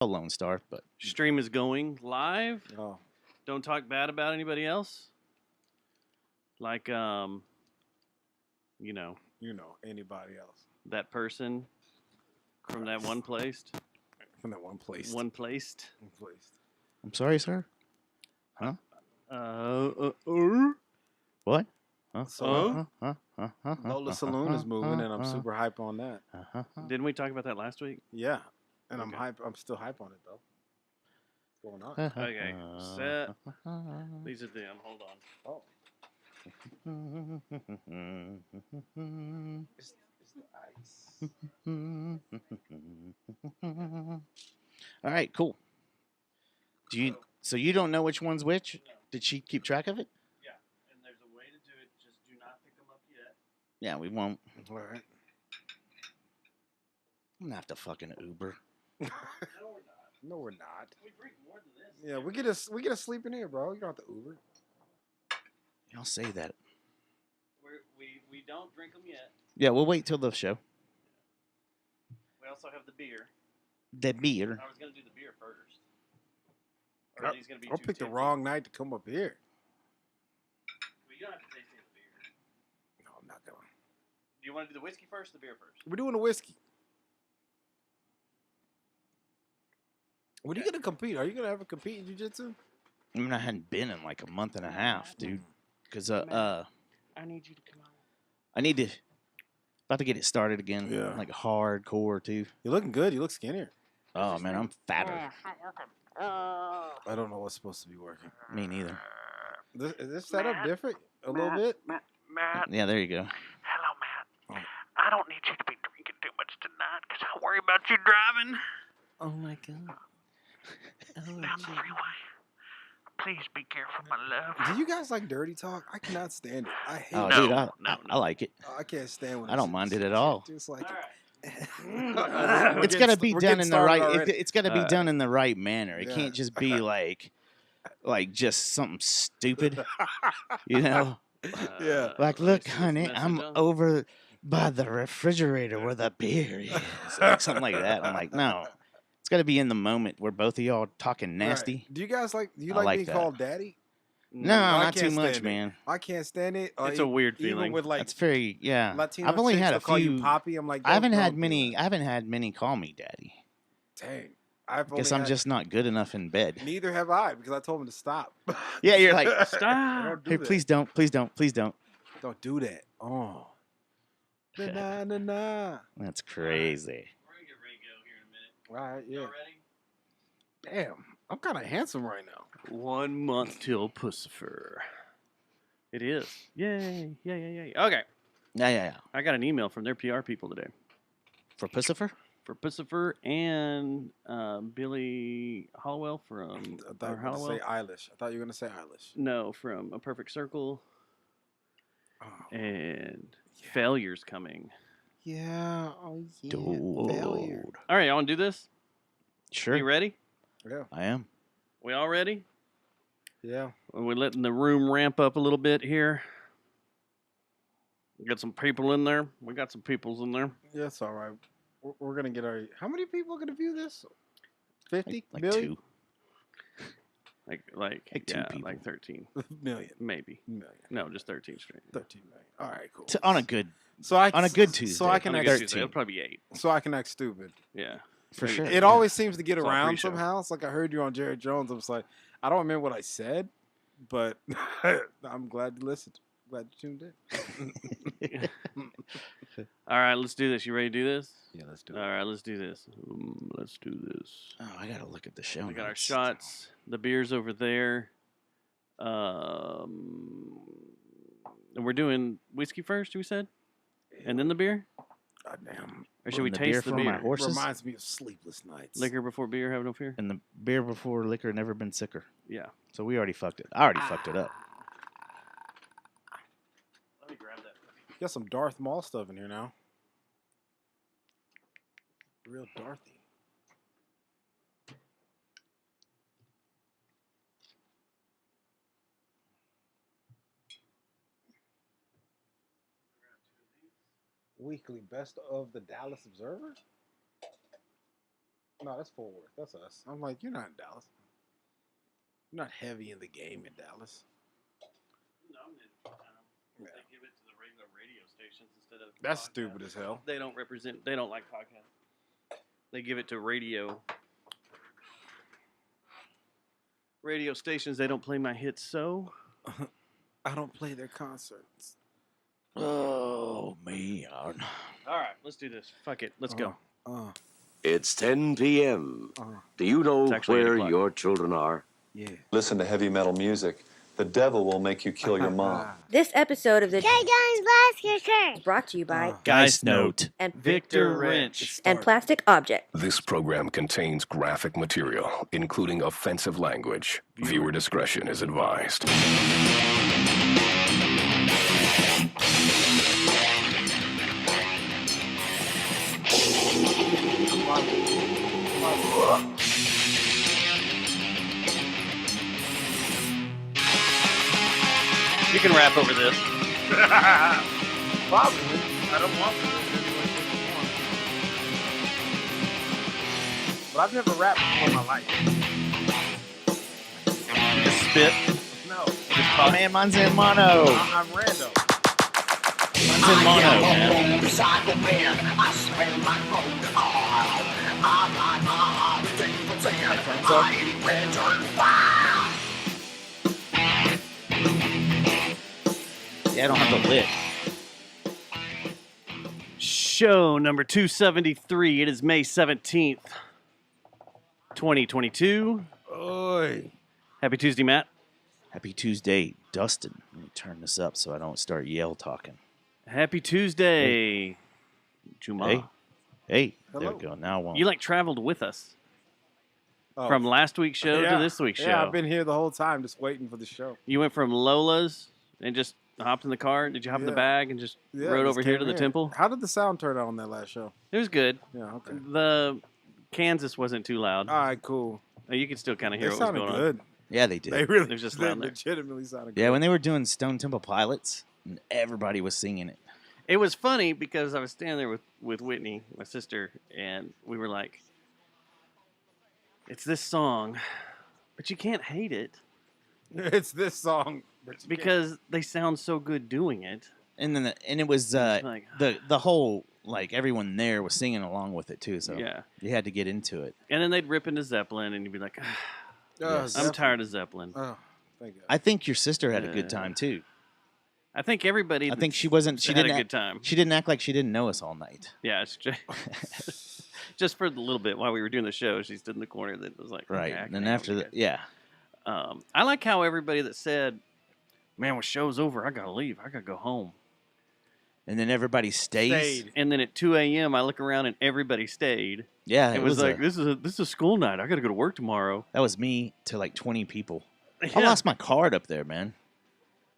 Lone Star, but Stream is going live. Oh, Don't talk bad about anybody else. Like, anybody else that person from that one place. from that one place. One placed. One place. I'm sorry, sir. Huh? What? Huh? So, Huh? Lola Saloon is moving, and I'm super hype on that. Didn't we talk about that last week? Yeah, and I'm Okay. hype. I'm still hype on it though. What's going on? Okay, set. These are them. Hold on. Oh, it's the ice. All right, cool. So you don't know which one's which? Did she keep track of it? Yeah, and there's a way to do it. Just do not pick them up yet. Yeah, we won't. All right. I'm gonna have to fucking Uber. No, we're not. No, we're not. We drink more than this. Yeah, we get a sleep in here, bro. You don't have to Uber. Y'all say that. We don't drink them yet. Yeah, we'll wait till the show. We also have the beer. The beer. I was gonna do the beer first. Or are these gonna be I too picked the tipsy? wrong night to come up here. Well, you don't have to taste any of the beer. No, I'm not going. Do you want to do the whiskey first or the beer first? We're doing the whiskey. When are you gonna compete? Are you gonna ever compete in jiu-jitsu? I mean, I hadn't been in like a month and a half, dude. Because I need you to come on. I need to about to get it started again. Yeah. Like hardcore too. You're looking good. You look skinnier. Oh man, I'm fatter. I don't know what's supposed to be working. Me neither. Is this setup different a little bit? Matt, Yeah, there you go. hello, Matt. Oh. I don't need you to be drinking too much tonight because I worry about you driving Oh my god. down the freeway. Please be careful, my love. Do you guys like dirty talk? I cannot stand it. I hate Oh, it. No, dude, no. I like it. I can't stand when I don't mind it at all. Just like All right. It's got to be done in the right. It's got to be Uh, done in the right manner. It yeah. can't just be like just something stupid. You know, Yeah. like let me look, see this honey, message I'm on. over by the refrigerator where the beer is, like something like that. I'm like, no, it's got to be in the moment where both of y'all talking nasty. Right. Do you guys like? Do you I like like being that. called daddy? No, I not too can't much, stand it. man. I can't stand it. It's a weird Even feeling. with like That's very Latino I've only chicks, had they'll a call you few. Poppy. I'm like, I haven't don't had do many. that. I haven't had many call me daddy. Dang. I've Guess only I'm had- just not good enough in bed. Neither have I because I told him to stop. Yeah, you're like, Stop. Don't do hey, that. please don't, please don't, please don't. Don't do that. Oh. Na na na. That's crazy. We're gonna get ready to go here in a minute. All right, Y'all yeah. ready? Damn, I'm kind of handsome right now. 1 month till Pussifer. It is. Yay. Yay. Okay. Yeah. I got an email from their PR people today For Pussifer? for Pussifer and Billy Hollowell from I thought or you were going to Hollowell. say Eilish. I thought you were going to say Eilish. No, from A Perfect Circle Oh. and Yeah. Failure's coming. Yeah. Oh, yeah. Dude. Failure. All right, y'all want to do this? Sure. You ready? Yeah. I am. We all ready? Yeah. We're letting the room ramp up a little bit here. We got some people in there. We got some peoples in there. Yeah, it's all right. We're going to get our. How many people are going to view this? 50 Like million? two. Like two yeah, people. like 13, Million. maybe. Million. No, just 13 straight. 13 million. All right, cool. On a good, So I on a good So Tuesday. I can On a act. good 13. Tuesday, it'll probably be 8. So I can act stupid. Yeah. for Maybe sure. eight. It always seems to get It's all around pre-show. somehow. It's like I heard you on Jared Jones. I was like, I don't remember what I said, but I'm glad you listened. Glad you tuned in. All right, let's do this. You ready to do this? Yeah, let's do All right, let's do this. Let's do this. Oh, I gotta look at the show. We got our notes. shots. The beer's over there. And we're doing whiskey first, we said? And then the beer? God damn. Or should we The taste beer the for beer? my horses? Reminds me of sleepless nights. Liquor before beer, have no fear? And the beer before liquor never been sicker. Yeah. So we already fucked it. I already fucked it up. Let me grab that. You got some Darth Maul stuff in here now. Real Darthy. Weekly best of the Dallas Observer. No, that's Fort Worth. That's us. I'm like, you're not in Dallas. You're not heavy in the game in Dallas. No, Yeah. they give it to the regular radio stations instead of. That's podcasts. stupid as hell. They don't represent. They don't like podcasts. They give it to radio stations. They don't play my hits. So I don't play their concerts. Oh, man. all right, let's do this. Fuck it. Let's go. It's 10 p.m. Do you know It's actually 8 where o'clock. your children are? Yeah. Listen to heavy metal music. The devil will make you kill your mom. This episode of the Jay Jones Basket is brought to you by Guys note. and Victor Wrench. and Plastic Object. This program contains graphic material, including offensive language. Viewer discretion is advised. You can rap over this. Probably. I don't want to. But I've never rapped before in my life. Just spit. No. Oh, man, mine's in mono. I'm random. Mine's in mono, man. Yeah, I don't have the lick. Show number 273. It is May 17th, 2022. Oi. Happy Tuesday, Matt. Happy Tuesday, Dustin. Let me turn this up so I don't start yell talking. Happy Tuesday, Juma. Hey. Hey, there Hello. we go. Now I won't. You traveled with us Oh. from last week's show Yeah. to this week's show. Yeah, I've been here the whole time just waiting for the show. You went from Lola's and just hopped in the car. Did you hop in the Yeah. bag and just Yeah, rode just over here to came the in. temple? How did the sound turn out on that last show? It was good. Yeah, okay. The Kansas wasn't too loud. All right, cool. You could still kind of hear They what was sounded going good. Yeah, they did. They really They're just they loud there. legitimately sounded Yeah, good. when they were doing Stone Temple Pilots, and everybody was singing it. on. It was funny because I was standing there with Whitney, my sister, and we were like, it's this song, but you can't hate it It's this song. but you because they sound so good doing it. And then it was Like- the whole, like, everyone there was singing along with it too, so Yeah. you had to get into it. And then they'd rip into Zeppelin, and you'd be like, can't- Yes. I'm tired of Zeppelin. Oh, thank God. I think your sister had a good Yeah. time too. I think everybody. I think she wasn't. She had didn't. a good time. She didn't act like she didn't know us all night. Yeah, it's just for the little bit while we were doing the show, she stood in the corner that was like, Right. okay, I can And hang after with that, you yeah. guys. I like how everybody that said, "Man, when show's over, I gotta leave. I gotta go home." And then everybody stays. Stayed. And then at 2 a.m., I look around and everybody stayed. Yeah, It was like, this is a school night. I gotta go to work tomorrow. that was me to like 20 people. I Yeah. lost my card up there, man.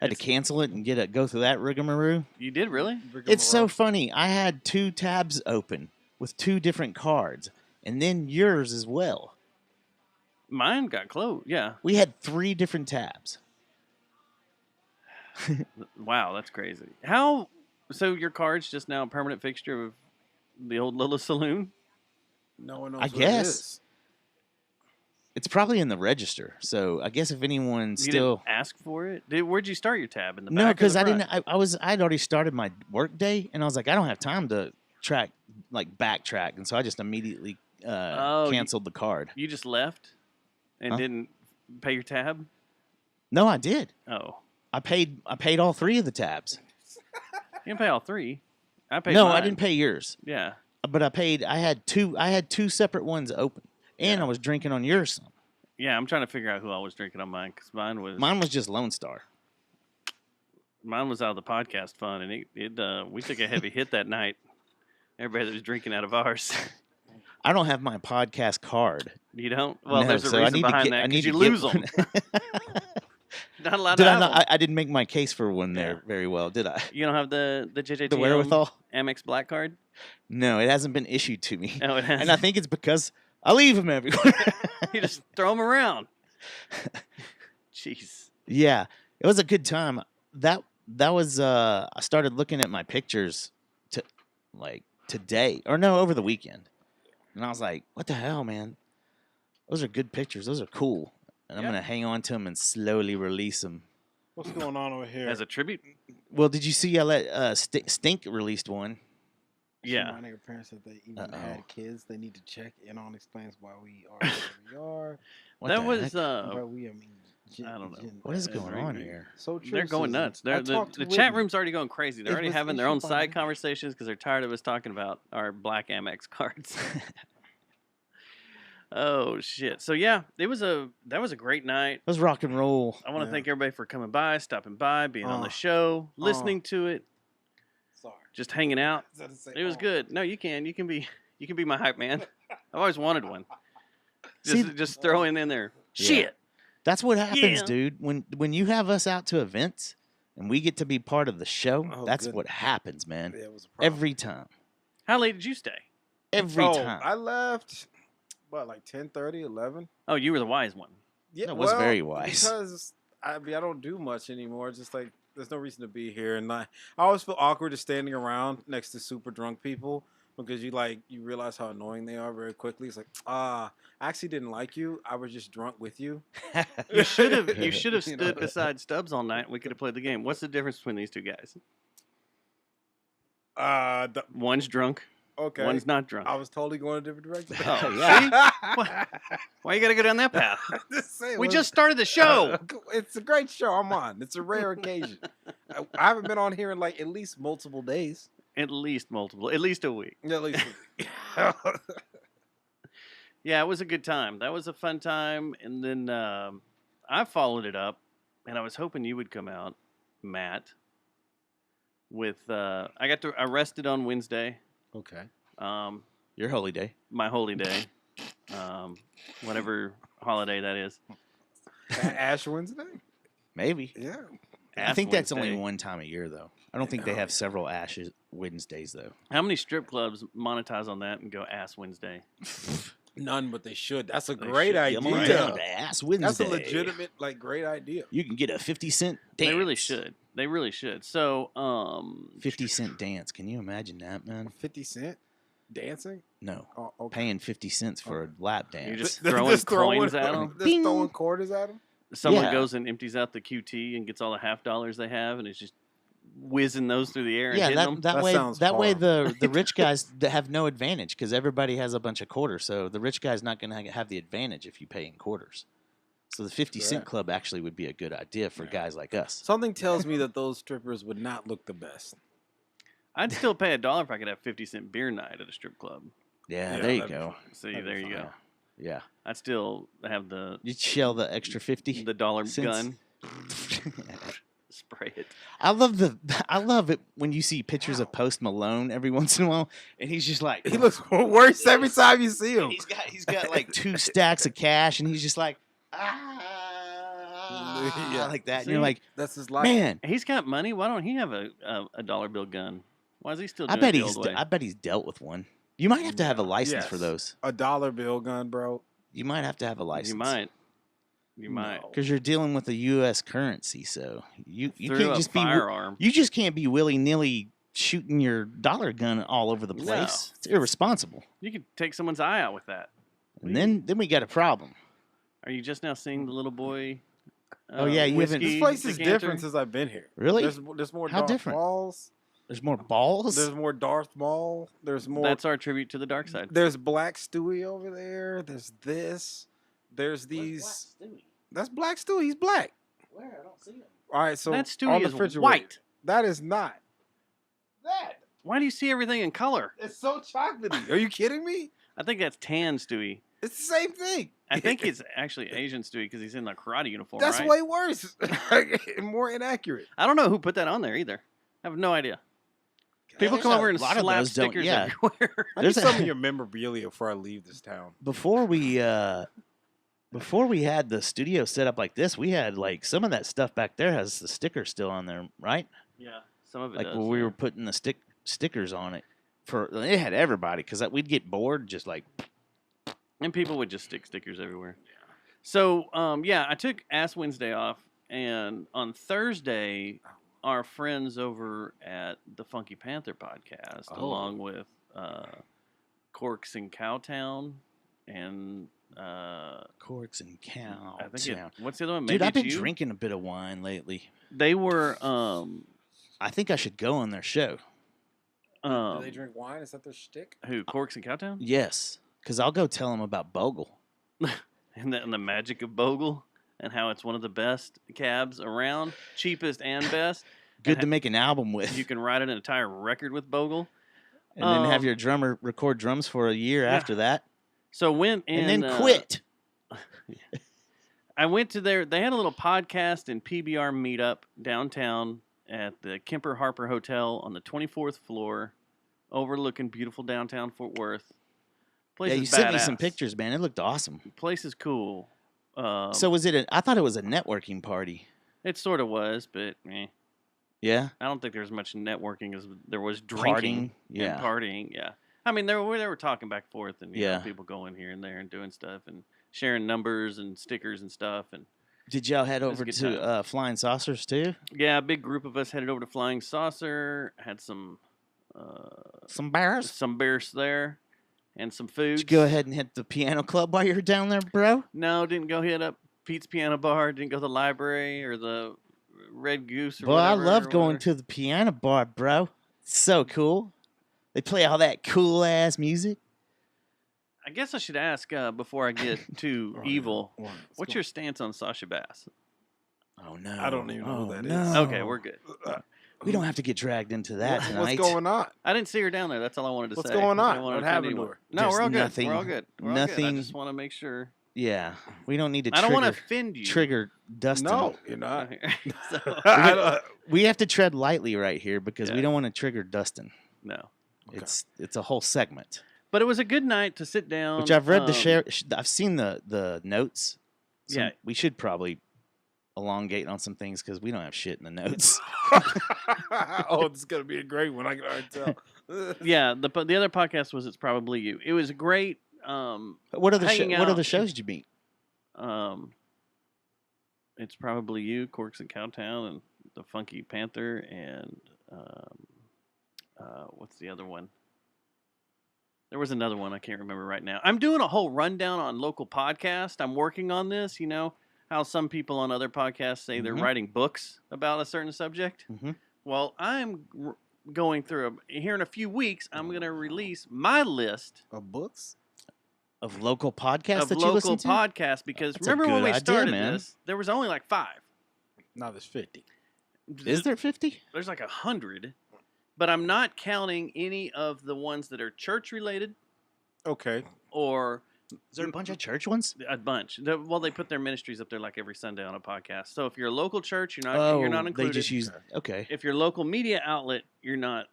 Had to It's- cancel it and go through that rigmarole. You did really? It's so funny. I had 2 tabs open with 2 different cards, and then yours as well. Mine got closed. Yeah. We had 3 different tabs. Wow, that's crazy. How? So your card's just now a permanent fixture of the old Lila Saloon? No one knows I what guess. it is. It's probably in the register. So I guess if anyone You still didn't ask for it? Where'd you start your tab? In the back? no, or the because I front? didn't. I'd already started my work day, and I was like, I don't have time to backtrack, and so I just immediately Oh, canceled the card. You just left and Huh? didn't pay your tab? No, I did. Oh, I paid all 3 of the tabs. you didn't pay all 3. I paid. No, mine. I didn't pay yours, Yeah. but I paid. I had 2 separate ones open, and Yeah. I was drinking on yours. Some. Yeah, I'm trying to figure out who I was drinking on mine because mine Mine was just Lone Star. was out of the podcast fund, and we took a heavy hit that night. Everybody that was drinking out of ours. I don't have my podcast card. You don't? Well, No, there's a so I reason need to behind get- that I need because you to lose get them. Not allowed Did to I have not? them. I didn't make my case for one there Yeah. very well, did I? You don't have the JJTM The wherewithal? Amex Black Card? No, it hasn't been issued to me. No, it hasn't. And I think it's because I leave them everywhere. You just throw them around. Jeez. Yeah, it was a good time. That was I started looking at my pictures today, or no, over the weekend. And I was like, what the hell, man? Those are good pictures. Those are cool. And I'm Yeah. going to hang on to them and slowly release them. What's going on over here? As a tribute. Well, did you see I let Stink released one? Yeah. Reminding your parents that they even Uh-oh. had kids, they need to check in on explains why we are where we are. What That the was heck? Why we, I mean, I don't know. What is That's going very on weird. here? So true. They're going Susan. nuts. I The talked to chat Whitney. room's already going crazy. They're It already was having their issue own side behind it. conversations because they're tired of us talking about our black Amex cards. Oh shit! So yeah, that was a great night. Let's rock and roll. I want to Yeah. thank everybody for coming by, stopping by, being on the Uh, show, listening to it, Sorry. just hanging out. I was about to say, It was oh. good. No, you can be my hype man. I've always wanted one. See, Just throw in there. Yeah. Shit. That's what happens, Yeah. dude. When you have us out to events and we get to be part of the show, Oh, that's goodness. what happens, man. Yeah, it was a problem. Every time. How late did you stay? Every time. I left, what, like 10:30, 11? Oh, you were the wise one. Yeah, That was very wise. Because I mean, I don't do much anymore. Just like there's no reason to be here, and I always feel awkward just standing around next to super drunk people because you realize how annoying they are very quickly. It's like, I actually didn't like you. I was just drunk with you. You should have You know? stood beside Stubbs all night and we could have played the game. What's the difference between these two guys? One's drunk, Okay. one's not drunk. I was totally going a different direction. Oh, yeah. Why you got to go down that path? Just saying, We let's- just started the show. It's a great show. I'm on. It's a rare occasion. I haven't been on here in like at least multiple days. At least a week. At least. Yeah, it was a good time. That was a fun time. And then I followed it up, and I was hoping you would come out, Matt. With I got arrested on Wednesday, Okay. Your holy day. my holy day, whatever holiday that is. Ash Wednesday. Maybe. Yeah. I Ash think that's only Wednesday. one time a year, though. I don't think they have several Ashes Wednesdays, though. How many strip clubs monetize on that and go Ass Wednesday? None, but they should. That's a They great should. Come on idea. down to Ass Wednesday. That's a legitimate, great idea. You can get a 50-cent dance. They really should. They really should. So, 50-cent dance. Can you imagine that, man? 50 Cent dancing. No. Oh, okay. Paying 50 cents for a lap dance. You're just Th- throwing just coins at 'em? Just Bing. throwing quarters at them. someone Yeah. goes and empties out the QT and gets all the $50 they have, and it's just whizzing those through the air and Yeah, hitting them. that That way sounds that way horrible. the rich guys that have no advantage because everybody has a bunch of quarters. So the rich guy's not going to have the advantage if you pay in quarters. So the 50-cent Correct. club actually would be a good idea for guys like us. Something tells me that those strippers would not look the best. I'd still pay $1 if I could have 50-cent beer night at a strip club. Yeah, Yeah, there you that'd be go. See, That'd be there you fine. go. Yeah. I'd still have the You shell the extra 50. dollar cents. gun, spray it. I love it when you see pictures of Post Malone every once in a while, and he's just like He looks worse every time you see him. he's got like 2 stacks of cash, and he's just like Yeah. like that. And See? you're like, That's his life. Man, he's got money. Why don't he have a dollar bill gun? Why is he still doing I bet it the he's old way? I bet he's dealt with one. You might have to have a license for Yes. those. A dollar bill gun, bro. You might have to have a license. You might. You might. No. because you're dealing with the U.S. currency, so you Through can't a just firearm. you just can't be willy nilly shooting your dollar gun all over the No. place. It's irresponsible. You could take someone's eye out with that. And then we got a problem. Are you just now seeing the little boy? Oh, yeah, you haven't- whiskey This place is decanter? different since I've been here. Really? There's more How Darth different? Mauls. There's more balls. There's more Darth Maul. There's more. That's our tribute to the dark side. There's Black Stewie over there. There's this. There's these. That's Black Stewie. He's black. Where? I don't see him. All right, so That on Stewie the is refrigerator. white. That is not. That. Why do you see everything in color? It's so chocolatey. Are you kidding me? I think that's tan Stewie. It's the same thing. I think it's actually Asian Stewie because he's in the karate uniform. That's right? way worse. More inaccurate. I don't know who put that on there either. I have no idea. People come over and a lot of slap those don't- stickers yeah. everywhere. I need There's a- some of your memorabilia before I leave this town. Before we had the studio set up like this, we had like some of that stuff back there has the stickers still on there, right? Yeah, some of it Like does. when we yeah. were putting the stickers on it for it had everybody because we'd get bored just like And people would just stick stickers everywhere. So, yeah, I took Ass Wednesday off, and on Thursday, our friends over at the Funky Panther podcast, Oh. along with Corks and Cowtown, and Corks and Cow. I think what's the other one? Dude, Maybe I've been it's you? drinking a bit of wine lately. They were I think I should go on their show. Do they drink wine? Is that their shtick? who Corks and Cowtown? Yes, because I'll go tell them about Bogle. And the magic of Bogle and how it's one of the best cabs around, cheapest and best. Good And to make an album with. You can write an entire record with Bogle. And then have Um, your drummer record drums for a year after that. So went And and, then quit. I went to they had a little podcast and PBR meetup downtown at the Kemper Harper Hotel on the 24th floor, overlooking beautiful downtown Fort Worth. Place Yeah, is you sent me some badass. pictures, man. It looked awesome. Place is cool. So was it I thought it was a networking party. It sort of was, but Yeah? I don't think there was much networking as there was Partying, drinking yeah. and partying. Yeah, I mean they were talking back and forth, and you know, Yeah. people going here and there and doing stuff and sharing numbers and stickers and stuff. And Did y'all head It was a over good to time. Flying Saucers too? yeah, a big group of us headed over to Flying Saucer. Had some Some bears? there, and some food. Did you go ahead and hit the piano club while you were down there, bro? No, didn't go hit up Pete's Piano Bar. Didn't go to the library or the Red Goose. Or Boy, I whatever, love or going whatever. to the piano bar, bro. It's so cool. They play all that cool ass music. I guess I should ask before I get too evil. What's What's your stance on Sasha Bass? Oh no. I don't even know who that is. no. Okay, we're good. We don't have to get dragged into that What's tonight. going on? I didn't see her down there. That's all I wanted to What's say. going I on? didn't want What offend happened to anyone. her? No, Just we're all good. nothing- We're all good. We're all good. I nothing- just want to make sure. Yeah, we don't need to I don't want to trigger, offend you. trigger Dustin. No, you're not. So, I don't- We have to tread lightly right here because we Yeah. don't want to trigger Dustin. no. Okay. It's a whole segment. But it was a good night to sit down. Which I've read the um, share. I've seen the notes. Yeah. We should probably elongate on some things because we don't have shit in the notes. Oh, this is gonna be a great one. I can already tell. Yeah, the other podcast was It's Probably You. It was great. What are the Hanging what are out. the shows did you meet? It's Probably You, Corks and Cowtown, and the Funky Panther, and what's the other one? There was another one I can't remember right now. I'm doing a whole rundown on local podcast. I'm working on this. You know how some people on other podcasts say they're Mhm. writing books about a certain subject. Mhm. Well, I'm going through here in a few weeks. I'm going to release my list Of books? Of local podcasts of that you local listen to? podcasts because That's a remember when good we idea, started man. this, there was only like 5. Now there's 50. Is there 50? There's like 100, but I'm not counting any of the ones that are church related Okay. or Is there a bunch of church ones? a bunch. Well, they put their ministries up there like every Sunday on a podcast. So if you're a local church, you're not Oh, you're not they included. just use. Okay, If you're a local media outlet, you're not.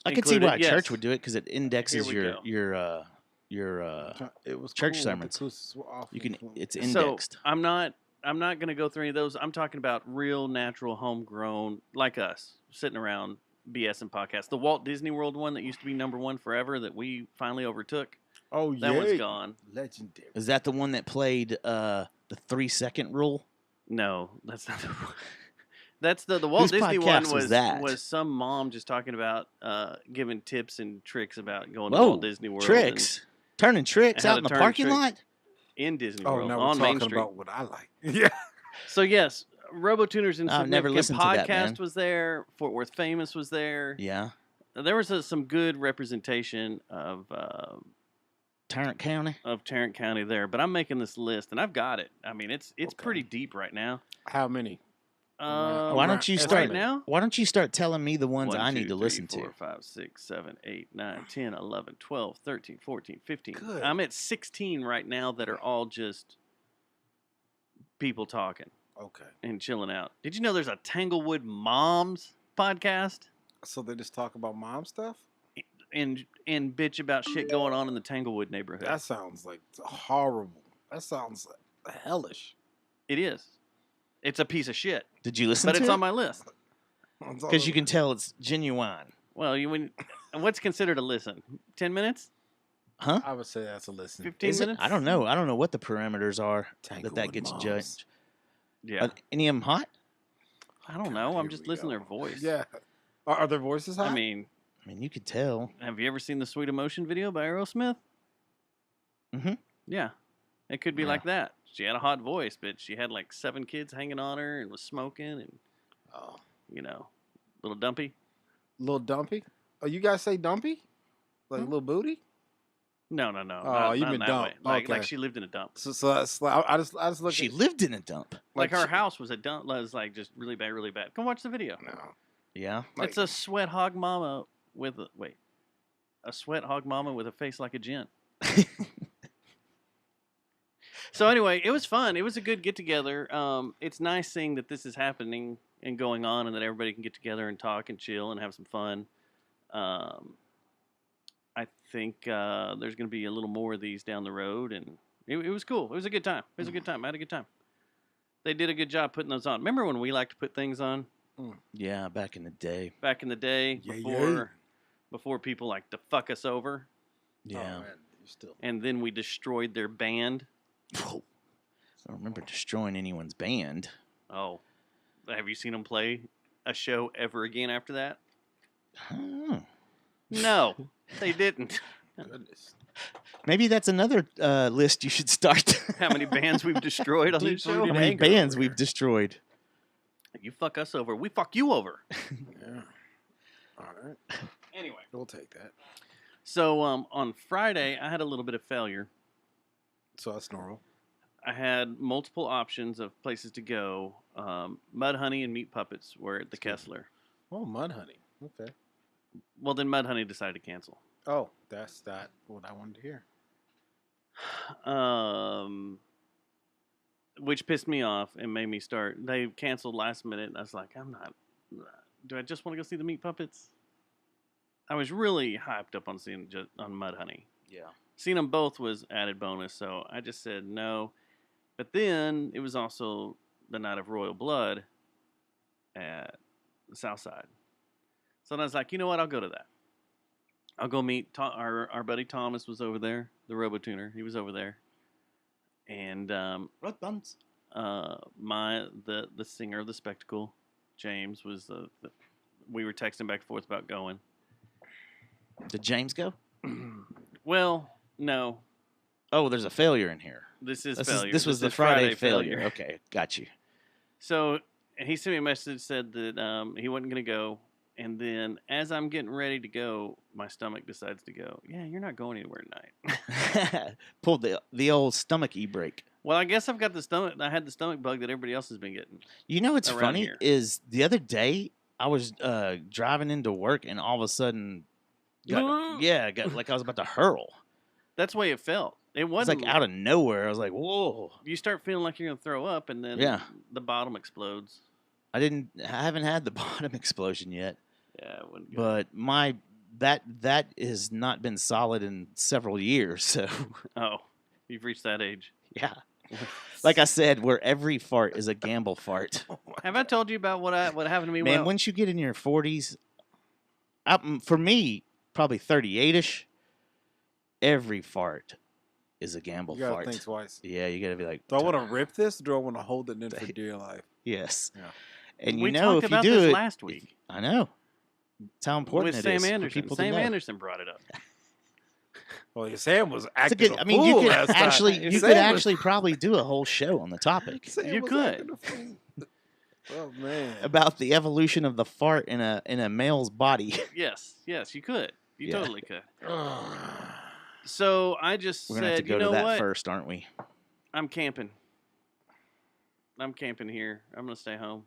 I could see why a included, church yes. would do it because it indexes Here we your go. It was church cool, but the sermons. acoustics were awful. You can. It's So indexed. I'm not going to go through any of those. I'm talking about real, natural, homegrown, like us, sitting around BS and podcasts. The Walt Disney World one that used to be #1 forever that we finally overtook. Oh, That yeah. one's gone. Legendary. Is that the one that played the 3-second rule? No, that's not the one. That's the Walt Whose Disney one podcast was that? was some mom just talking about giving tips and tricks about going to Whoa, Walt Disney World. tricks, turning tricks how out to in the turn parking tricks. lot. In Disney Oh, World now we're on Main talking Street. about what I like. Yeah. So yes, RoboTuner's and I've never listened to that, man. podcast was there. Fort Worth Famous was there. Yeah, There was some good representation of Tarrant County. Tarrant County there. But I'm making this list and I've got it. I mean, it's Okay. pretty deep right now. How many? Why don't you Right start now? Why don't you start telling me the ones 1, I 2, need to 3, listen 4, to? 5, 6, 7, 8, 9, 10, 11, 12, 13, 14, 15. Good. I'm at 16 right now that are all just people talking Okay. and chilling out. Did you know there's a Tanglewood Moms podcast So they just talk about mom stuff? and bitch about shit going on in the Tanglewood neighborhood? That sounds like horrible. That sounds hellish. It is. It's a piece of shit, Did you listen but to it's it? on my list. Because you can tell it's genuine. Well, what's considered a listen? 10 minutes? Huh? I would say that's a listen. 15 Is it? minutes? I don't know. I don't know what the parameters are that Tanglewood gets Moms. judged. Yeah. Are any of them hot? I don't know. I'm Here just we listening to go. their voice. Yeah. Are their voices high? I mean, I mean, you could tell. Have you ever seen the Sweet Emotion video by Aerosmith? Mhm. Yeah. It could be Yeah. like that. She had a hot voice, but she had like 7 kids hanging on her and was smoking and, Oh, little dumpy. little dumpy. Oh, you guys say dumpy? Like little booty? No. Oh, not, you not mean in that dump. way. Like Okay. she lived in a dump. So that's like I just look She at lived in a dump. Like her she- house was a dump. Was like just really bad, really bad. Come watch the video. No. Yeah. It's a sweat hog mama with a sweat hog mama with a face like a gent. So anyway, it was fun. It was a good get together. It's nice seeing that this is happening and going on, and that everybody can get together and talk and chill and have some fun. I think there's going to be a little more of these down the road, and it was cool. It was a good time. It was a good time. I had a good time. They did a good job putting those on. Remember when we liked to put things on Yeah, back in the day. back in the day Yeah. before people like to fuck us over, Yeah. Oh, man, you're still. and then we destroyed their band. I don't remember destroying anyone's band. Oh, have you seen them play a show ever again after that? Oh. No, they didn't. Goodness. Maybe that's another list you should start. How many bands we've destroyed on this show? How many bands we've destroyed? You fuck us over, we fuck you over. Yeah. All right. Anyway, We'll take that. so on Friday I had a little bit of failure. So that's normal. I had multiple options of places to go. Mudhoney and Meat Puppets were at the Kessler. Oh, Mudhoney. Okay. Well, then Mudhoney decided to cancel. Oh, that's what I wanted to hear. Which pissed me off and made me start. They canceled last minute, and I was like, I'm not. Do I just want to go see the Meat Puppets? I was really hyped up on seeing on Mudhoney. Yeah. Seeing them both was added bonus, so I just said no. But then it was also the night of Royal Blood at the South Side. So then I was like, you know what? I'll go to that. I'll go meet our buddy Thomas was over there, the Robotuner. He was over there, and Road bumps. the singer of the Spectacle, James, was we were texting back and forth about going. Did James go? Well, no, Oh, there's a failure in here. this is This, failure. this was the is Friday failure. Okay, got you. So he sent me a message, said that he wasn't going to go. And then as I'm getting ready to go, my stomach decides to go, yeah, you're not going anywhere tonight. Pulled the old stomach e-brake. Well, I guess I had the stomach bug that everybody else has been getting. You know what's Around funny here. is the other day I was driving into work and all of a sudden, got like I was about to hurl. That's the way it felt. It It was wasn't like out of nowhere. I was like, whoa. You start feeling like you're going to throw up, and then Yeah. the bottom explodes. I haven't had the bottom explosion yet, Yeah, it wouldn't go. but that has not been solid in several years. So Oh, you've reached that age. yeah, like I said, where every fart is a gamble fart. Have I told you about what happened to me? Man, Well, once you get in your 40s, for me, probably 38ish, every fart is a gamble You gotta fart. think twice. Yeah, you gotta be like, Do I want to rip this or do I want to hold it in for dear life? yes. Yeah. And you we know, talked if you about do this it, last week I know. It's how important with it Sam is for Anderson. people to Sam know. Anderson brought it up. Well, yeah, Sam was It's a acting good. a I mean, you fool could last time. actually, Sam you was- could actually probably do a whole show on the topic Sam You was could. acting a fool. Oh man. about the evolution of the fart in a male's body. Yes, you could. You Yeah. totally could. So I just We're gonna have to said, go you to know that what? first, aren't we? I'm camping. I'm camping here. I'm gonna stay home.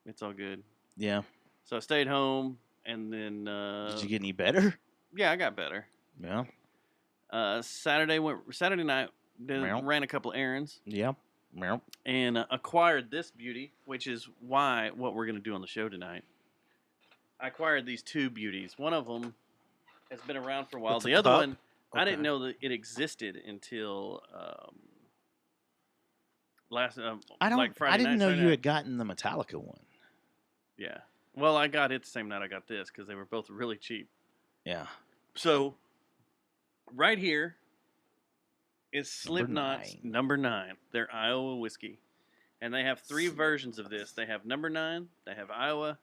It's all good. Yeah. So I stayed home, and then Did you get any better? yeah, I got better. Yeah. Saturday night Meow. ran a couple errands Yeah. Meow. and acquired this beauty, which is what we're gonna do on the show tonight. I acquired these two beauties. One of them has been around for a while. It's a The other cup? one, I didn't Okay. know that it existed until last. I don't. Like Friday I didn't night, know Saturday you night. had gotten the Metallica one. Yeah. Well, I got it the same night I got this because they were both really cheap. Yeah. So, right here is Number Slipknot's 9. number 9, their Iowa whiskey. And they have 3 versions of this. They have number 9, they have Iowa,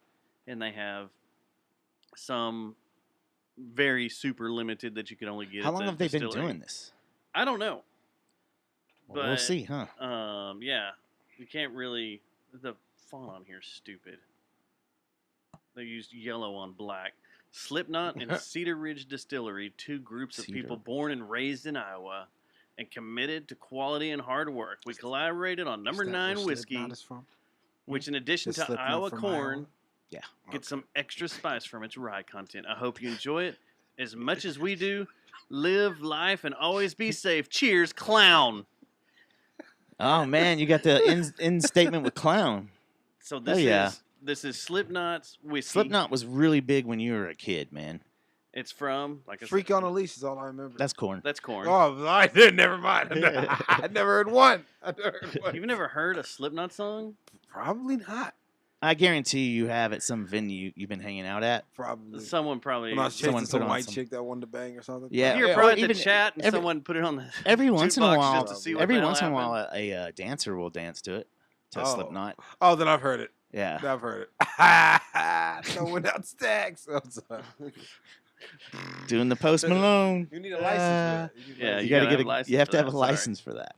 and they have some very super limited that you could only get. How at long the have they been distillery. doing this? I don't know. Well, we'll But, see, huh? Yeah, you can't really. The font on here is stupid. They used yellow on black. Slipknot and Cedar Ridge Distillery, two groups of people born and raised in Iowa and committed to quality and hard work. We collaborated on number 9 whiskey, which in addition Is to Slipknot Iowa from corn, Iowa? Yeah. gets some extra spice from its rye content. I hope you enjoy it as much as we do. Live life and always be safe. Cheers, clown. Oh man, you got the end statement with clown. So Oh, yeah. this is Slipknot's whiskey. Slipknot was really big when you were a kid, man. It's from like I Freak said, on a Leash is all I remember. That's corn. That's corn. Oh, I did. Never mind. I never heard one. You've never heard a Slipknot song? Probably not. I guarantee you have at some venue you've been hanging out at. Probably. Someone probably. When I was someone chasing some put on white some- chick that wanted to bang or something. Yeah, You're or probably at even the chat and every- someone put it on the. Every once in a jukebox while, just to see what every the hell once in a happened. while, a dancer will dance to it. To Oh. Slipknot. Oh, then I've heard it. Yeah. I've heard it. Throwing out stacks. I'm sorry. Doing the Post Malone. You need a license for that. You need a Yeah, license. You gotta gotta get have a a. license You have for to have that, a sorry. license for that.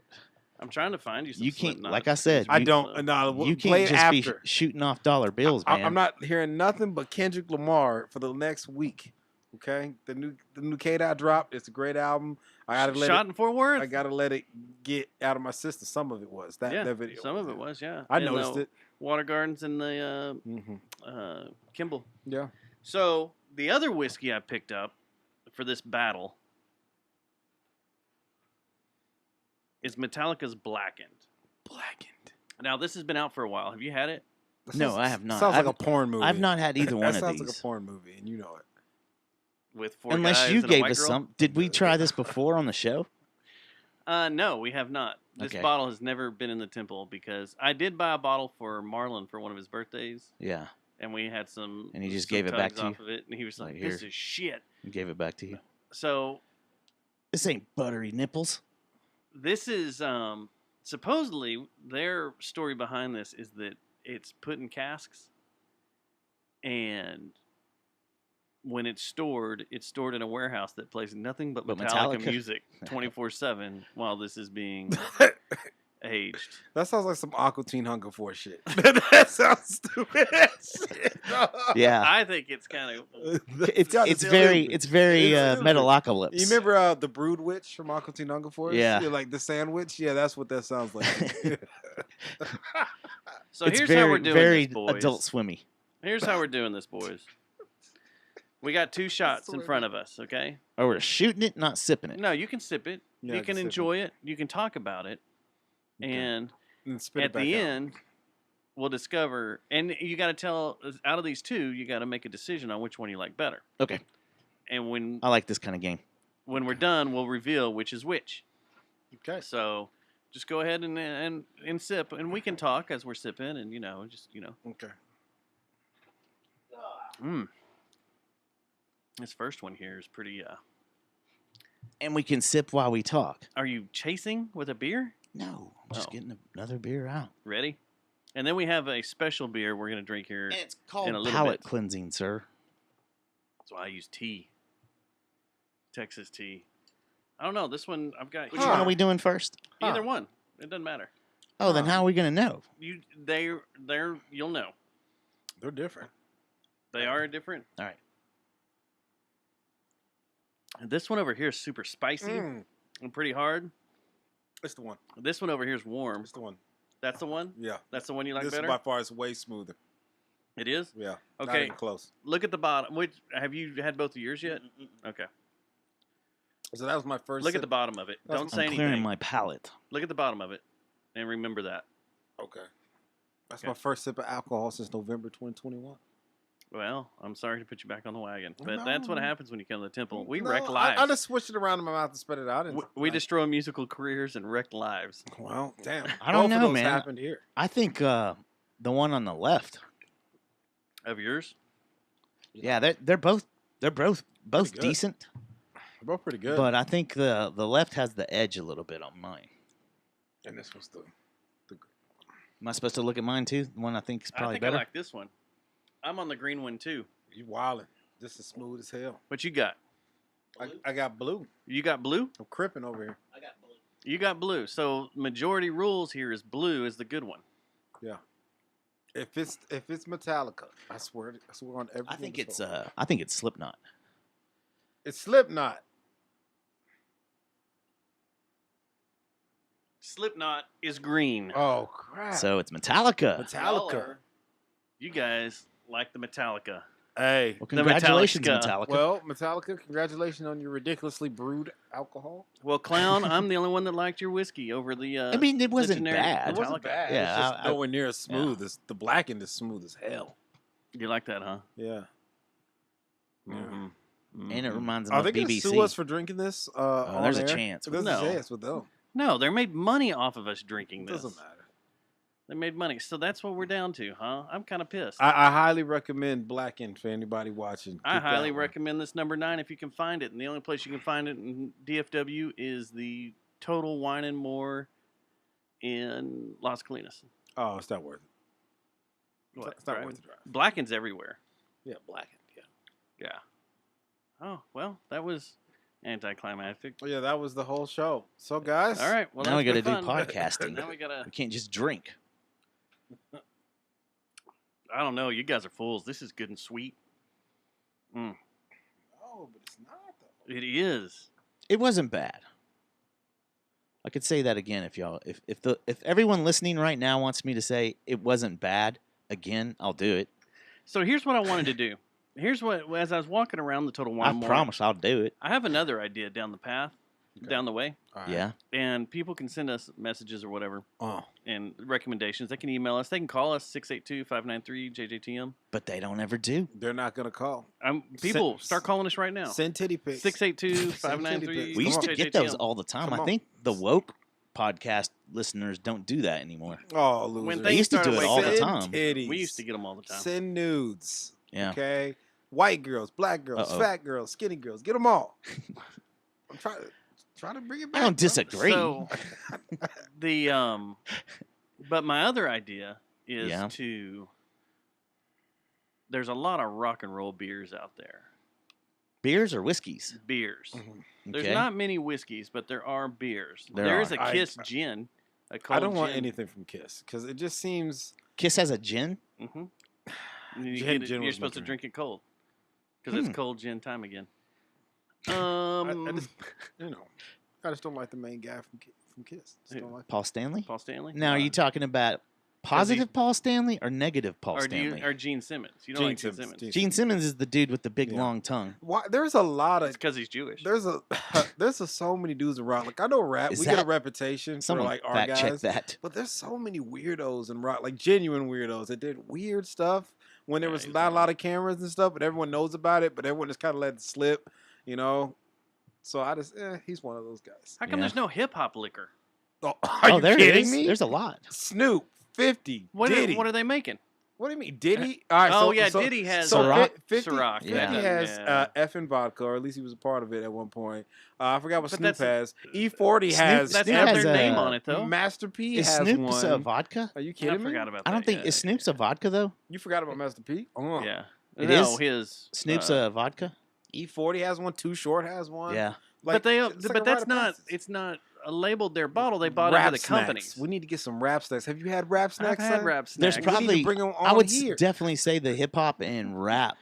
I'm trying to find you some. You can't- Slipknot like I said, I you- don't. No, You play can't it just be after. shooting off dollar bills, man. I'm not hearing nothing but Kendrick Lamar for the next week. Okay, the new K-Dot dropped. It's a great album. I gotta let Shot it. in Fort Worth. I gotta let it get out of my system. Some of it was that video. Some of it was, yeah. I And noticed the it. Water Gardens and the Hmm Kimball. Yeah. So the other whiskey I picked up for this battle is Metallica's Blackened. Blackened. Now this has been out for a while. Have you had it? No, I have not. Sounds like I've- a porn movie. I've not had either one that of sounds these. like a porn movie, and you know it. With four Unless guys you and a gave white us girl? some. Did we try this before on the show? No, we have not. This Okay. bottle has never been in the temple because I did buy a bottle for Marlon for one of his birthdays, Yeah. and we had some. And he just some gave it back tugs to off of it, and he was like, Like, "This here. is shit." We gave it back to you. So This ain't buttery nipples. this is supposedly their story behind this is that it's put in casks, and when it's stored in a warehouse that plays nothing but But Metallica Metallica. music 24/7 while this is being aged. That sounds like some Aqua Teen Hunger Force shit. That sounds stupid as shit. Yeah. I think it's kind of It's kinda stupid. it's very It's stupid. Metalocalypse. You remember the Brood Witch from Aqua Teen Hunger Force? Yeah. Like the sandwich? Yeah, that's what that sounds like. So it's here's very how we're doing very this, boys. adult swimmy. Here's how we're doing this, boys. We got 2 shots in front of us, okay? Oh, we're shooting it, not sipping it. No, you can sip it. Yeah, you can sip it. enjoy it. You can talk about it. Okay. And And spit it at back the out. end, we'll discover. And you got to tell, out of these 2, you got to make a decision on which one you like better. Okay. And when I like this kind of game. we're done, we'll reveal which is which. Okay. So just go ahead and sip. And we can talk as we're sipping and, Okay. This first one here is pretty. And we can sip while we talk. Are you chasing with a beer? No, I'm just Oh. getting another beer out. Ready? And then we have a special beer we're going to drink here. And it's called in a little palate bit. cleansing, sir. So I use tea. Texas tea. I don't know. This one I've got. Which one are we doing first? Either one. It doesn't matter. Oh, then how are we gonna know? You'll know. They're different. They are different. All right. And this one over here is super spicy and pretty hard. It's the one. This one over here is warm. It's the one. That's the one? Yeah. That's the one you like This better? by far is way smoother. It is? Yeah. Not Okay. even close. Look at the bottom. Have you had both of yours yet? Okay. So that was my first. Look at sip. the bottom of it. That's- Don't say I'm clearing anything. my palate. Look at the bottom of it. And remember that. Okay. That's Okay. my first sip of alcohol since November 2021. Well, I'm sorry to put you back on the wagon. But that's what No. happens when you come to the temple. We No, wreck lives. I just switched it around in my mouth and spit it out. And We destroy musical careers and wreck lives. Well, damn. I don't Both of know, those man. happened here. I think the one on the left. Of yours? Yeah, they're both good. decent, They're both pretty good. but I think the left has the edge a little bit on mine. and this was the Am I supposed to look at mine too? The one I think is I probably think better. I like this one. I'm on the green one too. you wildin'. This is smooth as hell. What you got? I got blue. You got blue? I'm cripping over here. You got blue. So majority rules here is blue is the good one. Yeah. If it's Metallica, I swear on everything. I think it's Slipknot. It's Slipknot. Slipknot is green. Oh crap. So it's Metallica. Metallica. You guys like the Metallica. Hey. Well, congratulations, Metallica. Metallica. Well, Metallica, congratulations on your ridiculously brewed alcohol. Well, Clown, I'm the only one that liked your whiskey over the. I mean, it wasn't generic bad. It wasn't Metallica. bad. Yeah, It's just nowhere near as smooth as the blackened is smooth as hell. You like that, huh? Yeah. Mm-hmm. And it reminds them Are of they going to BBC. sue us for drinking this? On there's a air? chance. There's No. a chance with them. No, they made money off of us drinking It this. doesn't matter. They made money, so that's what we're down to, huh? I'm kind of pissed. I highly recommend Blackened for anybody watching. I Get that highly one. recommend this number 9 if you can find it. And the only place you can find it in DFW is the Total Wine and More in Las Colinas. Oh, it's not worth it. What, It's not right? worth the drive. Blackened's everywhere. Yeah, Blackened. Yeah. Yeah. Oh, well, that was anticlimactic. Well, yeah, that was the whole show. So, guys. All right. Well, now we got to do podcasting. Now we got to. We can't just drink. I don't know. You guys are fools. This is good and sweet. Oh, but it's not though. It is. It wasn't bad. I could say that again if everyone listening right now wants me to say it wasn't bad again, I'll do it. So here's what I wanted to do. Here's what, as I was walking around the Total Wine I More, promise I'll do it. I have another idea down the path, down the way, All right. Yeah. and people can send us messages or whatever Oh. and recommendations. They can email us. They can call us 682-593-JJTM. But they don't ever do. They're not going to call. People, start calling us right now. Send titty pics. 682-593. We used to get those JJTM. all the time. Come I on. think the woke podcast listeners don't do that anymore. Oh, losers. When They things used to started do it waking all the up, time. Titties. We used to get them all the time. Send nudes. Yeah. Okay. White girls, black girls, Uh-oh. fat girls, skinny girls. Get them all. I'm trying to bring it back. I don't bro. disagree. So but my other idea is Yeah. there's a lot of rock and roll beers out there. Beers or whiskeys? Beers. Mm-hmm. There's Okay. not many whiskeys, but there are beers. There There is are. a Kiss gin. A cold I don't want gin. anything from Kiss because it just seems. Kiss has a gin? Mm-hmm. Gin You're was supposed to my drink it cold because Hmm. it's cold gin time again. I just, I just don't like the main guy from Kiss. Just don't like Paul Stanley? Paul Stanley. Now, are you talking about positive Paul Stanley or negative Paul or do you, Stanley? or Gene Simmons? You don't Gene like Gene Simmons. Simmons? Gene Simmons is the dude with the big Yeah. long tongue. Why, there's a lot It's of because he's Jewish. there's so many dudes in rock. Like I know rap, Is we get that- a reputation for Someone like our fact check guys, that. but there's so many weirdos in rock, like genuine weirdos that did weird stuff when there Yeah, was he's not a right. lot of cameras and stuff, but everyone knows about it, but everyone just kind of let it slip, you know. So I just, he's one of those guys. How come Yeah. there's no hip hop liquor? Oh, are you there kidding is. me? There's a lot. Snoop, 50, What Diddy. are they making? What do you mean, Diddy? All right, Oh, so, yeah, so, Diddy has so Ciroc. 50, Ciroc, 50 yeah. has Yeah. effing vodka, or at least he was a part of it at one point. I forgot what But Snoop that's- has. E40 has. That's Snoop not has their a- name on it though. Master P Is has Snoop's one. vodka? Are you I kidding me? forgot about that. I don't think yeah. is Snoop's a vodka though. You forgot about Master P? Oh. Yeah. It no, is? his Snoop's uh, a vodka. E40 has one. Too Short has one. Yeah. Like, but they it's like a but that's rite of not passage. it's not labeled their bottle. They bought Rap into the company. snacks. We need to get some rap snacks. Have you had rap I've snacks? had son? rap There's snacks. We need to probably bring 'em I on would here. definitely say the hip hop and rap.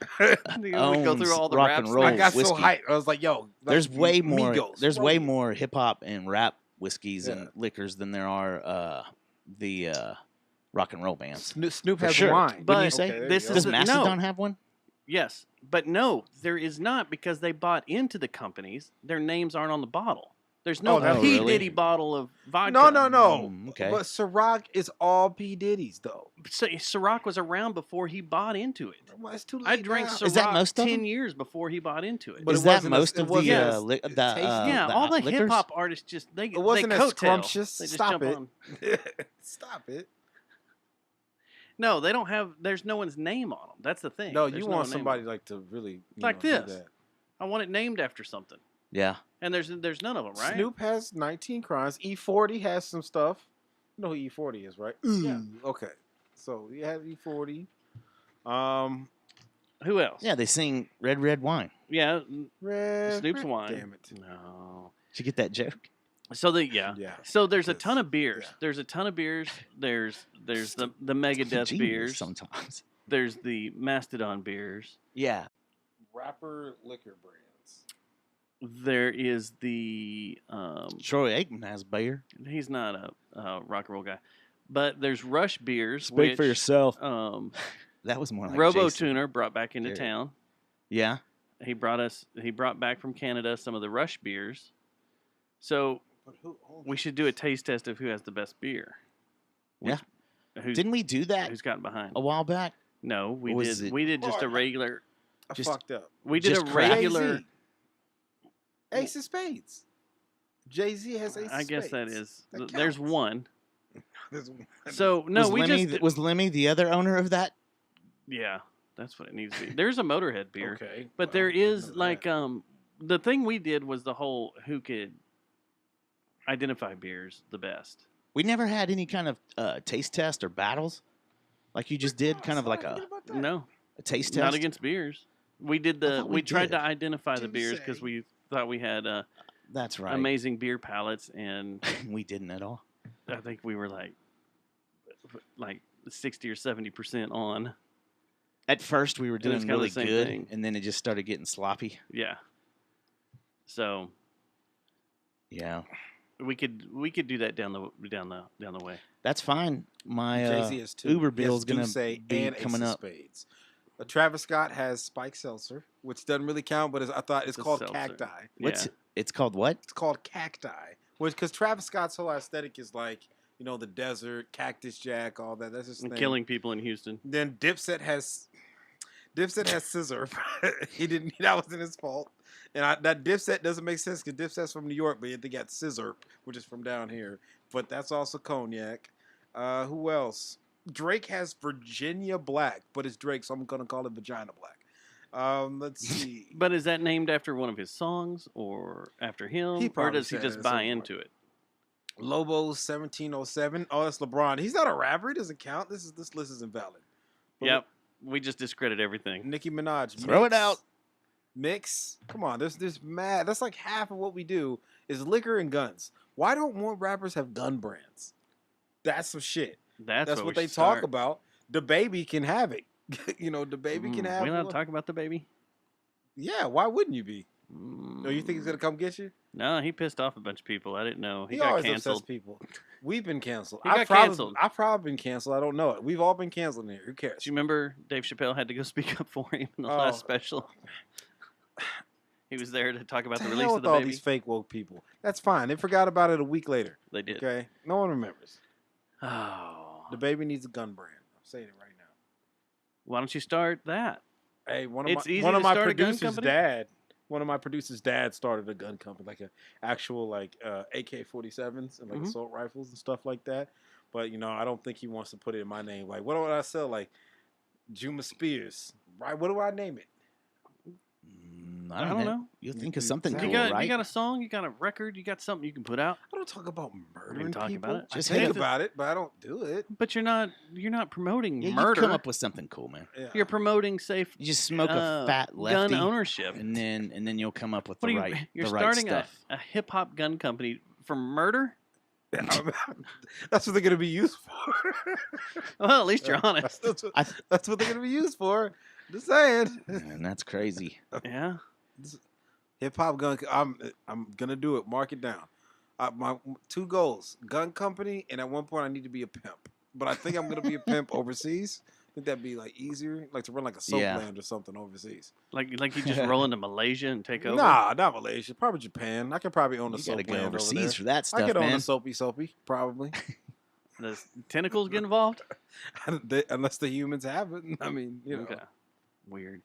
we go through owns all the rock rap and roll. I got whiskey. so hyped. I was like, "Yo, like, There's way more. Migos, There's bro. way more hip hop and rap whiskeys Yeah. and liquors than there are the rock and roll bands. Snoop For has sure. wine. But Wouldn't you say? Okay, there this you go. Does is Mastodon no. have one? Yes, but no, there is not because they bought into the companies. Their names aren't on the bottle. There's no Oh, that's P really? Diddy bottle of vodka. No. Okay. But Ciroc is all P Diddy's though. So Ciroc was around before he bought into it. Well, it's too late I drank now. Ciroc Is that most of 10 them? years before he bought into it. But Is it that wasn't most it of the wasn't as yeah, all the hip liquors? hop artists just they It wasn't they as coattail. scrumptious. They just Stop jump it. on. Stop it. No, they don't have. There's no one's name on them. That's the thing. No, There's you no want name on somebody 'em. like to really Like do this. that. I want it named after something. Yeah. And there's none of them, right? Snoop has 19 crimes. E40 has some stuff. You know who E40 is, right? Yeah. Okay. So you have E40. Who else? Yeah, they sing Red Red Wine. Yeah, Red, Snoop's red- wine. Damn it. No. Did you get that joke? So Yeah. So there's a because- ton of beers. yeah. There's a ton of beers. There's the Megadeth Genius beers. sometimes. There's the Mastodon beers. Yeah. Rapper liquor brands. There is the Troy Aikman has beer. he's not a rock and roll guy, but there's Rush beers. Speak for which, yourself. That was more like Robo Jason. Tuner brought back into There. town. Yeah. He brought back from Canada some of the Rush beers. So But who owns we should do a taste test of who has the best beer. Yeah. Who's, Didn't we do that who's gotten behind? a while back? No, we Or was did. it- We did just a Oh, I- regular. I Just- fucked up. We did a just craft? regular. Jay-Z. Ace of Spades. Jay-Z has Ace of I guess that Spades. is. That there's counts. one. There's one. So no, was we Lemmy, just was Lemmy the other owner of that? yeah. That's what it needs to be. There's a Motorhead beer, Okay. but well, there I didn't is know like that. the thing we did was the whole who could identify beers the best. We never had any kind of taste test or battles, like you just did, kind of like Sorry, a, forget about that. No, taste test. not against beers. We did I the. thought We we tried did. to identify the Didn't beers say. because we thought we had That's right. amazing beer palates, and We didn't at all. I think we were like 60 or 70% on. At first, we were It was doing kinda really the same good, thing. and then it just started getting sloppy. Yeah. So Yeah, we could do that down the way. that's fine. My Jay-Z has two. Uber He has bill's gonna Douce be and coming Ace of up. Spades. Travis Scott has Spike Seltzer, which doesn't really count, but I thought it's It's a called seltzer. Cacti. What's Yeah. it's called? What? It's called Cacti, which because Travis Scott's whole aesthetic is like the desert, Cactus Jack, all that. That's his And thing. killing people in Houston. Then Dipset has Scissor. He didn't. That wasn't his fault. And that Dipset doesn't make sense because Dipset's from New York, but yet they got Scissor, which is from down here. But that's also cognac. Who else? Drake has Virginia Black, but it's Drake, so I'm gonna call it Vagina Black. Let's see. But is that named after one of his songs or after him? He Or probably does he said just it buy somewhere. into it? Lobo's 1707. Oh, that's LeBron. He's not a rapper. He doesn't count. This list is invalid. But Yep. We just discredit everything. Nicki Minaj. Throw it out. Mix. Come on. There's mad. That's like half of what we do is liquor and guns. Why don't more rappers have gun brands? That's some shit. That's That's we what they should talk start. about. The baby can have it. The baby can have We not one. talk about the baby. Yeah, why wouldn't you be? No, you think he's gonna come get you? No, he pissed off a bunch of people. I didn't know. He He got always canceled. upsets people. We've been canceled. He got I've probably, canceled. I've probably been canceled. I don't know it. We've all been canceled in here. Who cares? Do you remember Dave Chappelle had to go speak up for him in the Oh. last special? He was there to talk about To the hell release of with the all baby. these fake woke people. That's fine. They forgot about it a week later. They did. Okay, no one remembers. Oh. The baby needs a gun brand. I'm saying it right now. Why don't you start that? Hey, It's easy one to of my start a gun producers' company? dad. One of my producers' dad started a gun company, like actual AK-47s and Mhm. assault rifles and stuff like that. But I don't think he wants to put it in my name. Like, what do I sell? Like Juma Spears, right? What do I name it? I don't know. You'll think of something You cool, You got right? you got a song, you got a record, you got something you can put out, I don't talk about murdering talk people. about it. I Just think hit it. about it, but I don't do it. but you're not promoting Yeah, you murder. come up with something cool, man. Yeah. You're promoting safe You just smoke a fat lefty, gun ownership. and then you'll come up with What the are right you? You're the right starting stuff. a hip hop gun company for murder. That's what they're gonna be used for. Well, at least you're honest. That's what they're gonna be used for. Just saying. And that's crazy. Yeah. Hip hop gun. I'm gonna do it. Mark it down. My two goals: gun company, and at one point I need to be a pimp. But I think I'm gonna be a pimp overseas. I think that'd be easier, like to run like a soap Yeah. land or something overseas. Like you just roll into Malaysia and take over. Nah, not Malaysia. Probably Japan. I could probably own a You soap gotta go land over there. overseas for that I stuff, could own man. a soapy, probably. Does tentacles get involved? Unless the humans have it. I mean, Okay. Weird.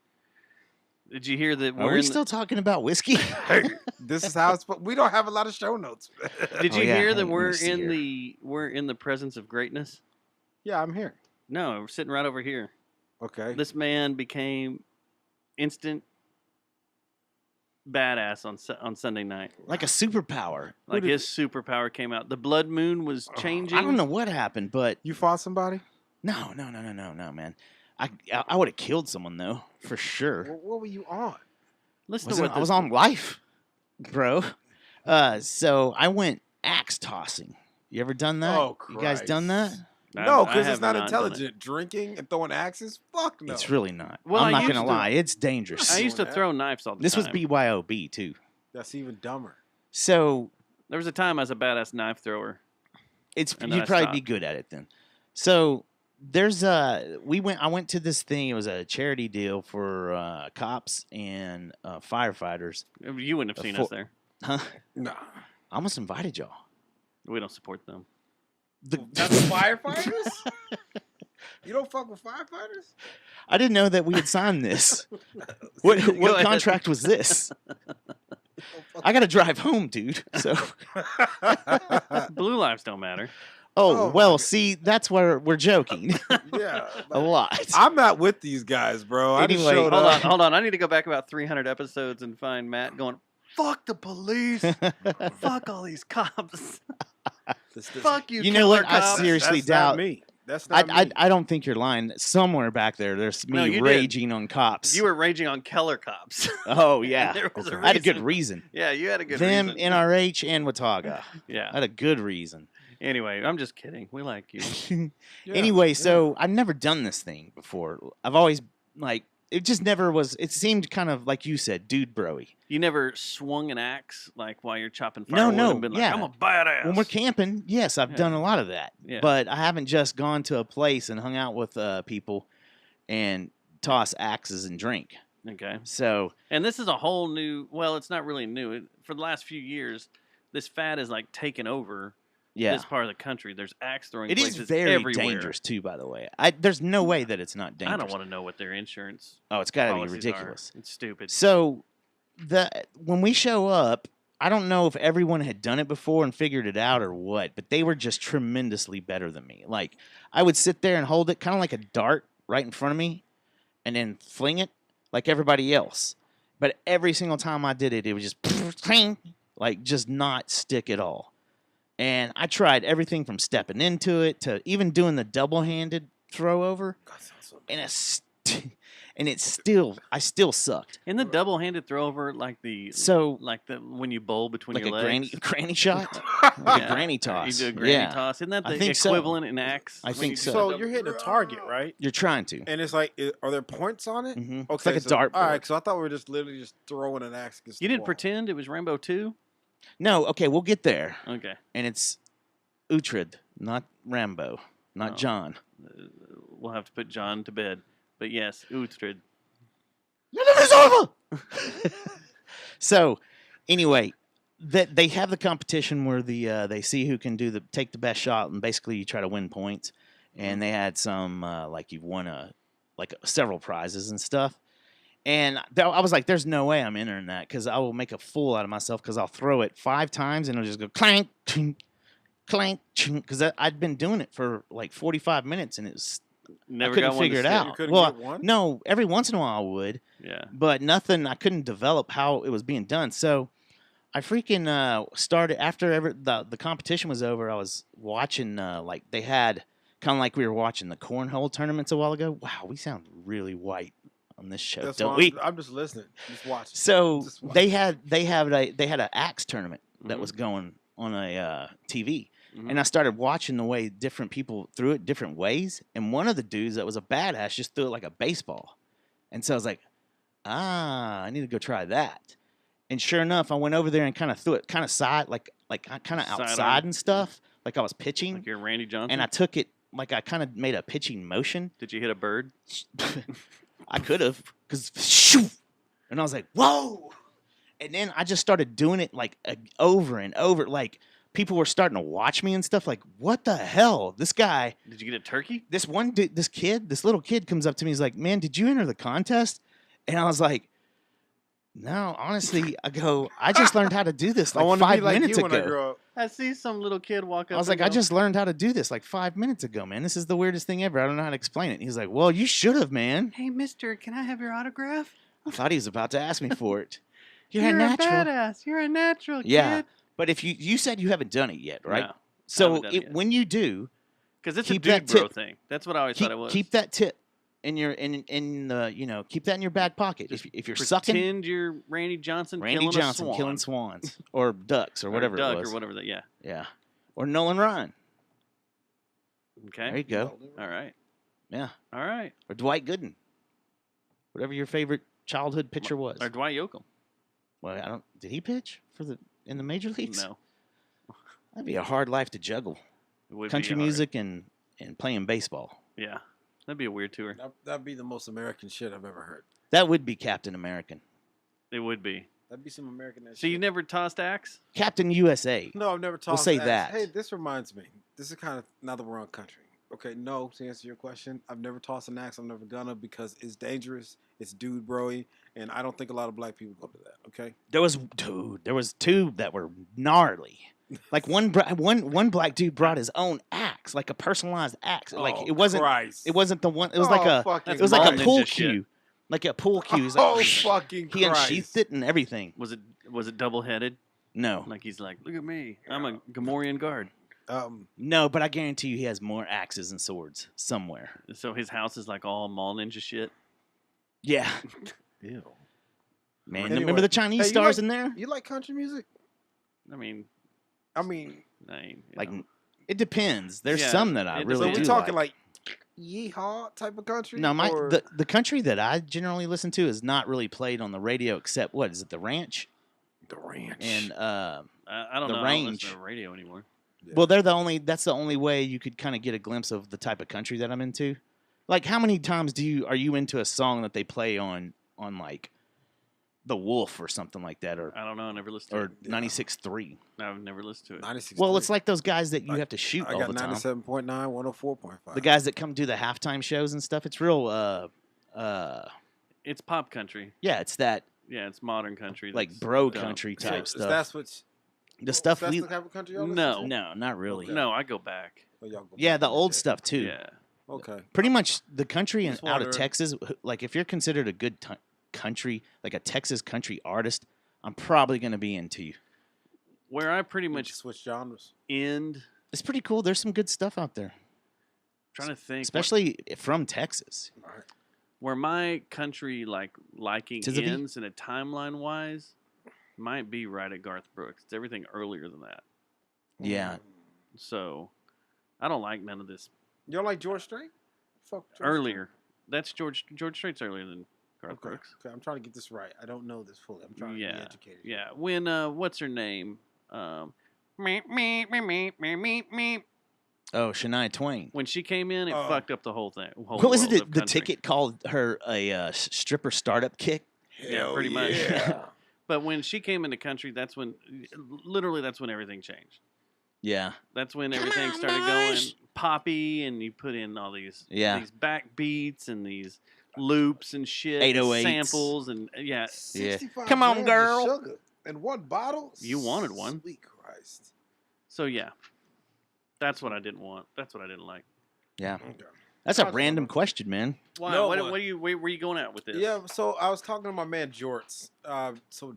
Did you hear that Are we're we in still talking about whiskey? This is how it's. We don't have a lot of show notes. Did Oh, you yeah, hear hey, that let me we're see in here. we're in the presence of greatness? Yeah, I'm here. No, we're sitting right over here. Okay. This man became instant badass on Sunday night. Like a superpower. Like did- his superpower came out. The blood moon was changing. I don't know what happened, but You fought somebody? no, man. I would have killed someone though, for sure. What were you on? Listen to what I was this- on life, bro. So I went axe tossing. You ever done that? Oh, You guys done that? Christ. I- No, I because have it's not done it. intelligent. Drinking and throwing axes? Fuck no. It's really not. Well, I'm I not used gonna to- lie. It's dangerous. I used to Doing that. throw knives all the This time. was BYOB too. That's even dumber. So There was a time I was a badass knife thrower. it's And then you'd I probably be stopped. good at it then. So there's I went to this thing. It was a charity deal for cops and firefighters. You wouldn't have seen us there. Huh? Nah. I almost invited y'all. We don't support them. That's firefighters? You don't fuck with firefighters? I didn't know that we had signed this. Go What ahead. contract was this? I got to drive home, dude. So, Blue lives don't matter. oh, Oh, well, my see, that's where we're joking Yeah. a lot. I'm not with these guys, bro. I just Anyway, showed Hold on, up. hold on. I need to go back about 300 episodes and find Matt going, "Fuck the police, fuck all these cops, fuck you." You know what? killer I cops." seriously That's doubt. not me. That's not me. I don't think you're lying. Somewhere back there's me No, you did. raging on cops. You were raging on Keller cops. Oh yeah, There was a I had a good reason. reason. Yeah, you had a good Them, reason. NRH, and Watauga. I Yeah. had a good reason. Anyway, I'm just kidding. We like you. Yeah, Anyway, yeah. so I've never done this thing before. I've always like it just never was. It seemed kind of like you said, dude, broy. You never swung an axe like while you're chopping No, firewood no, and been like, yeah. "I'm a badass." When we're camping, yes, I've Yeah. done a lot of that. Yeah. But I haven't just gone to a place and hung out with people and toss axes and drink. Okay. So And this is a whole new. Well, it's not really new. For the last few years, this fad is like taken over yeah, this part of the country. There's axe throwing it is places very everywhere. dangerous too. By the way, there's no way that it's not I dangerous. don't want to know what their insurance Oh, it's got to be policies ridiculous. are. It's stupid. So when we show up, I don't know if everyone had done it before and figured it out or what, but they were just tremendously better than me. Like I would sit there and hold it kind of like a dart right in front of me and then fling it like everybody else. But every single time I did it, it was just like just not stick at all. And I tried everything from stepping into it to even doing the double-handed throw over, God, sounds so and I still sucked. In the double-handed throw over, like the So when you bowl between like your a legs, granny shot, like Yeah. a granny toss. You do a granny yeah, toss. Isn't that I the think so. equivalent in axe? I when think you do so. the So double- you're hitting a target, right? you're trying to. And it's like, are there points on it? Mhm. Okay, It's like a so, dartboard. All right, so I thought we were just literally just throwing an axe against You the didn't wall. pretend it was Rainbow 2? No, okay, we'll get there. Okay. And it's Uhtred, not Rambo, not Oh. John. We'll have to put John to bed. But yes, Uhtred. So, anyway, that they have the competition where they see who can take the best shot, and basically you try to win points. And they had some like you've won several prizes and stuff. And I was like, "There's no way I'm entering that because I will make a fool out of myself because I'll throw it 5 times and it'll just go clank, chink, clank, because I'd been doing it for like 45 minutes and it's Never I couldn't got one to figure it stick. out. You couldn't Well, get one? no, every once in a while I would, Yeah. but nothing. I couldn't develop how it was being done. So I freaking started after the competition was over. I was watching like they had kind of like we were watching the cornhole tournaments a while ago. Wow, we sound really white on this show, That's don't why we? I'm just listening, just watching. So Just watch. they had an axe tournament that Mhm. was going on a TV, Mhm. and I started watching the way different people threw it different ways. And one of the dudes that was a badass just threw it like a baseball, and so I was like, I need to go try that. And sure enough, I went over there and kind of threw it kind of kind of Sidearm. outside and stuff, like I was pitching, Like you're Randy Johnson. and I took it like I kind of made a pitching motion. Did you hit a bird? I could have, because shoo, and I was like, whoa. And then I just started doing it like over and over. Like people were starting to watch me and stuff. Like, what the hell? This guy, Did you get a turkey? this one dude, this little kid comes up to me. He's like, man, did you enter the contest? And I was like, no, honestly, I just learned how to do this I like want to 5 be like minutes you when I ago. grow up. I see some little kid walk up. I was like, and I go, just learned how to do this like 5 minutes ago, man. This is the weirdest thing ever. I don't know how to explain it. And he's like, well, you should have, man. Hey, mister, can I have your autograph? I thought he was about to ask me for it. You're, You're a natural. badass. You're a natural, Yeah. kid. But if you said you haven't done it yet, right? No, So haven't done it yet. when you do, Because it's Keep a that dude bro tip. thing. That's what I always keep, thought it was. keep that tip in your in the keep that in your back pocket. If you're sucking, Pretend you're Randy Johnson. Randy killing Johnson a swan. killing swans or ducks or whatever duck it was. or whatever that. Yeah. Yeah, or Nolan Ryan. Okay. There you go. All right. Yeah, All right. or Dwight Gooden. Whatever your favorite childhood pitcher was. Or Dwight Yoakam. Well, I don't. Did he pitch in the major leagues? No. That'd be a hard life to juggle. It would Country be hard. music and playing baseball. Yeah. That'd be a weird tour. That'd be the most American shit I've ever heard. That would be Captain American. It would be. That'd be some American So shit. you never tossed axe? Captain USA. No, I've never tossed. say axe. that. Hey, this reminds me. This is kind of now that we're on country. Okay, no, to answer your question, I've never tossed an axe. I'm never gonna because it's dangerous. It's dude broy, and I don't think a lot of black people go to that. Okay. There was two that were gnarly. Like one black dude brought his own axe, like a personalized axe. Like Oh, it wasn't Christ. the one. It was like a fucking it was like a Ninja pool shit. cue, like a pool cue. He's like, Oh fucking he Christ. unsheathed it and everything. Was it double headed? No, Like he's like, look at me. I'm a Gamorrean guard. no, but I guarantee you, he has more axes and swords somewhere. So his house is like all mall ninja shit. Yeah, Ew. man. Anyway, Remember the Chinese hey, you stars like- in there? You like country music? I mean, I mean, Like, it depends. There's Yeah, some that I it really so do we talking like. yeehaw type of country? No, or- the country that I generally listen to is not really played on the radio, except what is it, the ranch the ranch. and I don't The know. I don't range. listen to the radio anymore. Yeah. well, that's the only way you could kind of get a glimpse of the type of country that I'm into. Like, how many times are you into a song that they play on like The Wolf or something like that, or I don't know. I never listened to it. 96.3? I've never listened to it. 96. Well, it's like those guys that you I- have to shoot I all got the time. 97.9, 104.5. The guys that come do the halftime shows and stuff. It's real. It's pop country. Yeah, it's that Yeah, it's modern country. like that's bro dumb. country So type is stuff. That's what's The stuff that's we the type of country y'all No. listen to? no, not really. Okay. No, I go back. Oh, y'all go Yeah, back the in old day. stuff too. Yeah. Okay. Pretty much the country and Just out of wondering. Texas. Like if you're considered a good country, like a Texas country artist, I'm probably gonna be into you. Where I pretty You much just switch genres. end It's pretty cool. There's some good stuff out there, trying to think. especially from Texas. All right. where my country liking Tis a bee. ends in a timeline wise might be right at Garth Brooks. It's everything earlier than that. Yeah, So I don't like none of this You don't like George Strait? Fuck George earlier. That's George Strait's earlier than Garth Strait. Okay. Brooks. Okay, I'm trying to get this right. I don't know this fully. I'm trying to be Yeah. educated. Yeah. When what's her name? Meep, meep, meep, meep, meep, meep, meep. Oh, Shania Twain. When she came in, it Oh. fucked up the whole thing. Whole What was world it? of The country. ticket called her a stripper startup kick. Yeah, pretty much. Yeah. But when she came into country, that's when everything changed. Yeah, That's when Come everything on, started boys. going poppy, and you put in all these Yeah. back beats and these loops and shit, 808s. samples, and yeah, 65 Come on, grams of girl. Sugar and one bottle. You wanted one. Sweet Christ. so yeah, that's what I didn't want. That's what I didn't like. yeah. Okay. That's a Talk random about- question, man. Why? No, what what? are you? Where are you going at with this? Yeah, so I was talking to my man Jorts.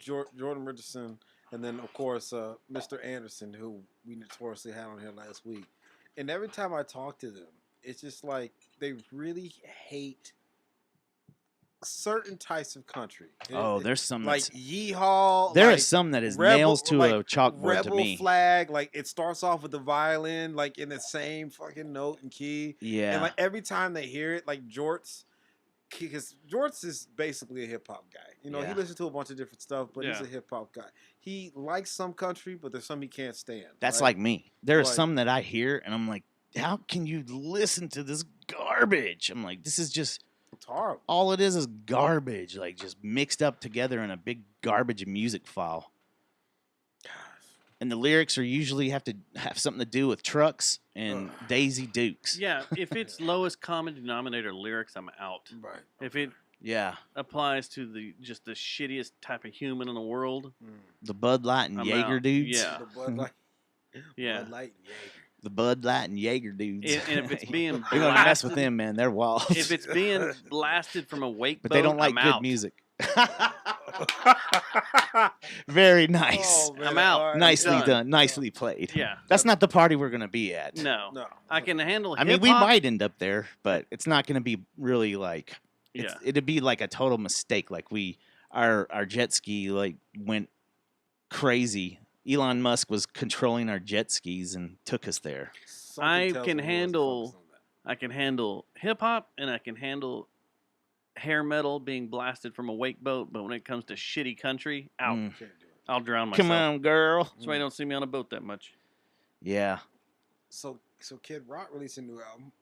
Jordan Richardson, and then of course Mr. Anderson, who we notoriously had on here last week. And every time I talk to them, it's just like they really hate certain types of country. Oh, there's some like that's, yeehaw. there like, is some that is Rebel- nails to like a chalkboard Rebel to me. flag. Like it starts off with the violin, like in the same fucking note and key. Yeah, And like every time they hear it, like Jorts, because Jorts is basically a hip hop guy. You know, Yeah. he listens to a bunch of different stuff, but he's Yeah. a hip hop guy. He likes some country, but there's some he can't stand. that's right? like me. There are Like- some that I hear and I'm like, how can you listen to this garbage? I'm like, this is just It's horrible. all it is garbage, like just mixed up together in a big garbage music file. And the lyrics are usually have to have something to do with trucks and Daisy Dukes. Yeah, if it's lowest common denominator lyrics, I'm out. Right. If it Yeah, applies to the shittiest type of human in the world, the Bud Light and I'm Jaeger out. dudes. Yeah. The Bud Light. yeah. Bud Light and Jaeger. The Bud Light and Jaeger dudes. And if it's being you're gonna mess with blasted- them, man. They're wild. if it's being blasted from a wake but boat, they don't like I'm good out. music. Very nice. Oh, man. I'm out. All right, Nicely done. done. Nicely played. Yeah. That's not the party we're gonna be at. No. No. I can handle I mean, we hip-hop. might end up there, but it's not gonna be really like. Yeah. It'd be like a total mistake. Like our jet ski like went crazy. Elon Musk was controlling our jet skis and took us there. Something I tells can me he wasn't handle- focused on that. I can handle hip hop and I can handle hair metal being blasted from a wake boat, but when it comes to shitty country, out. Mm. Can't do it. I'll drown myself. Come on, girl. That's why you don't see me on a boat that much. Yeah, So Kid Rock released a new album.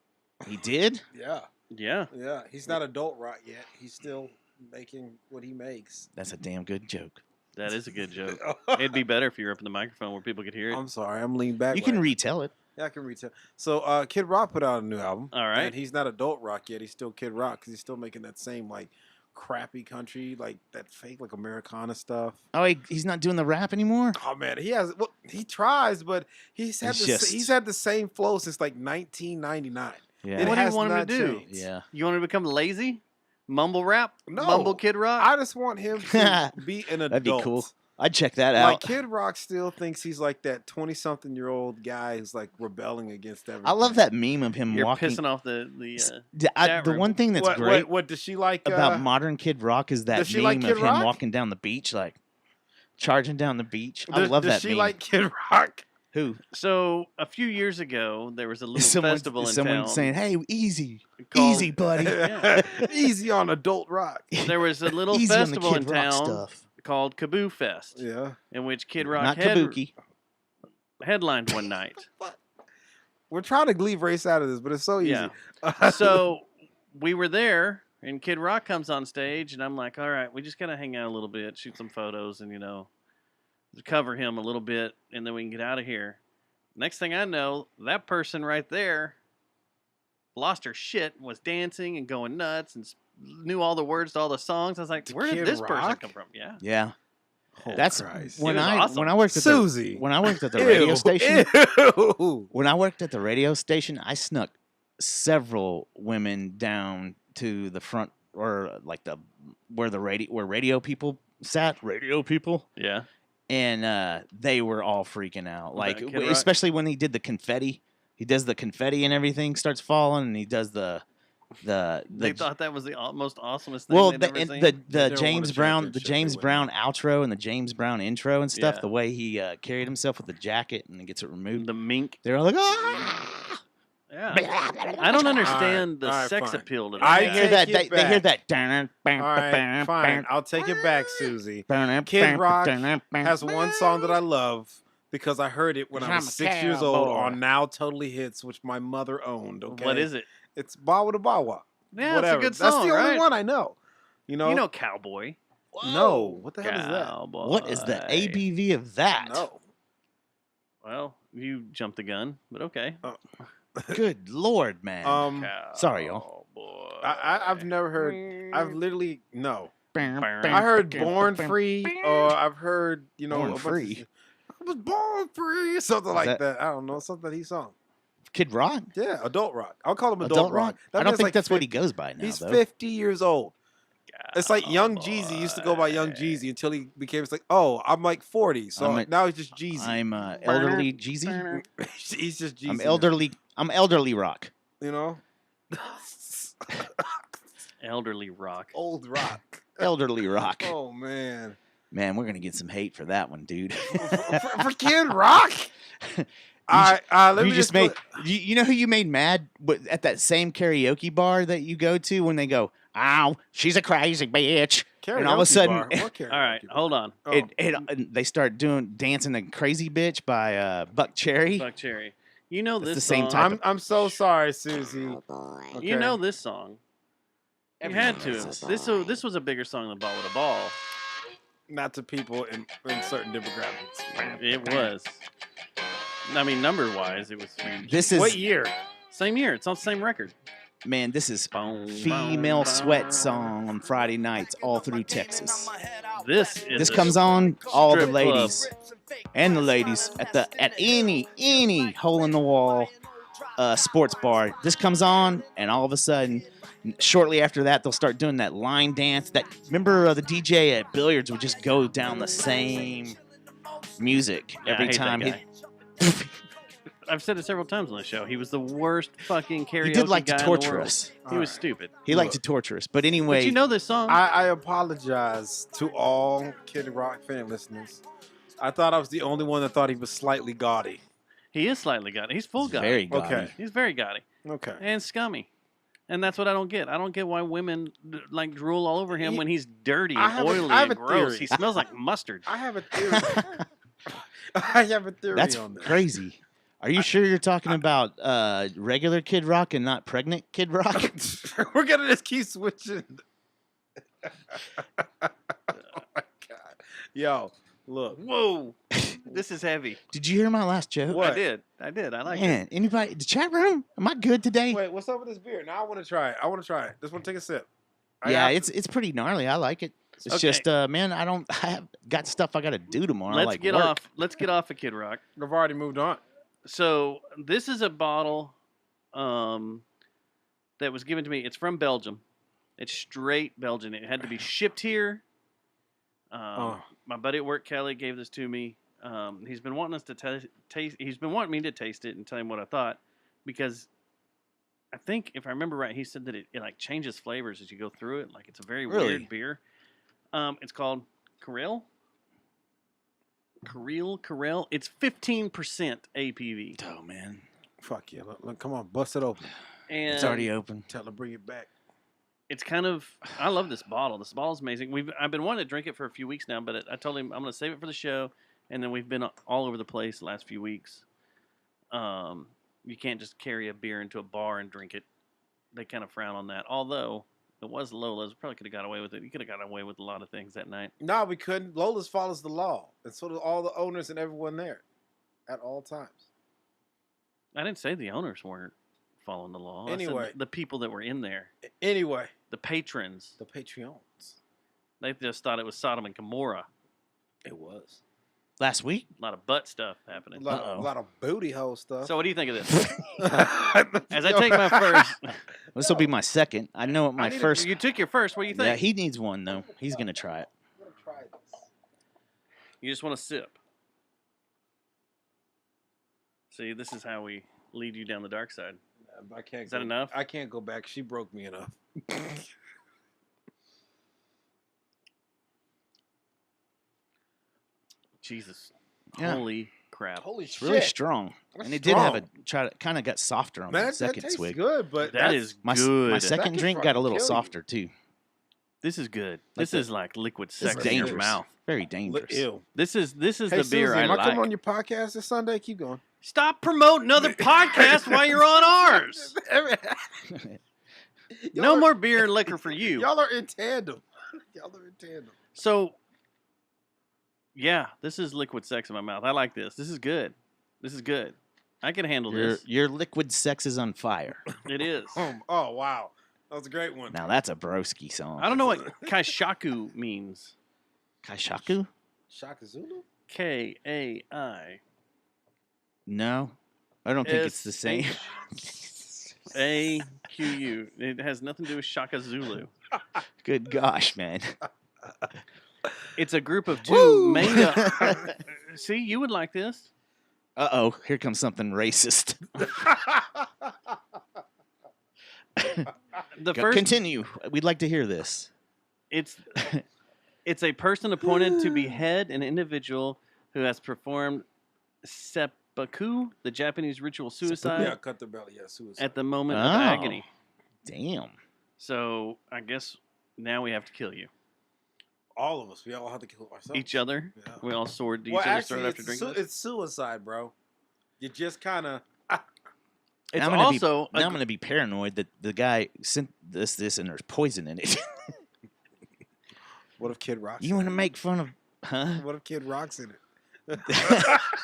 he did. Yeah, Yeah. yeah. He's not adult rock yet. He's still making what he makes. That's a damn good joke. That is a good joke. It'd be better if you were up in the microphone where people could hear it. I'm sorry. I'm leaning back. You can like- retell it. Yeah, I can retell. So Kid Rock put out a new album. All right. And he's not adult rock yet. He's still Kid Rock because he's still making that same like crappy country, like that fake like Americana stuff. Oh, he's not doing the rap anymore. Oh man, he tries, but he's had It's he's had the same flow since like 1999. Yeah. It What do you has want him to not do? changed. Yeah. You want to become lazy? Mumble rap? No. Mumble Kid Rock? I just want him to be an adult. That'd be cool. I'd check that Like out. Kid Rock still thinks he's like that 20-something-year-old guy who's like rebelling against everything. I love that meme of him You're walking. pissing off the chat The room. one thing that's what, great What does she like about modern Kid Rock is that does she meme like of Kid him Rock? walking down the beach, like charging down the beach. I love does that she meme. like Kid Rock? Who? So a few years ago, there was a little Someone, festival in someone town. saying, "Hey, easy, called- easy, buddy, Yeah. Easy on adult rock. There was a little easy on the festival in Kid Rock town stuff." called Kaboo Fest, Yeah. in which Kid Rock Not Kabuki. headlined one night. We're trying to leave race out of this, but it's so easy. Yeah. So we were there, and Kid Rock comes on stage, and I'm like, all right, we just got to hang out a little bit, shoot some photos, and, cover him a little bit, and then we can get out of here. Next thing I know, that person right there lost her shit, was dancing and going nuts, and knew all the words to all the songs. I was like, where did Kid this person Rock? come from? Yeah. Yeah, Oh, that's Christ. when He was I awesome. when I worked at Susie. when I worked at the radio Ew, station. ew. When I worked at the radio station, I snuck several women down to the front or like where radio people sat. Radio people. Yeah. And they were all freaking out, like Kid Rock? especially when he did the confetti. He does the confetti and everything starts falling, and he does the They thought that was the most awesomest thing well they'd the ever and seen. the They don't James wanna change Brown their the shit, James they Brown outro and the James Brown intro and stuff. Yeah. The way he carried himself with the jacket and then gets it removed. The mink. They're all like, ah! Yeah. I don't understand the All right, sex fine. appeal to that. I They guy. hear that. take it They hear back. that. All right, fine. I'll take it back, Susie. Kid Rock has one song that I love because I heard it when I I'm was a 6 years old cowboy. on Now Totally Hits, which my mother owned. Okay, What is it? It's Bawa da Bawa. Yeah, Whatever. it's a good song, That's the right? only one I know. You know, Cowboy. no. What the hell is that? Cowboy. What is the ABV of that? No. Well, you jumped the gun, but okay. Good Lord, man. Sorry, y'all. Cowboy. I've never heard. I've literally no. I I heard Born Free, or I've heard Born a bunch of- Free? I was born free, something like that- that. I don't know, something he sung. Kid Rock. Yeah, adult rock. I'll call him Adult Rock. That I don't man's think like that's what he 50 goes by now, He's though. 50 years old. It's like Young Jeezy used to go by Young Jeezy until he became. It's like, oh, I'm like 40, so I'm a- now he's just Jeezy. I'm elderly Jeezy. He's just Jeezy. I'm now, elderly. I'm elderly rock. You know, Elderly rock. old rock. Elderly rock. Oh man, Man, we're gonna get some hate for that one, dude. for Kid Rock. Let You me just put- made. You know who you made mad at that same karaoke bar that you go to when they go, "Ow, she's a crazy bitch," and all of a Karaoke sudden, bar. What karaoke All right, bar? hold on. Oh. they start dancing the crazy bitch by Buck Cherry. Buck Cherry. You know It's this the same song. type I'm so sorry, Susie. Okay. You know this song. You had Everyone to. knows this This was a bigger song than Ball with a Ball. Not to people in certain demographics. It was. I mean, number-wise, it was huge. This is What year? Same year. It's on the same record. man. This is Boom, female boom, sweat boom. song on Friday nights all through Texas. This is This a comes on all the strip club. ladies and the ladies at any hole in the wall sports bar. This comes on, and all of a sudden, shortly after that, they'll start doing that line dance. That remember the DJ at billiards would just go down the same music Yeah, I every hate that time. guy. I've said it several times on the show. He was the worst fucking karaoke He did like guy to in the torture world. us. He was stupid. He liked to torture us. But anyway, But you know this song. I apologize to all Kid Rock fan listeners. I thought I was the only one that thought he was slightly gaudy. He is slightly gaudy. He's full he's gaudy. very gaudy. Okay. He's very gaudy Okay. and scummy. And that's what I don't get. I don't get why women like drool all over him when he's dirty I and have a- oily I have and a gross. theory. He smells like mustard. I have a theory. I have a theory That's on this. crazy. Are you sure you're talking about regular Kid Rock and not pregnant Kid Rock? We're gonna just keep switching. Oh my god. Yo, look. Whoa. This is heavy. Did you hear my last joke? What? I did. I like it. Man, anybody? The chat room? Am I good today? Wait, what's up with this beer? Now I want to try it. Just want to take a sip. I Yeah, have to- it's pretty gnarly. I like it. It's Okay. just, man, I have got stuff I got to do tomorrow. Let's like get work. off. Let's get off of Kid Rock. I've already moved on. So this is a bottle that was given to me. It's from Belgium. It's straight Belgian. It had to be shipped here. My buddy at work, Kelly, gave this to me. He's been wanting us to taste. He's been wanting me to taste it and tell him what I thought, because I think if I remember right, he said that it like changes flavors as you go through it. Like it's a very Really? weird beer. It's called Carrel. Carrel. It's 15% APV. Oh man, Fuck yeah. Look, come on, bust it open. And it's already open. Tell her bring it back. it's kind of I love this bottle. This bottle's amazing. I've been wanting to drink it for a few weeks now, but I told him I'm going to save it for the show, and then we've been all over the place the last few weeks. You can't just carry a beer into a bar and drink it. They kind of frown on that. Although it was Lola's, probably could have got away with it. You could have got away with a lot of things that night. No, we couldn't. Lola's follows the law, and so do all the owners and everyone there, at all times. I didn't say the owners weren't following the law. I said Anyway. the people that were in there, Anyway, the patrons, the Patreons. they just thought it was Sodom and Gomorrah. It was Last week? A lot of butt stuff a happening. lot of booty hole stuff. So what do you think of this? As I take my first, This will be my second. I know what my first. you took your first. What do you Yeah, think? he needs one though. He's gonna try it. I'm gonna try this. You just want to sip. See, this is how we lead you down the dark side. I can't. Is that go- enough? I can't go back. She broke me enough. Jesus. Yeah. Holy crap. Holy It's shit! really strong, That's and it did have a strong. kind of got softer on Man, the that second tastes swig. good, but That is My good. second can drink got a fucking little kill you. softer too. This is good. Like This the- is like liquid It's sex in your dangerous. mouth. Very dangerous. Ew. This is Hey, the beer Susie, I am I coming like. on your podcast this Sunday? Keep going. Stop promoting other podcasts while you're on ours. No Y'all are- more beer and liquor for you. Y'all are in tandem. Y'all are in tandem. So, yeah, this is liquid sex in my mouth. I like this. This is good. This is good. I can handle this. Your liquid sex is on fire. It is. Oh wow, that was a great one. Now that's a broski song. I don't know what Kaishaku means. Kaishaku? Shaka Zulu. Kai. No, I don't think it's the same. AQU. It has nothing to do with Shaka Zulu. Good gosh, man. It's a group of two Woo! manga. See, you would like this. Uh-oh, here comes something racist. The first, Continue. We'd like to hear this. it's a person appointed to behead an individual who has performed seppuku, the Japanese ritual suicide, Yeah, cut the belly. Yeah, suicide. at the moment Oh. of agony. Damn. So I guess now we have to kill you. All of us. We all have to kill ourselves. Each other. Yeah. We all sword to Well, each other, actually, started after it's, drinking this. it's suicide, bro. You just kind of. It's Now I'm gonna also now I'm going to be paranoid that the guy sent this, and there's poison in it. What if Kid Rock's You want to make fun of, huh? What if Kid Rock's in it?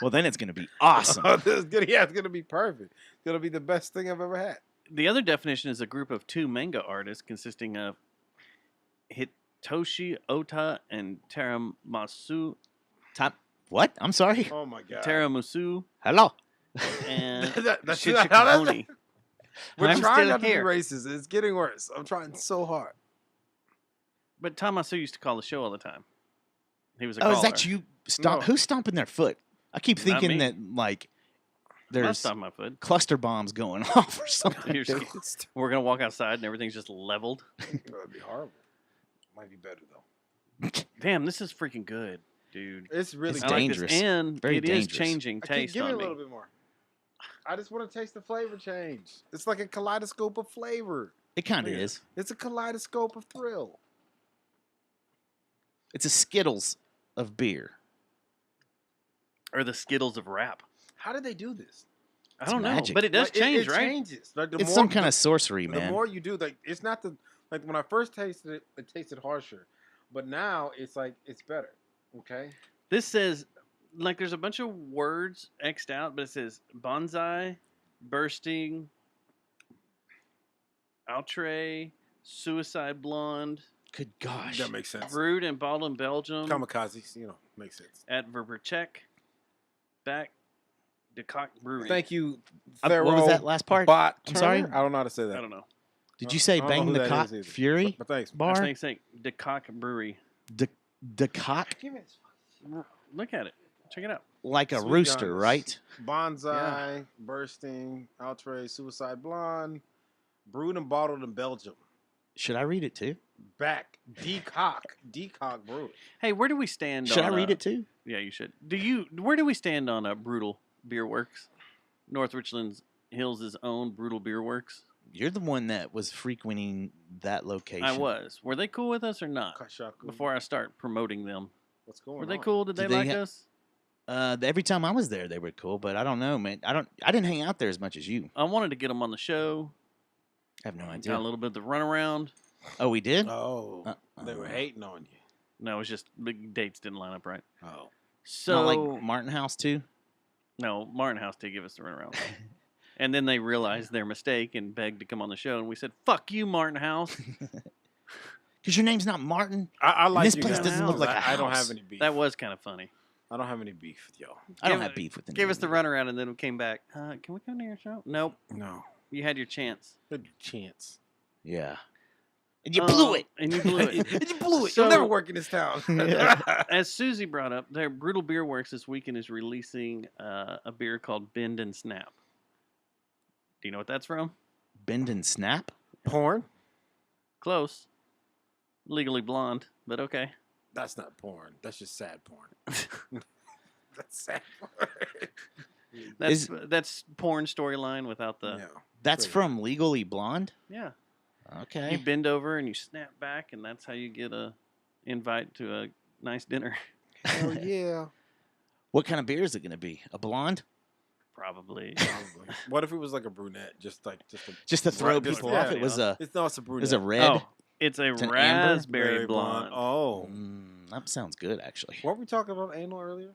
Well, then it's going to be awesome. It's gonna be perfect. It's gonna be the best thing I've ever had. the other definition is a group of two manga artists consisting of Hitoshi Ota and Teramasu What? I'm sorry. Oh my god. Teramasu Hello. and That's shit not how that's- Ciccone. We're I'm trying still not to be here. racist. It's getting worse. I'm trying so hard. But Tommaso used to call the show all the time. He was a Oh, caller. is that you? Stomp? No. Who's stomping their foot? I keep Not thinking me. that like I'm there's stomping my foot. cluster bombs going off or something. You're scared. We're gonna walk outside and everything's just leveled. That'd be horrible. Might be better though. Damn, this is freaking good, dude. It's really It's I like dangerous. this, and Very it is dangerous. changing taste Give me on a me. little bit more. I just want to taste the flavor change. It's like a kaleidoscope of flavor. It kind of Yeah. is. It's a kaleidoscope of thrill. It's a Skittles of beer. Or the Skittles of rap. How did they do this? I don't know, magic. but it does Like, change, it right? changes. Like, the It's more- some kind of sorcery, The man. more you do, like it's not the like when I first tasted it, it tasted harsher, but now it's like it's better. Okay. This says, like, there's a bunch of words X'd out, but it says bonsai, bursting, outre, suicide blonde, Good gosh. That makes sense. brewed and bottled in Belgium Kamikazes, makes sense. at Verberchek, back de Cock Brewery. Thank you, What Pharaoh. was that last part? Bot I'm sorry? Turner? I don't know how to say that. I don't know. Did you say I don't know Bang who the that Cock is either. Fury But thanks. I bar? think it's like de Cock Brewery. The cock? Look at it. Check it out. Like a Sweet rooster, Giannis. right? Bonsai, bursting, outre, suicide blonde, brewed and bottled in Belgium. Should I read it too? Back, Decock Brewery. Hey, where do we stand Should on I read it too? Yeah, you should. Where do we stand on Brutal Beer Works? North Richland Hills' own Brutal Beer Works? You're the one that was frequenting that location. I was. Were they cool with us or not? Kashaku. Before I start promoting them. What's going Were on? they cool? Did they Did they like ha- us? Every time I was there, they were cool, but I don't know, man. I didn't hang out there as much as you. I wanted to get them on the show. I have no Got idea. a little bit of the runaround. Oh, we did? Oh, they were hating on you. No, it was just the dates didn't line up right. Oh. So, Not like Martin House too. no, Martin House did give us the runaround. And then they realized their mistake and begged to come on the show. And we said, fuck you, Martin House. Because your name's not Martin. I like this you place guys. doesn't look like a I don't house. have any beef. That was kind of funny. I don't have any beef with y'all. I don't Give have it- beef with them. Gave us the runaround and then we came back. Can we come to your show? Nope. No. You had your chance. Good chance. Yeah. And you blew it. And you blew it. you blew it. So- You'll never work in this town. As Susie brought up, their Brutal Beer Works this weekend is releasing a beer called Bend and Snap. Do you know what that's from? Bend and snap? Porn? Close. Legally Blonde, but okay. That's not porn. That's just sad porn. That's sad porn. That's porn storyline without the yeah. That's Pretty. from Legally Blonde? yeah. Okay. You bend over and you snap back, and that's how you get a invite to a nice dinner. Hell yeah. What kind of beer is it going to be? A blonde? Probably. Probably. What if it was like a brunette? Just to Just to throw Right, just- people yeah, off? It was a it's no, it's a brunette. it was a red. Oh, it's a It's an amber? raspberry Very blonde. Oh. That sounds good, actually. Weren't we talking about anal earlier?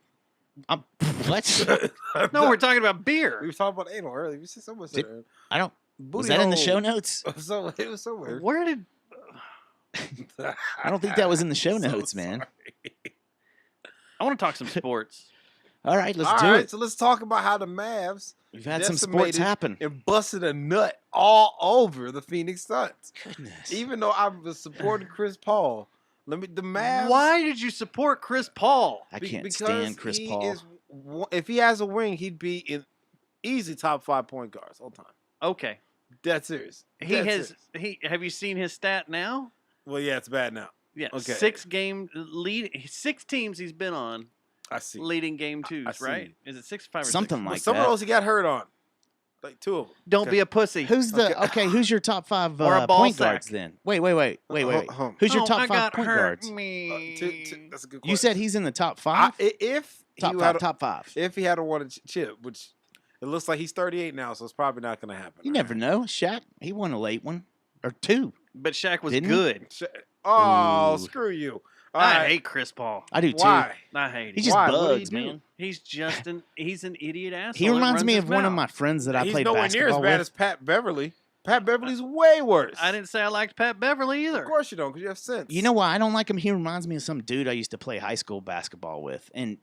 What? No, we're talking about beer. We were talking about anal earlier. We said someone said Did- earlier. I don't. Booty Was that in the show hole. notes? So it was so weird. Where did I don't think that was in the show So notes, man. sorry. I want to talk some sports? All right, let's All do right, it. so let's talk about how the Mavs We've had some sports decimated happen. and busted a nut all over the Phoenix Suns. Goodness. Even though I was supporting Chris Paul, the Mavs. Why did you support Chris Paul? I Be- can't because stand Chris he Paul. is if he has a ring, he'd be in easy top 5 point guards all time. Okay, Dead serious. he Dead has. serious. He have you seen his stat now? Well, yeah, it's bad now. Yeah, Okay. 6 game lead. 6 teams he's been on I see. leading game twos, see. right? Is it 6 or 5 or Something 6? But like some that. of those he got hurt on, like 2 of them. Don't be a pussy. Who's the okay? Who's your top 5 Or a ball point sack. guards then? Wait. Who's your Oh, top I 5 got point hurt. guards? Me. That's a good question. You said he's in the top 5. If Top he 5. had Top 5. if he had a won a chip, which it looks like he's 38 now, so it's probably not going to happen. You never know. Shaq, he won a late one or 2. But Shaq was Didn't he? good. Oh, Ooh. screw you! All I right. hate Chris Paul. I do too. Why? I hate He him. just Why? What did he bugs, do? man. He's just he's an idiot asshole. He that reminds runs me his of one of mouth. my friends that I He's played nowhere near as basketball bad with. as Pat Beverly. Pat Beverly's way worse. I didn't say I liked Pat Beverly either. Of course you don't, because you have sense. You know why I don't like him? He reminds me of some dude I used to play high school basketball with, and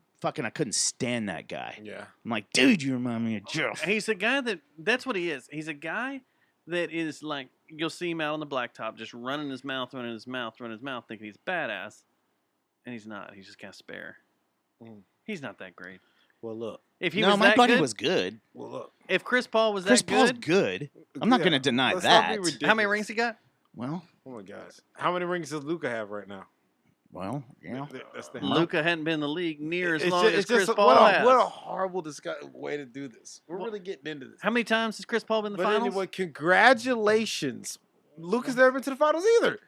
I couldn't stand that guy. Yeah. I'm like, dude, you remind me of Jeff. He's a guy that's what he is. He's a guy that is like, you'll see him out on the blacktop just running his mouth, thinking he's badass. And he's not. He's just kind of spare. Mm. He's not that great. Well, look. If he No, was my that buddy good, was good. Well, look. if Chris Paul was Chris that Paul's good, good. I'm not Yeah, going to deny let's not be that. ridiculous. how many rings he got? Well, Oh my gosh. How many rings does Luca have right now? yeah. That's the Luca hadn't been in the league near as It's long just- as it's Chris just Paul what has. a horrible way to do this. We're Well, really getting into this. How many times has Chris Paul been in the But finals? anyway, congratulations. Luca's never been to the finals either.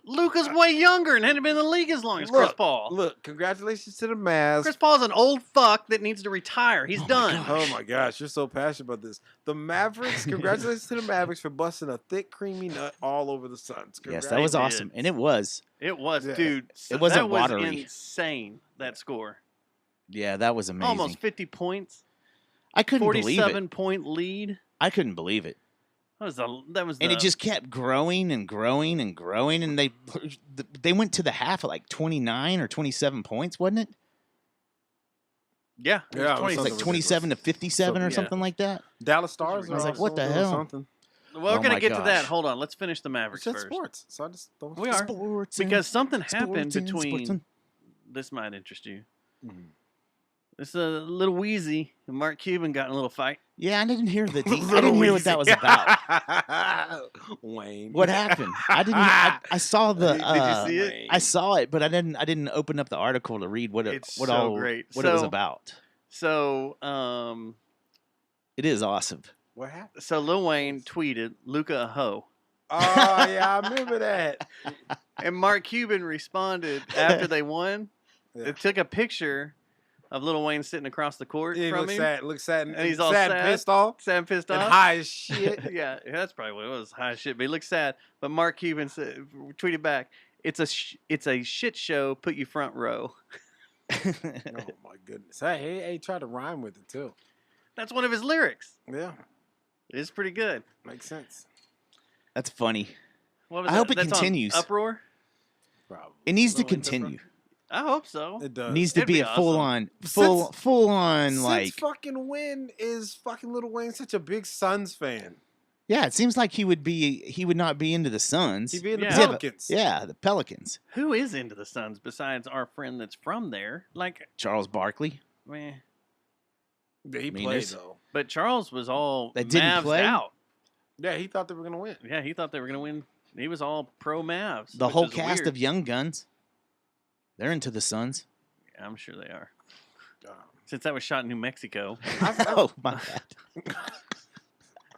Luca's way younger and hadn't been in the league as long as Chris Paul. Look, congratulations to the Mavs. Chris Paul's an old fuck that needs to retire. He's done. Oh my gosh, you're so passionate about this. The Mavericks, congratulations to the Mavericks for busting a thick, creamy nut all over the Suns. Yes, that was did. awesome. And it was. It was, Yeah. dude. So It wasn't that was watery. insane, that score. Yeah, that was amazing. Almost 50 points. I couldn't believe it. 47-point lead. I couldn't believe it. That was And it just kept growing and growing and growing. And they went to the half at like 29 or 27 points, wasn't it? yeah. Yeah, it was It's like something 27 to 57 or Yeah. something like that. Dallas Stars. I was like, are what the also doing hell? Something. Well, we're Oh going my to get to that. gosh. Hold on. Let's finish the It's Mavericks just first. sports, so I just don't. We are. Sports Because something happened sports and between. sports. This might interest you. Mhm. This little Wheezy and Mark Cuban got in a little fight. Yeah, I didn't hear I didn't hear what that was about. Wayne. What happened? I saw the. Did you see it? I saw it, but I didn't open up the article to read what It's what so all great. what it was So- about. So, It is awesome. What happened? so Lil Wayne tweeted, "Luca a hoe," Oh yeah, I remember that. and Mark Cuban responded after they won. Yeah. It took a picture of Lil Wayne sitting across the court He from looks him, sad. Looks sad. and he's all sad, sad, pissed off, sad, and pissed and off. high as shit. Yeah, that's probably what it was. High as shit, but he looked sad. But Mark Cuban tweeted back, "It's a shit show. Put you front row." Oh my goodness. Hey, tried to rhyme with it too. That's one of his lyrics. Yeah, It's pretty good. makes sense. That's funny. What was I that? hope it That's on continues. Uproar. Probably. It needs to Little bit different. continue. I hope so. It does. It needs to It'd be be a full awesome. on, full on Since like. fucking when is fucking Lil Wayne such a big Suns fan? Yeah, it seems like he would not be into the Suns. He be in the Yeah. Pelicans. Yeah, the Pelicans. Who is into the Suns besides our friend that's from there? Like, Charles Barkley. meh. Yeah, he mean, played there's- though. But Charles was all That didn't Mavs play? out. Yeah, he thought they were gonna win. Yeah, he thought they were going to win. He was all pro Mavs. The which whole is cast weird. of Young Guns. They're into the Suns. Yeah, I'm sure they are. Um, Since that was shot in New Mexico Oh my bad.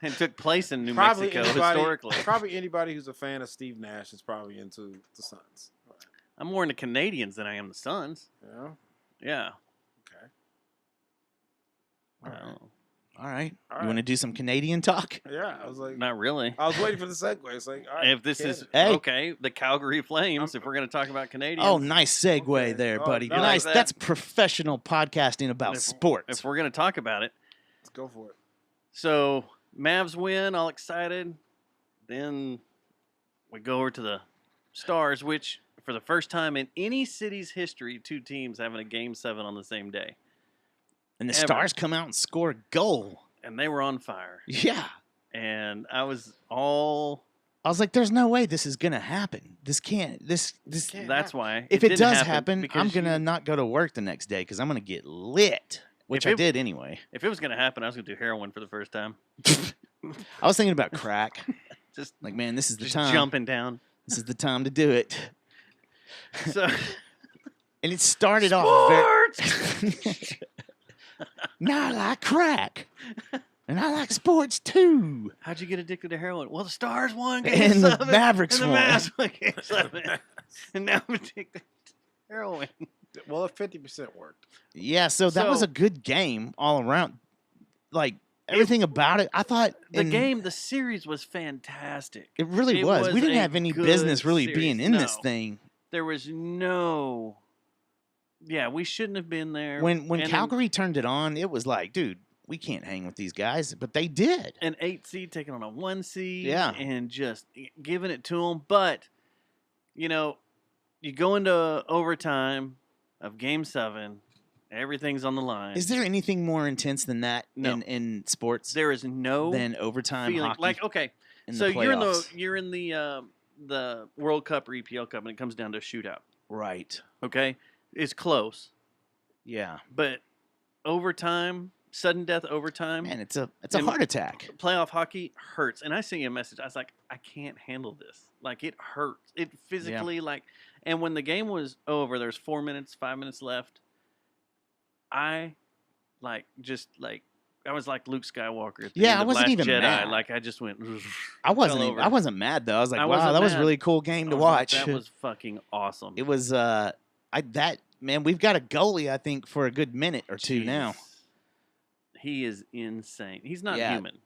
and took place in New probably Mexico anybody, historically. probably anybody who's a fan of Steve Nash is probably into the Suns. I'm more into Canadians than I am the Suns. Yeah. Yeah. Okay. All right. No, All right. All You want to do some Canadian talk? Yeah, I was like, not really. I was waiting for the segue. It's like, all right. If this is Hey. okay, the Calgary Flames. If we're going to talk about Canadians, Oh, nice segue Okay. there, Oh, buddy. I like Nice. that. That's professional podcasting about If- sports. if we're going to talk about it, let's go for it. so Mavs win, all excited. Then we go over to the Stars, which for the first time in any city's history, two teams having a Game 7 on the same day, And the ever. Stars come out and score a goal. and they were on fire. Yeah. And I was all. I was like, there's no way this is going to happen. This can't. This. can't That's happen. why. If it didn't does happen, I'm because going to not go to work the next day because I'm going to get lit, which I it- did anyway. If it was going to happen, I was going to do heroin for the first time. I was thinking about crack. Just, Like, man, this is the just time. jumping down. This is the time to do it. So And it started off very. Sports! Now I like crack. And I like sports too. How'd you get addicted to heroin? Well, the Stars won And Game the 7. Mavericks and the won. Mavs won Game 7. And now I'm addicted to heroin. Well, if 50% worked. Yeah, so that was So- a good game all around. Like everything about it, I thought The series was fantastic. It really it was. was We didn't a have any good business really series. being in this No. thing. There was no. Yeah, we shouldn't have been there. When And then Calgary turned it on, it was like, dude, we can't hang with these guys, but they did. an 8 seed taking on a 1 seed. Yeah. And just giving it to them. But, you go into overtime of Game 7, Everything's on the line. Is there anything more intense than that No. in sports There is no than overtime feeling hockey? like okay. in So the playoffs? you're in the World Cup or EPL Cup, and it comes down to a shootout. Right. Okay, it's close, Yeah. but overtime, sudden death overtime. Man, it's a And- heart attack. Playoff hockey hurts, and I sent you a message. I was like, I can't handle this. Like it hurts. It physically like. And when the game was over, there's 4 minutes, 5 minutes left. I I was like Luke Skywalker. At the Yeah, end I of wasn't Last even Jedi. mad. Like I just went. I wasn't. over. I wasn't mad though. I was like, I wow, wasn't that was a mad. really cool game to I was like, watch. that was fucking awesome. It was. Man, we've got a goalie. I think for a good minute or two now. Jesus. He is insane. He's not Yeah, human.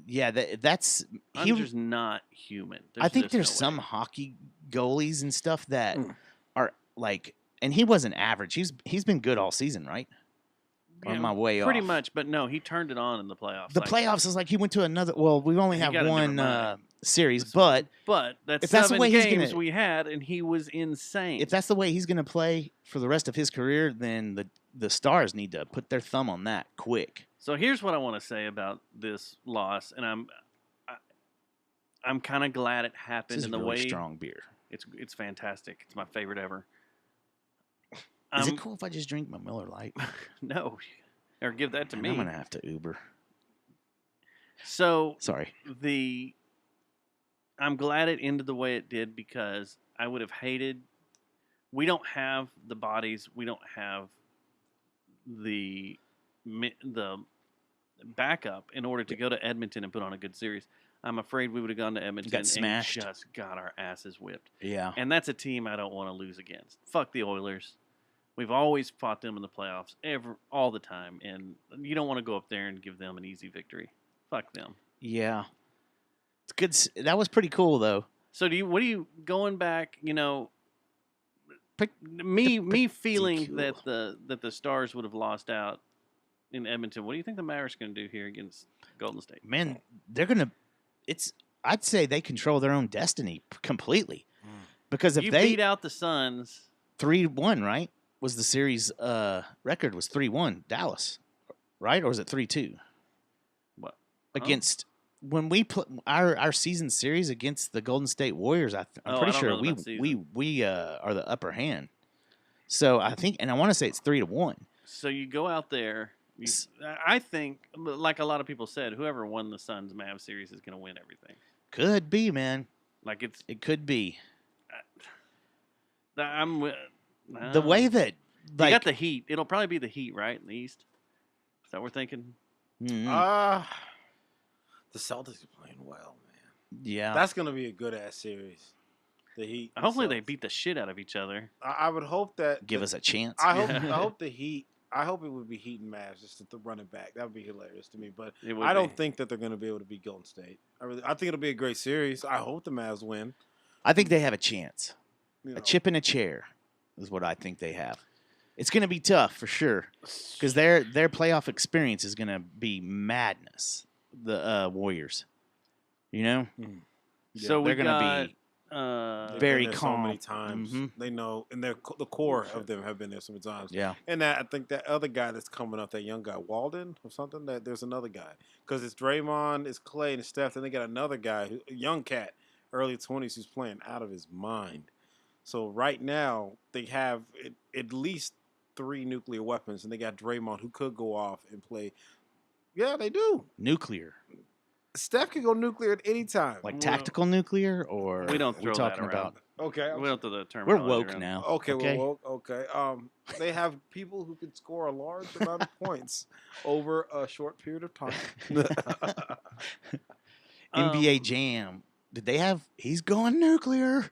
Yeah, that's I'm he. just not human. I think just there's no some way. hockey goalies and stuff that Mm. are like, and he wasn't average. He's been good all season, right? Or Yeah, am I way pretty off? much, but no, he turned it on in the playoffs. The Like, playoffs is like he went to another. Well, we only He have got a different one mind. series, but But that's if that's the 7 way he's games gonna- we had, and he was insane. if that's the way he's going to play for the rest of his career, then the Stars need to put their thumb on that quick. So here's what I want to say about this loss, and I'm kind of glad it happened This is in the really way strong beer. it's fantastic. It's my favorite ever. Is it cool if I just drink my Miller Lite? No, or give that to Man, me. I'm gonna have to Uber. So Sorry. I'm glad it ended the way it did because I would have hated. We don't have the bodies. We don't have the backup in order to go to Edmonton and put on a good series. I'm afraid we would have gone to Edmonton and smashed. just got our asses whipped. Yeah. And that's a team I don't want to lose against. Fuck the Oilers. We've always fought them in the playoffs, all the time, and you don't want to go up there and give them an easy victory. Fuck them. Yeah. It's good. That was pretty cool though. So what do you going back? You know, Pretty me feeling cool. that the Stars would have lost out in Edmonton. What do you think the Mavericks going to do here against Golden State? Man, they're gonna. I'd say they control their own destiny completely, because if You they beat out the Suns. 3-1, right? Was the series record was 3-1 Dallas, right? Or was it 3-2 What? against when we put our season series against the Golden State Warriors? I'm Oh, pretty I don't sure know about season. we are the upper hand. So I think, and I want to say it's 3-1. So you go out there. I think, like a lot of people said, whoever won the Suns Mavs series is going to win everything. Could be, man. Like It could be I'm the way that you like got the Heat. It'll probably be the Heat, right, in the East. Is that what we're thinking? Mhm. The Celtics are playing well, man. yeah. That's gonna be a good ass series. The Heat. the Hopefully they Celtics. beat the shit out of each other. I would hope that Give us a chance. I hope. Yeah. I hope the Heat. I hope it would be Heat and Mavs just to run it back. That would be hilarious to me. But It would I don't be. think that they're going to be able to beat Golden State. I think it'll be a great series. I hope the Mavs win. I think they have a chance. You A know. chip in a chair is what I think they have. It's going to be tough for sure because their playoff experience is going to be madness. The Warriors, you know, So we they're going to got be They've very been there so many calm. times. Mhm. They know, and the core of them have been there so many times. yeah. And that, I think that other guy that's coming up, that young guy, Walden or something, that there's another guy. Because it's Draymond, it's Clay, and it's Steph. Then they got another guy, a young cat, early 20s, who's playing out of his mind. So right now, they have at least 3 nuclear weapons, and they got Draymond, who could go off and play. Yeah, they do. Nuclear, Steph can go nuclear at any time. like Well, tactical nuclear, or we don't we're throw talking that around. about. Okay. We don't throw the term. We're woke now. Okay, okay? well, okay. They have people who can score a large amount of points over a short period of time. NBA Jam. Did they have? He's going nuclear.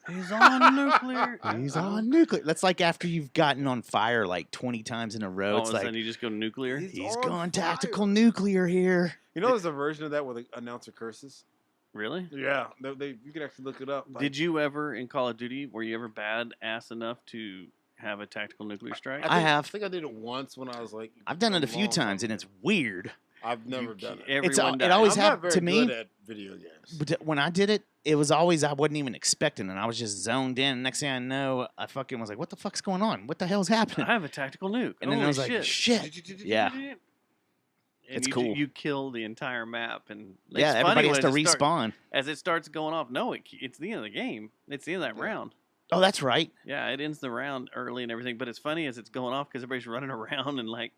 He's on nuclear. He's on nuclear. That's like after you've gotten on fire like 20 times in a row. All It's of a like sudden you just go nuclear. he's on going tactical fire. nuclear here. You know, there's a version of that where the announcer curses. Really? Yeah, you can actually look it up. Like, Did you ever in Call of Duty? Were you ever badass enough to have a tactical nuclear strike? I have. I think I did it once when I was like. I've done it a few long times, time and it's ago. weird. I've never done it. Everyone it died. always I'm happened not to very me. good at video games. But when I did it, it was always I wasn't even expecting it. I was just zoned in. Next thing I know, I fucking was like, "What the fuck's going on? What the hell's happening?" I have a tactical nuke. And then I Holy was like, "Shit!" Yeah. And It's you, cool. You kill the entire map, and it's Yeah, funny everybody has to when it respawn. as it starts going off. No, it's the end of the game. It's the end of that round. Oh, that's right. Yeah, it ends the round early and everything. But it's funny as it's going off because everybody's running around and like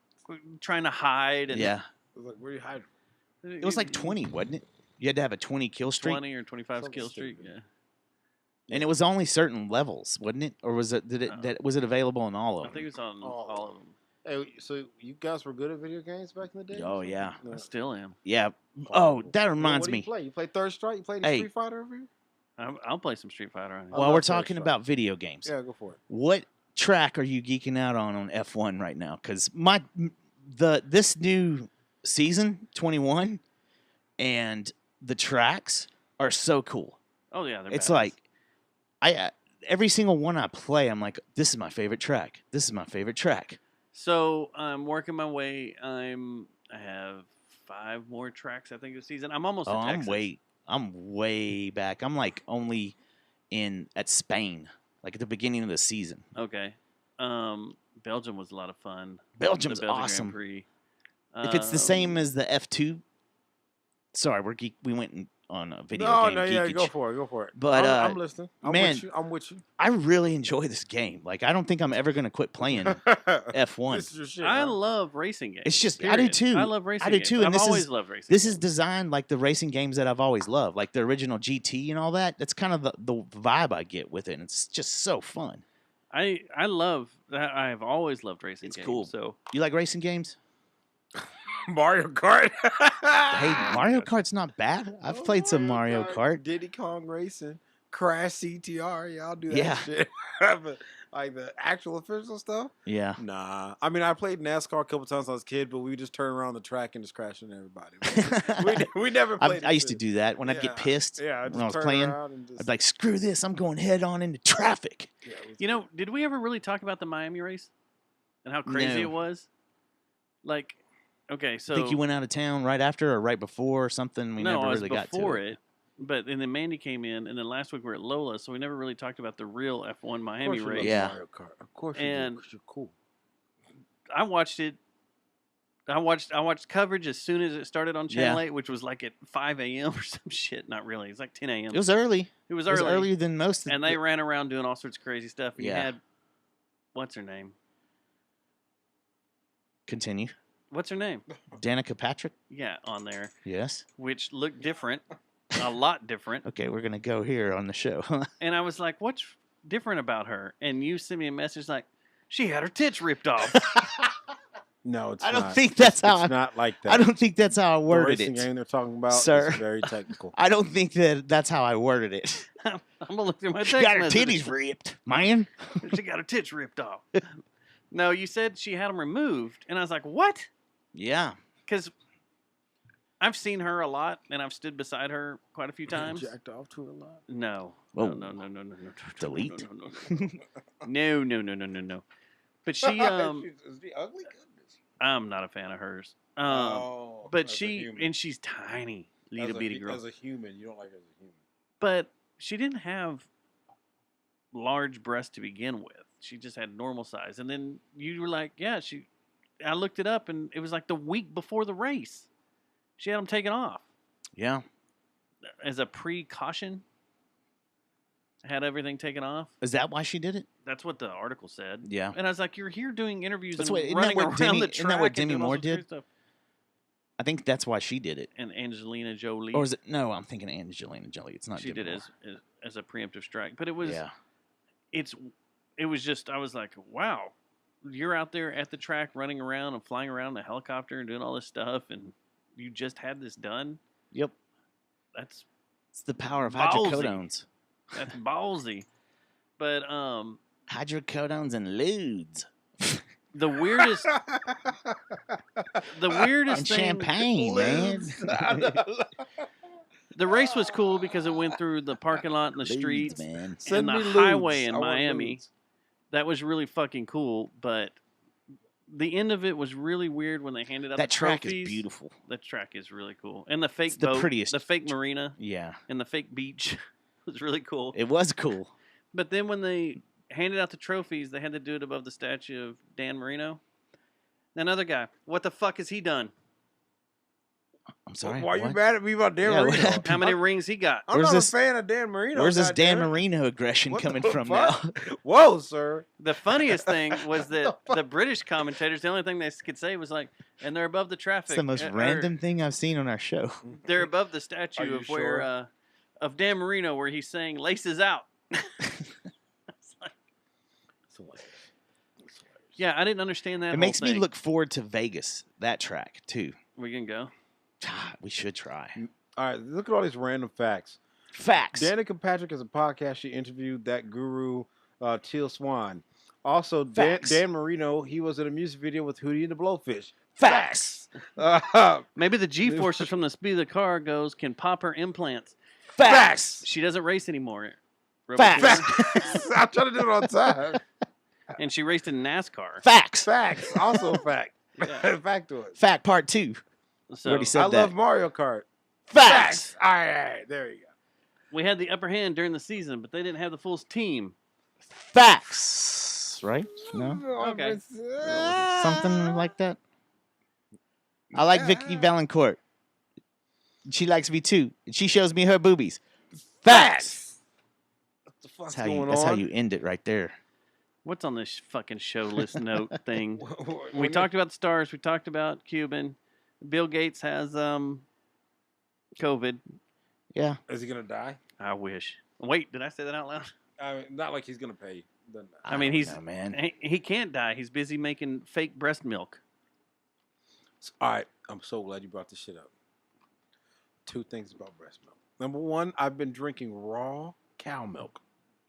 trying to hide. And Yeah. I was like, where do you hide? It was like 20, wasn't it? You had to have a 20 kill streak, 20 or 25 Something kill streak. stupid. Yeah, and it was only certain levels, wasn't it? Or was it? Was it available on all I of think it them? was on Oh. all of them. Hey, so you guys were good at video games back in the day? Oh yeah, I still am. yeah. Oh, that What reminds do you me. play? You play Third Strike? You play any Hey. Street Fighter over here? I'll play some Street Fighter on here. I While love we're Third talking Strike. about video games, Yeah, go for it. what track are you geeking out on F1 right now? Because this new season 21 and the tracks are so cool. Oh yeah, they're It's badass. like every single one I play, I'm like, this is my favorite track. This is my favorite track. So I'm working my way. I have 5 more tracks I think this season. I'm almost. Oh, to Texas. I'm way back. I'm like only at Spain, like at the beginning of the season. Okay. Belgium was a lot of fun. Belgium's the Belgium awesome. Grand Prix. If it's the same as the F2, sorry, we went on a video No, game. no, yeah, geekage. go for it, go for it. But, I'm listening. I'm man, with you. I'm with you. I really enjoy this game. Like, I don't think I'm ever gonna quit playing F1. This is your shit. I huh? love racing games. It's just I do period. too. I love racing I do games. too, and I've this always is loved racing. this games. is designed like the racing games that I've always loved, like the original GT and all that. That's kind of the vibe I get with it. And it's just so fun. I love. I've always loved racing It's games. cool. So You like racing games? Mario Kart. Hey, Mario Kart's not bad. I've played some Mario Kart. Diddy Kong Racing, Crash CTR. Yeah, I'll do that Yeah. shit. But like the actual official stuff. Yeah. Nah, I mean I played NASCAR a couple times when I was a kid, but we would just turn around the track and just crash into everybody. we never played. I used to do that when I'd get pissed Yeah, when I was playing. I'd be like, screw this, I'm going head on into traffic. you know, did we ever really talk about the Miami race and how crazy No. it was? Like, okay, so I think you went out of town right after or right before or something. We no, never I was really got to before it. it. But and then Mandy came in, and then last week we were at Lola, so we never really talked about the real F1 Miami race. Yeah. Mario Kart. Of course you And- do, 'cause you're cool. I watched it. I watched coverage as soon as it started on Channel 8, which was like at 5 a.m. or some shit. Not really. It's like 10 a.m. It was early. It was It was early. earlier than most. And they ran around doing all sorts of crazy stuff. And Yeah. you had, what's her name? Continue. What's her name? Danica Patrick. Yeah, on there, Yes. which looked different, a lot different. Okay, we're gonna go here on the show. And I was like, what's different about her? And you sent me a message like, she had her tits ripped off. No, it's I don't not. think that's how It's I- not like that. I don't think that's how I the worded racing it. game they're talking about Sir. is very technical. I don't think that's how I worded it. I'm gonna look through my She text got her messages. titties ripped, man. She got her tits ripped off. No, you said she had them removed, and I was like, what? Yeah. Because I've seen her a lot, and I've stood beside her quite a few times. Jacked off to it a lot. No. Whoa. No. Delete. No. But she, Is she ugly? Goodness. I'm not a fan of hers. Oh, But as a she, human. and she's tiny, little As a bitty hu- girl. As a human, you don't like her as a human. But she didn't have large breasts to begin with. She just had normal size. And then you were like, yeah, I looked it up, and it was like the week before the race. She had them taken off Yeah. as a precaution. Had everything taken off. Is that why she did it? That's what the article said. Yeah. And I was like, you're here doing interviews That's and what- isn't that running what around Demi- the isn't track. that what and Demi doing all Moore sorts of did? stuff. I think that's why she did it. And Angelina Jolie. Or is it? No, I'm thinking Angelina Jolie. It's not. she Demi did Moore. as a preemptive strike. But it was Yeah. it was just, I was like, wow, you're out there at the track running around and flying around in a helicopter and doing all this stuff, and you just had this done. Yep. That's It's the power of Ballsy. hydrocodones. that's ballsy. But Hydrocodones and lewds. the weirdest And thing, champagne, man. the race was cool because it went through the parking lot and the Lewds, streets man. and the highway in Miami. That was really fucking cool, but the end of it was really weird when they handed out That the track trophies. is beautiful. That track is really cool, and the fake It's the boat, prettiest the fake marina, Yeah. and the fake beach. was really cool. It was cool. But then when they handed out the trophies, they had to do it above the statue of Dan Marino. Another guy. What the fuck has he done? I'm sorry. Why are you what? mad at me about Dan Yeah, what Marino? happened? How many rings he got? I'm Where's not this- a fan of Dan Marino. Where's this Dan goddammit. Marino aggression What coming the from fuck? now? Whoa, sir. The funniest thing was the that fuck? the British commentators, the only thing they could say was like, and they're above the traffic. It's the most or random thing I've seen on our show. They're above the Are statue you of where, sure? of Dan Marino, where he's saying laces out. Yeah, I didn't understand that. It whole makes me thing. look forward to Vegas, that track, too. We can go. We should try. All right, look at all these random facts. Facts. Danica Patrick has a podcast. She interviewed that guru, Teal Swan. Also, Dan Facts. Marino, he was in a music video with Hootie and the Blowfish. Facts. Maybe the G forces from the speed of the car goes can pop her implants. Facts. She doesn't race anymore. Rebel Facts. Queen. I'm trying to do it on time. And she raced in NASCAR. Facts. Facts. Also a fact. Yeah. Fact to it. Fact part 2. So already said I that. love Mario Kart. Facts. All right. There you go. we had the upper hand during the season, but they didn't have the full team. Facts. Right? No? Okay. Something like that. I like Vicky Valancourt. She likes me too. And she shows me her boobies. Facts. What the fuck's That's going how on? you end it right there. What's on this fucking show list note thing? We When talked about the stars. We talked about Cuban. Bill Gates has COVID. Yeah. Is he gonna die? I wish. Wait, did I say that out loud? I mean, not like he's gonna pay you. Doesn't matter. I mean, don't he's know, man. he can't die. He's busy making fake breast milk. All right, I'm so glad you brought this shit up. 2 things about breast milk. Number 1, I've been drinking raw cow milk.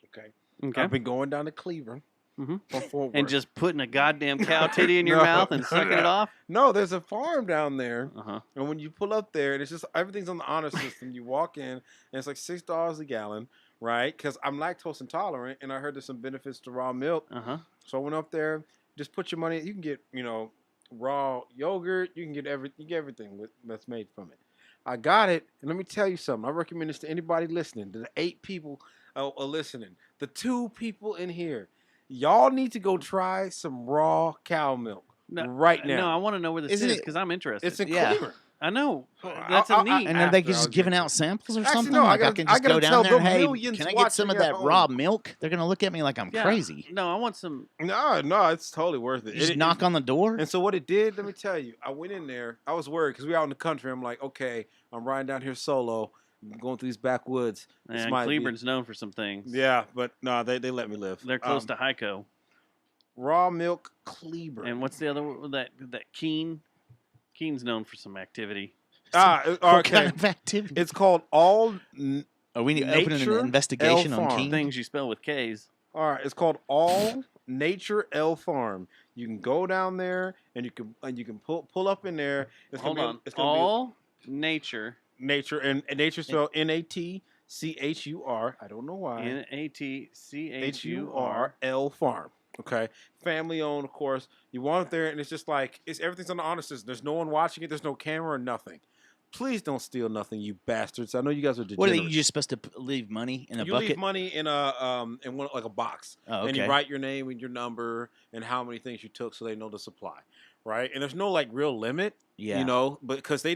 Okay, Okay. I've been going down to Cleveland Mhm. from Fort And Worth. just putting a goddamn cow titty in your No, mouth and no, sucking no. it off. No, there's a farm down there, Uh huh. and when you pull up there, and it's just everything's on the honor system. You walk in, and it's like $6 a gallon, right? Because I'm lactose intolerant, and I heard there's some benefits to raw milk. Uh huh. So I went up there, just put your money. You can get, raw yogurt. You can get everything that's made from it. I got it, and let me tell you something. I recommend this to anybody listening. To the 8 people are listening. The 2 people in here, y'all need to go try some raw cow milk right now. No, I want to know where this Isn't is it- because I'm interested. It's in Yeah. Cleveland. I know. So That's I- a neat. And are they After I just was giving getting out samples or Actually, something? no, I like I gotta- can I just gotta go down tell there the and hey, millions can I get some of watching that at raw home. milk? They're gonna look at me like I'm Yeah. crazy. No, I want some. No, it's totally worth it. You just It- knock on the door. And so what it did, let me tell you, I went in there. I was worried because we out in the country. I'm like, okay, I'm riding down here solo, I'm going through these backwoods. This And might be- Cleveland's known for some things. Yeah, but no, they let me live. They're close to Hyco. raw milk Cleveland. And what's the other one? That Keen? Keen's known for some activity. What Okay. kind of activity? It's called Are we opening Nature an investigation L on Farm. King? Things you spell with K's. All right, it's called All Nature L Farm. You can go down there and you can pull up in there. It's Hold gonna on. be, it's gonna All nature. be nature and nature spelled NATCHUR. I don't know why. NATCHUR. L Farm. Okay, family owned, of course. You want it there, and it's just like everything's on the honor system. There's no one watching it. There's no camera or nothing. Please don't steal nothing, you bastards. I know you guys are degenerates. What are you just supposed to leave money in a you bucket? leave money in like a box, Oh, and you okay. write your name and your number and how many things you took, so they know the supply, right? And there's no like real limit, Yeah. but because they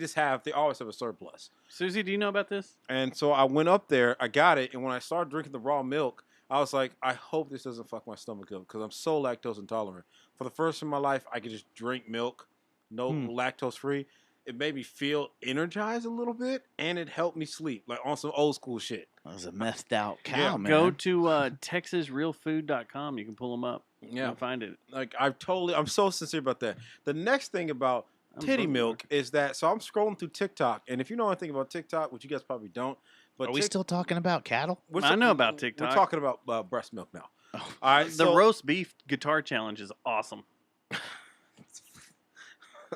always have a surplus. Susie, do you know about this? And so I went up there, I got it, and when I started drinking the raw milk, I was like, I hope this doesn't fuck my stomach up because I'm so lactose intolerant. For the first time in my life, I could just drink milk, no lactose free. It made me feel energized a little bit, and it helped me sleep, like on some old school shit. That was a methed out cow, Yeah, man. Go to TexasRealFood.com. You can pull them up. You Yeah, can find it. like I'm so sincere about that. The next thing about I'm titty bookmarking. milk is that, so I'm scrolling through TikTok, and if you know anything about TikTok, which you guys probably don't, but Are we still talking about cattle? I know about TikTok. We're talking about breast milk now. Oh. All right, The so roast beef guitar challenge is awesome.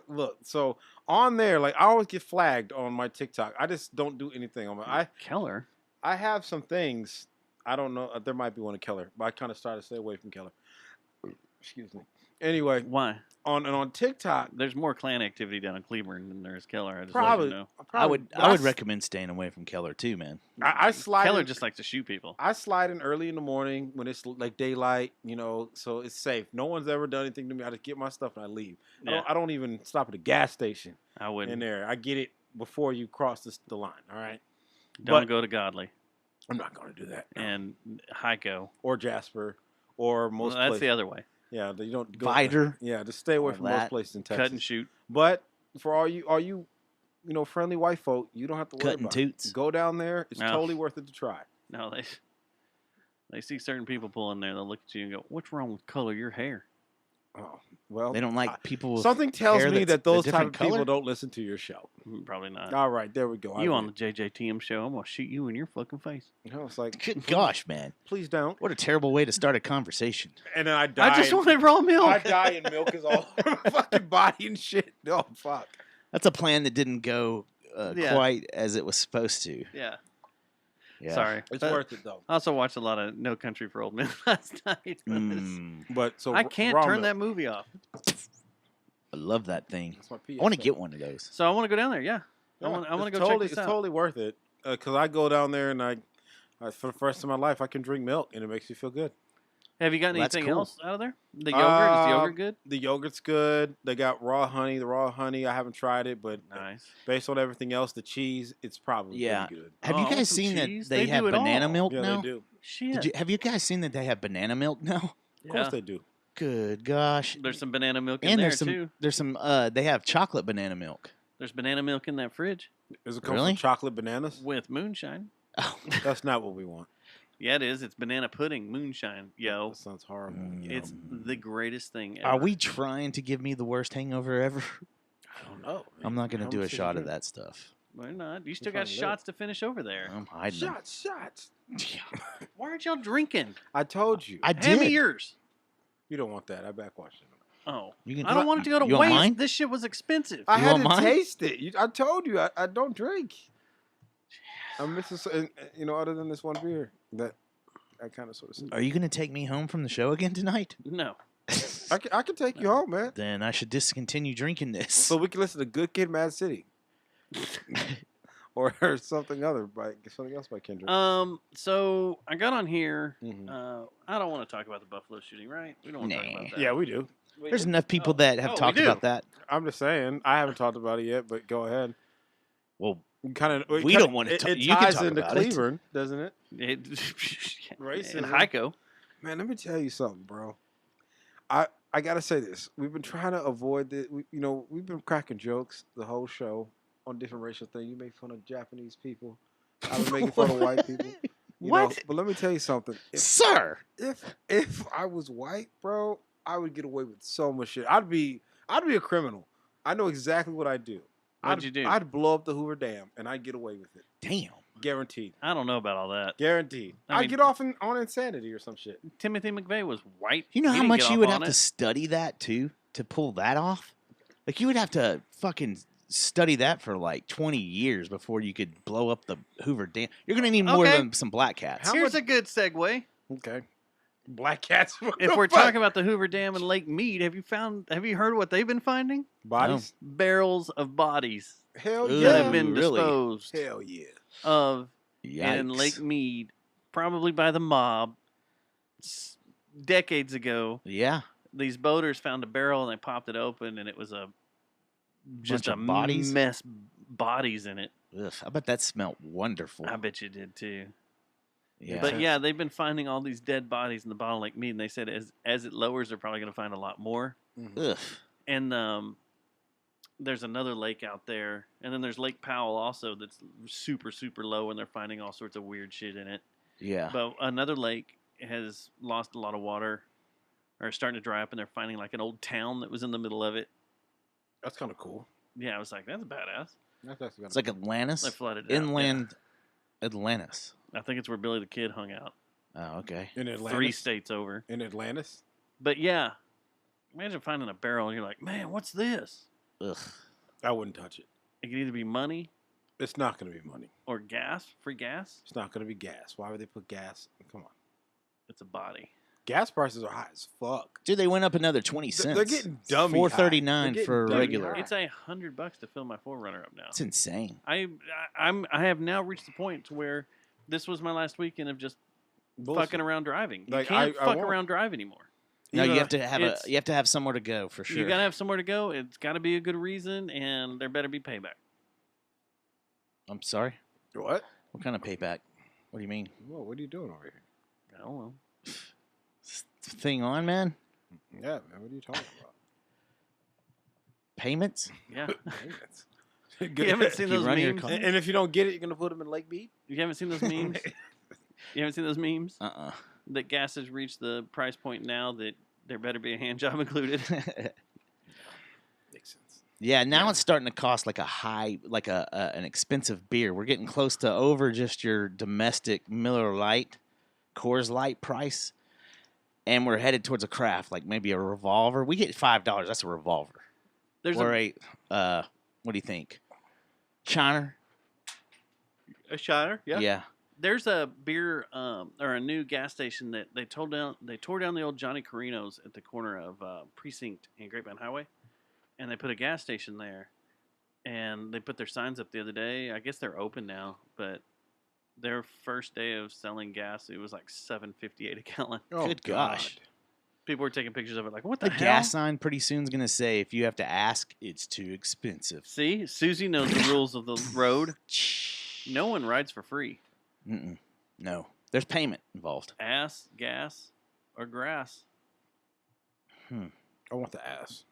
look, so on there, like I always get flagged on my TikTok. I just don't do anything on my. Keller. I have some things. I don't know. There might be one in Keller, but I kind of started to stay away from Keller. Excuse me. Anyway, Why? on TikTok, There's more Klan activity down in Cleveland than there is Keller. I just probably, let you know. I would but I would s- recommend staying away from Keller too, man. I slide. Keller in- just likes to shoot people. I slide in early in the morning when it's like daylight, so it's safe. No one's ever done anything to me. I just get my stuff and I leave. Yeah. I don't even stop at a gas station I in wouldn't. there. I get it before you cross the line. All right, Don't but- go to Godly I'm not going to do that. and Heiko. Or Jasper, or Well, most. that's places. the other way. Yeah, you don't go. Viter. Yeah, just stay away All from that. most places in Texas. Cut and shoot. But for all you friendly white folk, you don't have to worry Cutting about toots. it. Go down there. It's No. totally worth it to try. No, they see certain people pull in there. They'll look at you and go, "What's wrong with color your hair?" Oh, well. They don't like people with Something tells hair me that's that a those type different of people color? don't listen to your show. Probably not. All right, there we go. You I on the win. JJTM show? I'm gonna shoot you in your fucking face. It's like, Good gosh, man. please don't. What a terrible way to start a conversation. And then I die. I just wanted raw milk. I die and milk is all over my fucking body and shit. Oh fuck. That's a plan that didn't go Yeah. quite as it was supposed to. Yeah. Yeah. Sorry. It's But worth it though. I also watched a lot of No Country for Old Men last night. Mm, But so I can't raw turn milk. that movie off. I love that thing. That's my I want to PSA. get one of those. So I want to go down there. Yeah. I Yeah, want to it's go totally, check this It's out. totally worth it because I go down there and I for the first time in my life I can drink milk and it makes me feel good. Have you gotten Well, that's anything cool. else out of there? The yogurt? Is the yogurt good? The yogurt's good. They got raw honey. The raw honey I haven't tried it, but Nice. based on everything else, the cheese it's probably Yeah. pretty good. Have Oh, you I want guys some seen that cheese. they They have do it banana all. milk Yeah, now? they do. Shit. Have you guys seen that they have banana milk now? Of course they do. Good gosh. There's some banana milk in And there there's some too. they have chocolate banana milk. There's banana milk in that fridge Does it come Really? from chocolate bananas? with moonshine. Oh. That's not what we want. Yeah, it is. It's banana pudding moonshine. Yo, That sounds horrible. it's the greatest thing ever. Are we trying to give me the worst hangover ever? I don't know. I'm not going to How do a much did you shot of drink? that stuff. Why not? You still trying got to live. shots to finish over there. I'm hiding them. Shots. Why aren't y'all drinking? I told you. I Hand me did. yours. You don't want that. I backwashed it. Oh, You can- I don't want it to go to You want waste. mine? This shit was expensive. I You had want to mine? taste it. I told you I don't drink. I'm missing, other than this one beer that I kind of sort of. Are you going to take me home from the show again tonight? No. I can take you home, man. Then I should discontinue drinking this. So we can listen to Good Kid, Mad City, or something else by Kendrick. So I got on here. Mhm. I don't want to talk about the Buffalo shooting, right? We don't want to talk Nah. about that. Yeah, we do. There's enough people Oh. that have Oh, we talked do. about that. I'm just saying. I haven't talked about it yet, but go ahead. Well, Kind of. We don't wanna talk- It you can ties talk into about it. Cleveland, doesn't it? Racism. And Racism. Heiko. Man, let me tell you something, bro. I gotta say this. We've been trying to avoid this. We've been cracking jokes the whole show on different racial things. You make fun of Japanese people. I've been making fun of white people. What? But let me tell you something. Sir, If I was white, bro, I would get away with so much shit. I'd be a criminal. I know exactly what I'd do. What'd you do? I'd blow up the Hoover Dam and I'd get away with it. damn. Guaranteed. I don't know about all that. Guaranteed. I I'd mean- get off on insanity or some shit. Timothy McVeigh was white. You know He how didn't much get you off would on have to it. study that too to pull that off? Like you would have to fucking study that for like 20 years before you could blow up the Hoover Dam. You're gonna need more Okay. than some black cats. How Here's much- a good segue. Okay. Black cats. What If the we're fuck? talking about the Hoover Dam and Lake Mead, have you heard what they've been finding? Bodies. Barrels of bodies Hell Ugh. that yeah. have been really? disposed Hell yeah. of Yikes. in Lake Mead, probably by the mob, decades ago. Yeah. These boaters found a barrel and they popped it open, and it was just Bunch a of bodies? mess, bodies in it. Ugh, I bet that smelled wonderful. I bet you did too. Yeah. But yeah, they've been finding all these dead bodies in the bottom of Lake Mead, and they said as it lowers, they're probably going to find a lot more. Ugh. And there's another lake out there, and then there's Lake Powell also that's super super low, and they're finding all sorts of weird shit in it. Yeah. But another lake has lost a lot of water, or starting to dry up, and they're finding like an old town that was in the middle of it. That's kind of cool. Yeah, I was like, that's badass. That's actually It's like Atlantis. They flooded it out, Inland Atlantis. yeah. I think it's where Billy the Kid hung out. Oh, okay. in Atlantis. 3 states over. In Atlantis. But yeah, imagine finding a barrel and you're like, man, what's this? Ugh. I wouldn't touch it. It could either be money It's not going to be money. or gas, free gas. It's not going to be gas. Why would they put gas? Come on. It's a body. gas prices are high as fuck. Dude, they went up another 20 cents. They're getting dummy high. $4.39 They're for getting dummy regular. high. It's $100 to fill my 4Runner up now. It's insane. I have now reached the point to where this was my last weekend of just Bullshit. fucking around driving. You Like, can't I fuck won't. around drive anymore. No, Even you though- have to have somewhere to go for sure. You gotta have somewhere to go. It's got to be a good reason, and there better be payback. I'm sorry. What? What kind of payback? What do you mean? Whoa, what are you doing over here? I don't know. Thing on, man? Yeah, man. What are you talking about? Payments? Yeah. Payments. You haven't seen You those run your memes? car? And if you don't get it, you're gonna put them in Lake Beach. You haven't seen those memes? You haven't seen those memes? Uh-uh. That gas has reached the price point now that there better be a hand job included. Makes sense. Yeah, now it's starting to cost like an expensive beer. We're getting close to over just your domestic Miller Lite, Coors Light price, and we're headed towards a craft, like maybe a revolver. We get $5. That's a revolver. There's Or what do you think? Shiner? a Shiner. Yeah. There's a beer or a new gas station that they tore down the old Johnny Carino's at the corner of Precinct and Grapevine Highway, and they put a gas station there, and they put their signs up the other day. I guess they're open now, but their first day of selling gas, it was like $7.58 a gallon. Oh, Good gosh. People were taking pictures of it, like, what the The hell? gas sign pretty soon's going to say, if you have to ask, it's too expensive. See, Susie knows the rules of the road. No one rides for free. Mm-mm. No. There's payment involved. Ass, gas, or grass. I want the ass.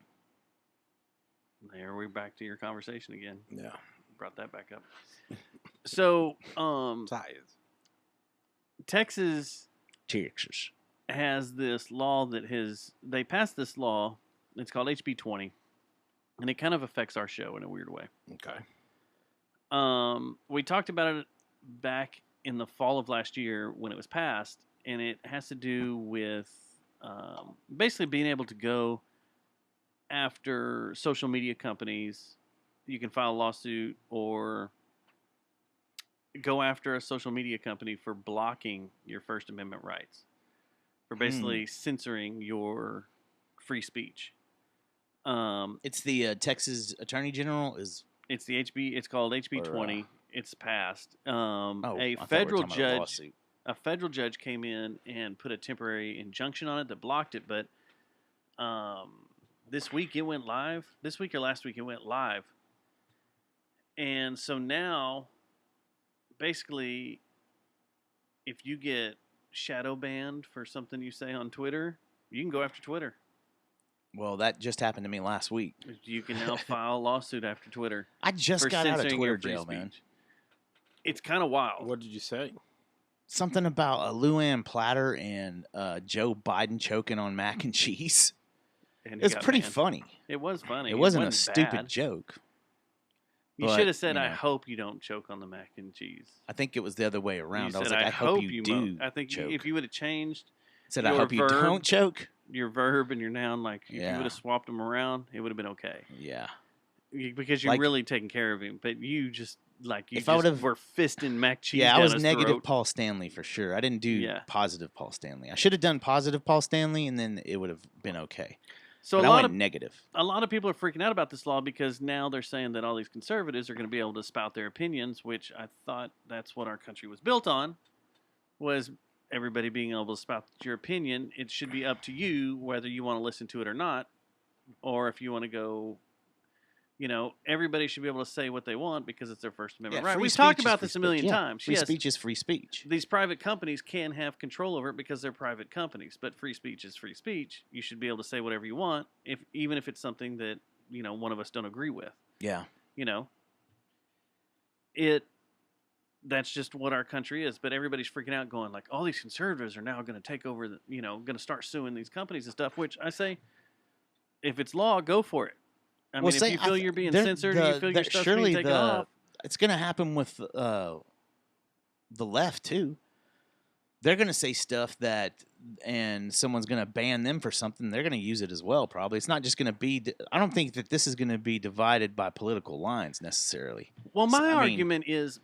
There we're back to your conversation again. Yeah. Brought that back up. So, Tires. Texas Texas. has this law they passed this law. It's called HB 20, and it kind of affects our show in a weird way. Okay. We talked about it back in the fall of last year when it was passed, and it has to do with basically being able to go after social media companies. You can file a lawsuit or go after a social media company for blocking your First Amendment rights, for basically censoring your free speech. It's the Texas Attorney General is. It's called HB Or, 20. It's passed. I A thought we were federal talking about a judge, lawsuit. came in and put a temporary injunction on it that blocked it. But this week it went live. This week or last week it went live. And so now, basically, if you get shadow banned for something you say on Twitter, you can go after Twitter. Well, that just happened to me last week. You can now file a lawsuit after Twitter I just for got out of censoring Twitter your free jail, speech. man. It's kind of wild. What did you say? Something about a Luann Platter and Joe Biden choking on mac and cheese. And It he was got pretty banned. funny. It was funny. It wasn't a stupid bad. joke. You but, should have said, you "I know. hope you don't choke on the mac and cheese." I think it was the other way around. You I was said, like, I hope you do. I think choke. if you would have changed said, I your hope you verb- don't choke. your verb and your noun, like if you Yeah. would have swapped them around, it would have been okay. Yeah. Because you're Like- really taking care of him. But you just If I would've- were fisting mac cheese. Yeah, I down was his negative throat. Paul Stanley for sure. I didn't do Yeah. positive Paul Stanley. I should have done positive Paul Stanley, and then it would have been okay. So But a I lot went of negative. a lot of people are freaking out about this law because now they're saying that all these conservatives are going to be able to spout their opinions, which I thought that's what our country was built on, was everybody being able to spout your opinion. It should be up to you whether you want to listen to it or not, or if you want to go, everybody should be able to say what they want because it's their First Amendment right. free We've talked speech is about free this a million speech. Yeah, times. Free Yes, speech is free speech. these private companies can have control over it because they're private companies, but free speech is free speech. You should be able to say whatever you want, even if it's something that one of us don't agree with. Yeah. That's just what our country is. But everybody's freaking out, going like, all these conservatives are now going to take over, going to start suing these companies and stuff. Which I say, if it's law, go for it. I mean, if you feel you're being censored, or you feel your stuff's being taken off. It's going to happen with the left too. They're going to say stuff and someone's going to ban them for something. They're going to use it as well. Probably. It's not just going to be. I don't think that this is going to be divided by political lines necessarily. Well, So, my I mean- argument is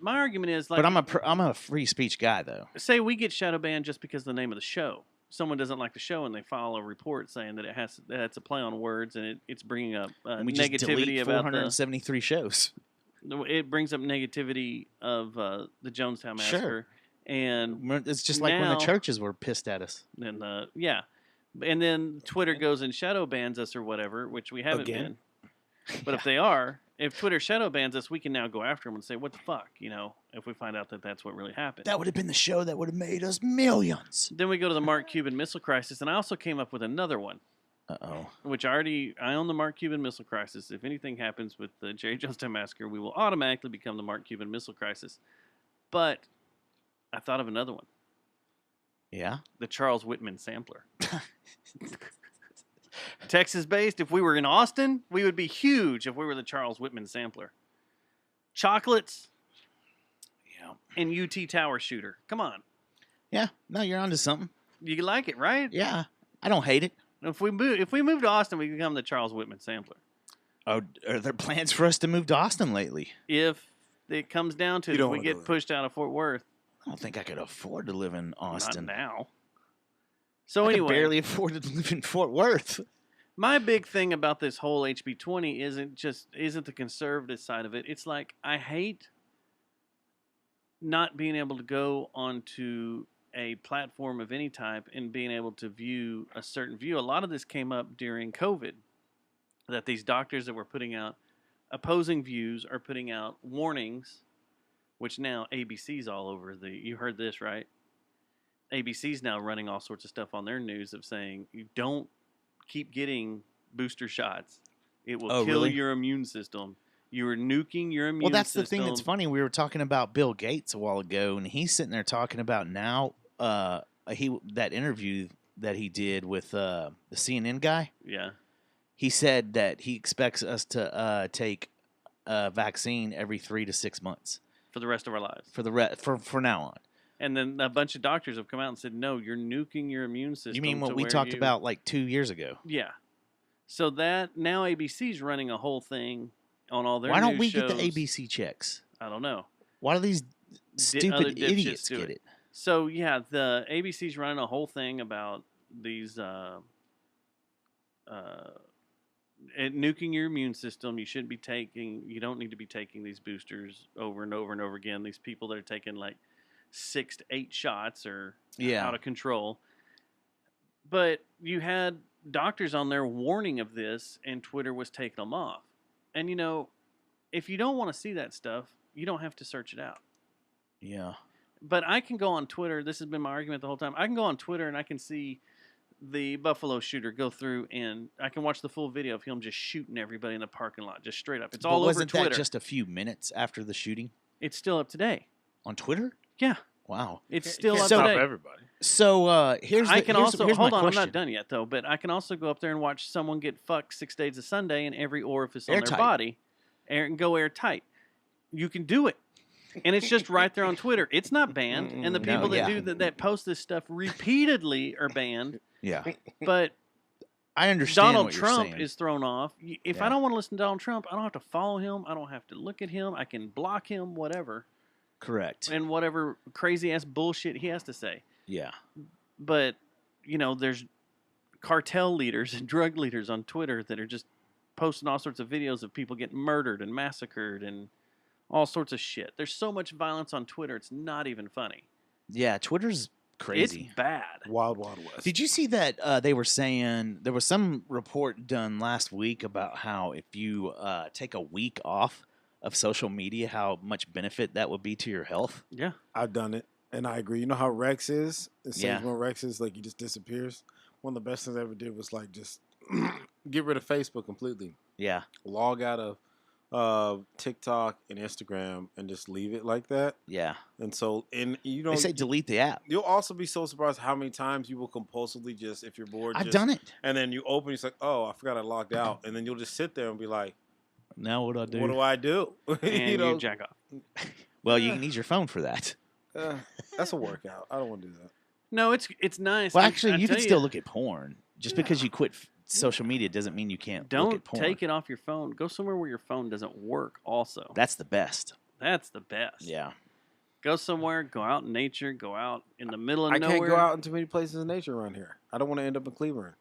like, But I'm a free speech guy though. say we get shadow banned just because of the name of the show. someone doesn't like the show and they file a report saying that it's a play on words and it's bringing up And we just negativity delete about 473 shows. it brings up negativity of the Jonestown Sure. massacre, and It's just like when now- the churches were pissed at us. and and then Twitter goes and shadow bans us or whatever, which we haven't Again? been. But if Twitter shadow bans us, we can now go after them and say, "What the fuck?" If we find out that that's what really happened. That would have been the show that would have made us millions. Then we go to the Mark Cuban Missile Crisis, and I also came up with another one, Uh-oh. which I own the Mark Cuban Missile Crisis. If anything happens with the Jerry Jonestown Massacre, we will automatically become the Mark Cuban Missile Crisis. But I thought of another one, Yeah? the Charles Whitman Sampler. Texas-based. If we were in Austin, we would be huge if we were the Charles Whitman Sampler. Chocolates Yeah. and UT Tower Shooter. Come on. Yeah. No, you're onto something. You like it, right? Yeah. I don't hate it. If we move to Austin, we become the Charles Whitman Sampler. Oh, are there plans for us to move to Austin lately? If it comes down to You it, if don't we wanna do get it. pushed out of Fort Worth, I don't think I could afford to live in Austin. not now. So I anyway, could barely afford to live in Fort Worth. my big thing about this whole HB20 isn't the conservative side of it. It's like I hate not being able to go onto a platform of any type and being able to view a certain view. A lot of this came up during COVID, that these doctors that were putting out opposing views are putting out warnings, which now ABC's all over you heard this, right? ABC's now running all sorts of stuff on their news of saying you don't keep getting booster shots. It will Oh, kill really? your immune system. You are nuking your immune system. Well, that's the thing that's funny. We were talking about Bill Gates a while ago, and he's sitting there talking about now that interview that he did with the CNN guy. Yeah. He said that he expects us to take a vaccine every 3 to 6 months For the rest of our lives. for now on. And then a bunch of doctors have come out and said, no, you're nuking your immune system. You mean to what we where talked you- about like 2 years ago? Yeah. So that now ABC's running a whole thing on all their Why don't news we get the shows. ABC checks? I don't know. Why do these other stupid dipshits idiots do get it. it? So yeah, the ABC's running a whole thing about these nuking your immune system. You don't need to be taking these boosters over and over and over again. These people that are taking like 6 to 8 shots are Yeah. out of control. But you had doctors on there warning of this, and Twitter was taking them off. And if you don't want to see that stuff, you don't have to search it out. Yeah. But I can go on Twitter. This has been my argument the whole time. I can go on Twitter and I can see the Buffalo shooter go through, and I can watch the full video of him just shooting everybody in the parking lot, just straight up. It's all over wasn't Twitter. that just a few minutes after the shooting It's still up today. on Twitter? Yeah, Wow. it's still up So- today. everybody. So here's I can here's, also here's hold my on. I'm question. not done yet though. But I can also go up there and watch someone get fucked 6 days a Sunday in every orifice on Airtight. their body, and go airtight. You can do it, and it's just right there on Twitter. It's not banned, and the No, people that yeah. do that post this stuff repeatedly are banned. Yeah. But I understand Donald what you're Trump saying. is thrown off. If Yeah. I don't want to listen to Donald Trump, I don't have to follow him. I don't have to look at him. I can block him, whatever, correct. and whatever crazy ass bullshit he has to say. Yeah. But there's cartel leaders and drug leaders on Twitter that are just posting all sorts of videos of people getting murdered and massacred and all sorts of shit. There's so much violence on Twitter, it's not even funny. Yeah, Twitter's crazy. It's bad. Wild Wild West. Did you see that they were saying there was some report done last week about how if you take a week off of social media, how much benefit that would be to your health? Yeah. I've done it, and I agree. You know how Rex is? It says Yeah. when Rex is like he just disappears. One of the best things I ever did was like just get rid of Facebook completely, Yeah. log out of TikTok and Instagram, and just leave it like that. Yeah. And so, and you They don't. say delete the app. You'll also be so surprised how many times you will compulsively just, if you're bored, I've just, done it. and then you open, it's like, oh, I forgot I logged out, and then you'll just sit there and be like, Now what do I do? what do I do? And you jack off. Well, you can use your phone for that. That's a workout. I don't want to do that. No, it's nice. Well, I actually, you tell can still look at porn. Just because you quit social media doesn't mean you can't look Don't at porn. take it off your phone. Go somewhere where your phone doesn't work also. That's the best. That's the best. Yeah. Go somewhere. Go out in nature. Go out in the middle of I nowhere. can't go out in too many places in nature around here. I don't want to end up in Cleveland.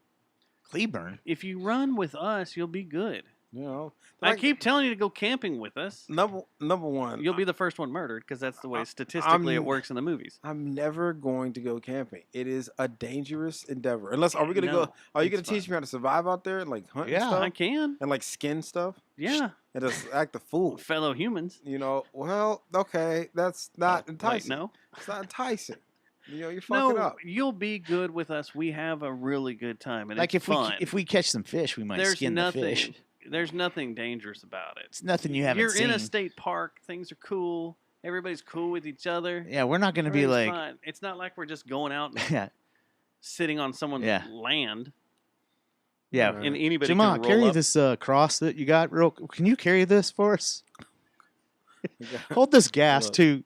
Cleburne. If you run with us, you'll be good. You know, I Like, keep telling you to go camping with us. number one. You'll be the first one murdered because that's the way I- statistically it I'm- works in the movies. I'm never going to go camping. It is a dangerous endeavor. Unless, are we gonna No, go? Are you it's gonna teach fun. me how to survive out there and like hunt and Yeah. stuff I can. and like skin stuff Yeah. and just act the fool? Fellow humans. You know, well, okay, that's not Wait, enticing. no. It's not enticing. You know, you're fucking No, up. you'll be good with us. We have a really good time, and Like it's if fun. we catch some fish, we might There's skin nothing. the fish. There's nothing dangerous about it. It's nothing you haven't You're seen. in a state park. Things are cool. Everybody's cool with each other. Yeah, we're not going to be Everything's like, fine. It's not like we're just going out and yeah, sitting on someone's Yeah. land, yeah. Right. and anybody Jamal, can roll carry up. this cross that you got. Real, can you carry this for us? Hold this gas Look. too.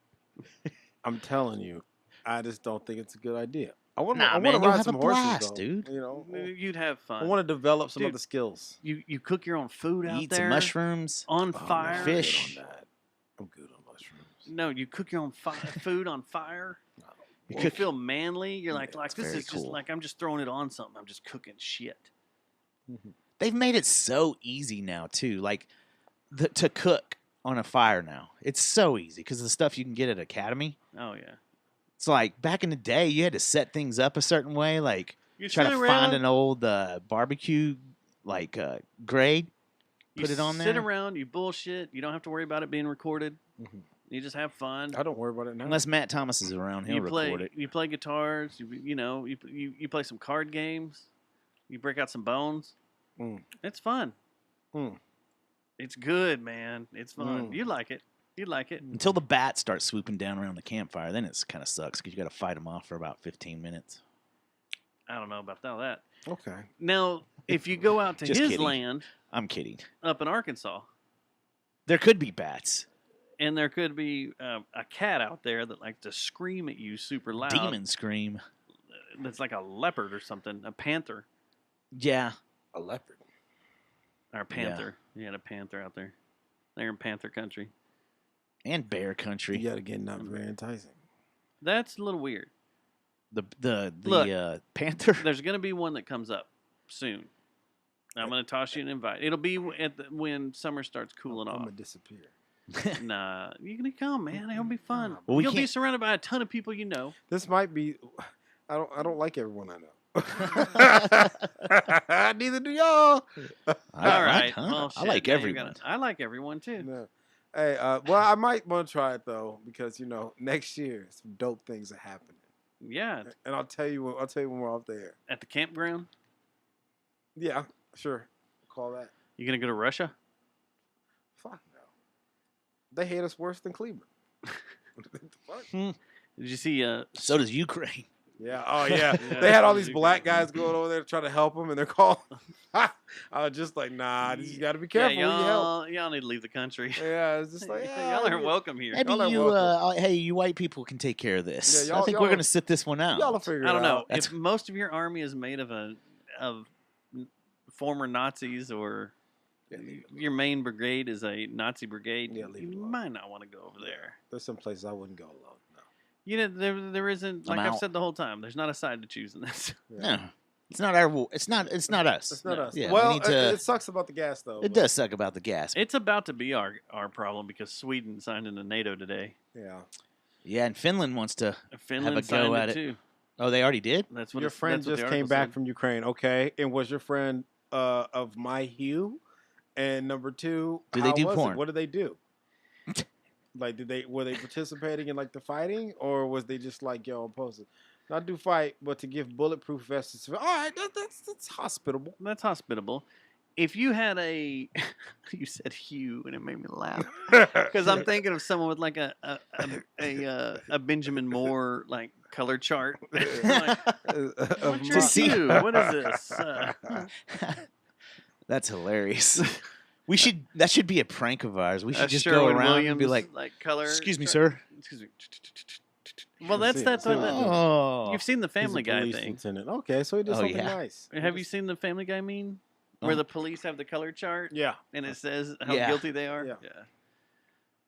I'm telling you, I just don't think it's a good idea. I want Nah, to man, you'll ride have some a horses, blast, though. dude. You know, You'd have I fun. want to develop some Dude, other skills. You cook your own food out Eat there some mushrooms. on Oh, I'm fire. not Fish. good on that. I'm good on mushrooms. No, you cook your own food on fire. You You cook- feel manly. You're like That's this very is just cool. like I'm just throwing it on something. I'm just cooking shit. They've made it so easy now too. Like to cook on a fire now. It's so easy because of the stuff you can get at Academy. Oh yeah. It's like back in the day, you had to set things up a certain way. Like You try to sit find around- an old barbecue like grade. you put it on Sit there. around. You bullshit. You don't have to worry about it being recorded. Mhm. You just have fun. I don't worry about it now. Unless Matt Thomas is around, he'll you play. record it. You play guitars. You play some card games. You break out some bones. Mm. It's fun. Mm. It's good, man. It's fun. Mm. You like it. You like it. Until the bats start swooping down around the campfire, then it's kind of sucks because you got to fight them off for about 15 minutes. I don't know about all that. Okay. Now, if you go out to Just his kidding. land I'm kidding. up in Arkansas, There could be bats. and there could be a cat out there that likes to scream at you super loud. Demon scream. That's like a leopard or something, a panther Yeah. A leopard. or a panther. You had a panther out there. They're in panther country. And bear country. Yet again, not very enticing. That's a little weird. The Look. panther. There's going to be one that comes up soon. I'm going to toss you an invite. It'll be when summer starts cooling I'm off. gonna disappear. Nah, you're going to come, man. It'll be fun. Well, we You'll be can't- surrounded by a ton of people you know. This might be. I don't like everyone I know. Neither do y'all. All I right. huh? Well, I shit, like now you're everyone. gonna- I like everyone too. No. Hey, well, I might want to try it though because next year some dope things are happening, Yeah, and I'll tell you when we're off there. at the campground. Yeah, sure. Call that. You gonna go to Russia? Fuck no. They hate us worse than Cleveland. What the fuck? Did you see? So does Ukraine. Yeah. Oh yeah. Yeah, They had all that's these what black you- guys going over there to try to help them, and they're calling. I was just like, nah, you got to be careful yeah, when you help. y'all need to leave the country. Yeah, it's just like y'all aren't welcome here. Maybe Y'all are you, welcome. hey, you white people can take care of this. Yeah, I think y'all- we're gonna sit this one out. Y'all will figure it I don't know out. That's- if most of your army is made of former Nazis or Yeah, leave it alone. your main brigade is a Nazi brigade. Yeah, leave you it alone. might not want to go over there. There's some places I wouldn't go alone. No. You know, there isn't. I'm Like I've out. said the whole time, there's not a side to choose in this. No, it's not our. It's not us. It's not No. us. Yeah, we well, need to- it sucks about the gas though. It but- does suck about the gas. It's about to be our problem because Sweden signed into NATO today. Yeah. Yeah, and Finland wants to. Finland go signed at it it. too. Oh, they already did. That's what Your friend that's what the just came article back said. from Ukraine, okay? And was your friend of my hue? And number two, Do they how do was it? porn? What did they do? Like, were they participating in like the fighting, or was they just like, yo, I'm supposed to not do fight, but to give bulletproof vests? All right, that's hospitable. That's hospitable. If you had a, you said hue, and it made me laugh because I'm thinking of someone with like a Benjamin Moore like color chart. Like, Of what's your my- see- hue? What is this? That's hilarious. We should. That should be a prank of ours. We should just go Sherwin around and be Williams, like, color. "Excuse me, chart. sir." Excuse me. Well, that's See, that's see what what that, I'm doing. Oh, you've seen the He's a Family Guy police thing. lieutenant. Okay, so he did Oh, something yeah. nice. Have you seen the Family Guy meme where Oh. the police have the color chart Yeah. and it says how Yeah. guilty they are? Yeah.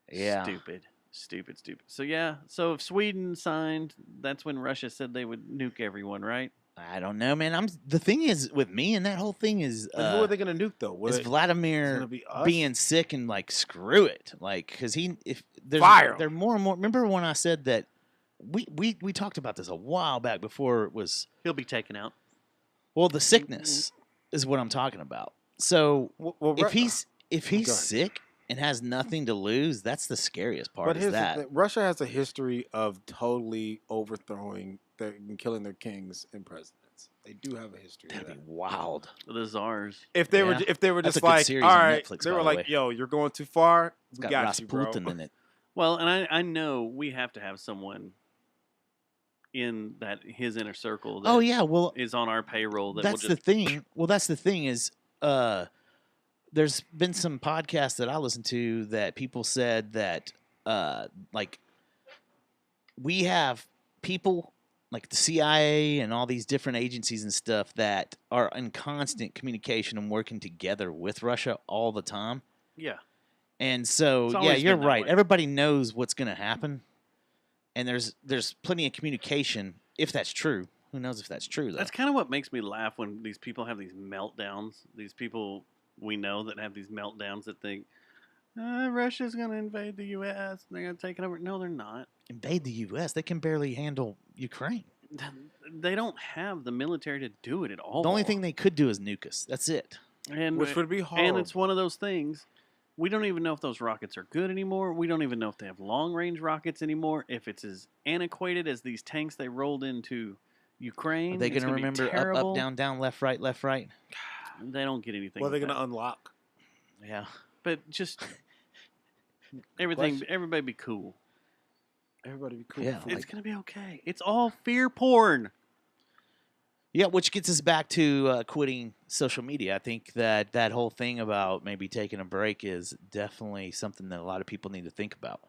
Yeah. Stupid. Stupid. So yeah, so if Sweden signed, that's when Russia said they would nuke everyone, right? I don't know, man. The thing is with me and that whole thing is But who are they going to nuke though? is Vladimir gonna be us? being sick and like screw it, like because if there's Fire 'em. there are more and more. Remember when I said that we talked about this a while back before it was He'll be taken out. well the sickness is what I'm talking about. So Well, if he's Go ahead. sick and has nothing to lose, that's the scariest part. But Is here's the that thing. Russia has a history of totally overthrowing and killing their kings and presidents. They do have a history of that'd that. be wild. The czars. If they Yeah. were That's just a good like, series all on right, Netflix, they by were the like, way. yo, you're going too far. It's We got got you, bro. Rasputin in it. Well, and I know we have to have someone in that his inner circle that Oh yeah, well is on our payroll that that's will the just thing. Well, that's the thing is, there's been some podcasts that I listened to that people said that, like, we have people like the CIA and all these different agencies and stuff that are in constant communication and working together with Russia all the time. yeah. And so, It's yeah, always you're been that right. way. Everybody knows what's going to happen, and there's plenty of communication if that's true. Who knows if that's true though? That's kind of what makes me laugh when these people have these meltdowns. These people we know that have these meltdowns that think Russia's going to invade the U.S. They're going to take it over. No, they're not. Invade the U.S. They can barely handle Ukraine. They don't have the military to do it at all. The only thing they could do is nuke us. That's it. and Which would be horrible. And it's one of those things. We don't even know if those rockets are good anymore. We don't even know if they have long-range rockets anymore. If it's as antiquated as these tanks they rolled into Ukraine, Are they going to remember up, up, down, down, left, right, left, right? They don't get anything. Well, they're with going to that. unlock. Yeah. But just everything, question. everybody be cool. Everybody be cool. Yeah, before- It's like- gonna be okay. It's all fear porn. Yeah, which gets us back to quitting social media. I think that whole thing about maybe taking a break is definitely something that a lot of people need to think about.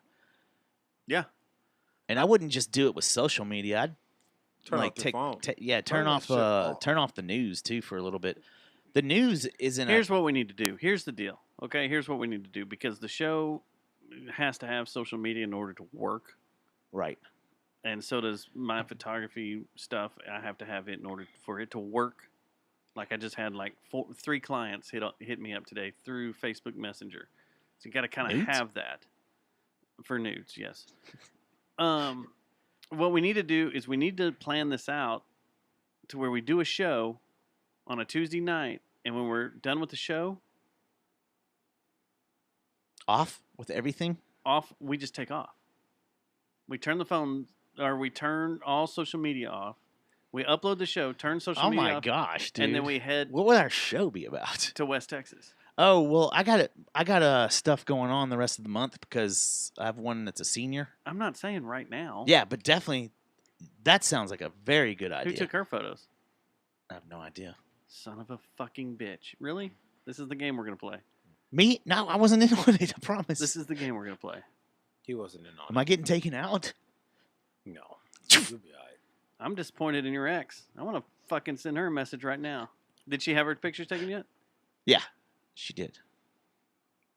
Yeah. And I wouldn't just do it with social media. I'd Turn like off your phone. turn Turn that off shit off. turn off the news too for a little bit. The news isn't Here's what we need to do. Here's the deal. Okay, here's what we need to do because the show has to have social media in order to work, right. and so does my photography stuff. I have to have it in order for it to work. Like I just had like 3 clients hit me up today through Facebook Messenger, so you got to kind of Nudes? have that for nudes. Yes. What we need to do is we need to plan this out to where we do a show on a Tuesday night, and when we're done with the show, Off with everything. off, we just take off. We turn the phone, or we turn all social media off. We upload the show, turn social Oh media my off, gosh, dude! and then we head What would our show be about? to West Texas. Oh well, I got stuff going on the rest of the month because I have one that's a senior. I'm not saying right now. Yeah, but definitely, that sounds like a very good Who idea. took her photos? I have no idea. Son of a fucking bitch. Really? This is the game we're going to play. Me? No, I wasn't in on it. I promise. This is the game we're going to play. He wasn't in on Am I getting taken out? it. No. You'll be all right. I'm disappointed in your ex. I want to fucking send her a message right now. Did she have her pictures taken yet? Yeah, she did.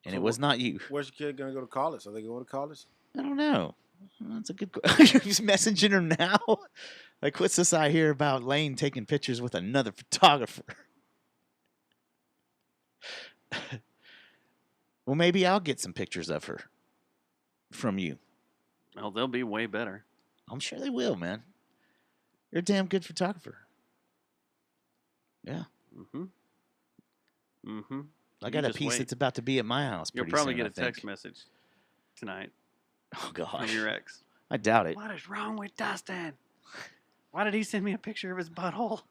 And So it was not you. Where's your kid going to go to college? Are they going to college? I don't know. That's a good question. You're just messaging her now? Like, what's this I hear about Lane taking pictures with another photographer? Well, maybe I'll get some pictures of her from you. Oh, they'll be way better. I'm sure they will, man. You're a damn good photographer. Yeah. Mm-hmm. Mm-hmm. I You got a just piece wait. that's about to be at my house. You'll pretty probably soon, get a I text think. message tonight Oh, from gosh. your ex. I doubt it. What is wrong with Dustin? Why did he send me a picture of his butthole?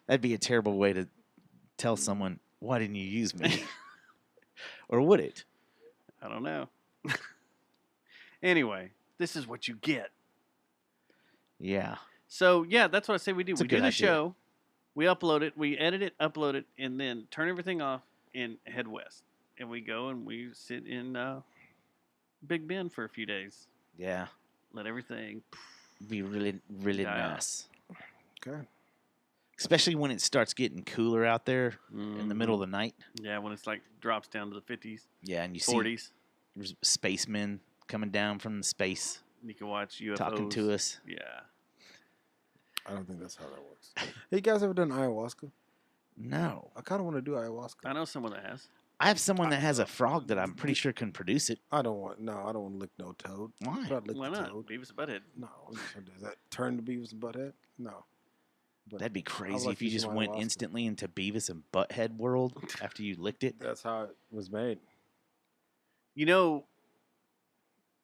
That'd be a terrible way to tell someone, why didn't you use me? Or would it? I don't know. Anyway, this is what you get. Yeah. So, yeah, that's what I say we do. It's a We do good the idea. show, we upload it, we edit it, upload it, and then turn everything off and head west. And we go and we sit in Big Bend for a few days. Yeah. Let everything. Be really, really Die out. nice. Okay. Especially when it starts getting cooler out there in the middle of the night. Yeah, when it's like drops down to the 50s, Yeah, and you see 40s. spacemen coming down from the space You can watch UFOs talking to us. Yeah. I don't think that's how that works. Hey, you guys ever done ayahuasca? No, I kind of want to do ayahuasca. I know someone that has. I have someone that has a frog that I'm pretty sure can produce it. I don't want to lick no toad. Why? But I'd lick Why the not? toad. Beavis and Butthead. No. Does that turn to Beavis and Butthead? No. But That'd be crazy like if you using just went ayahuasca. instantly into Beavis and Butthead world after you licked it. that's how it was made. You know,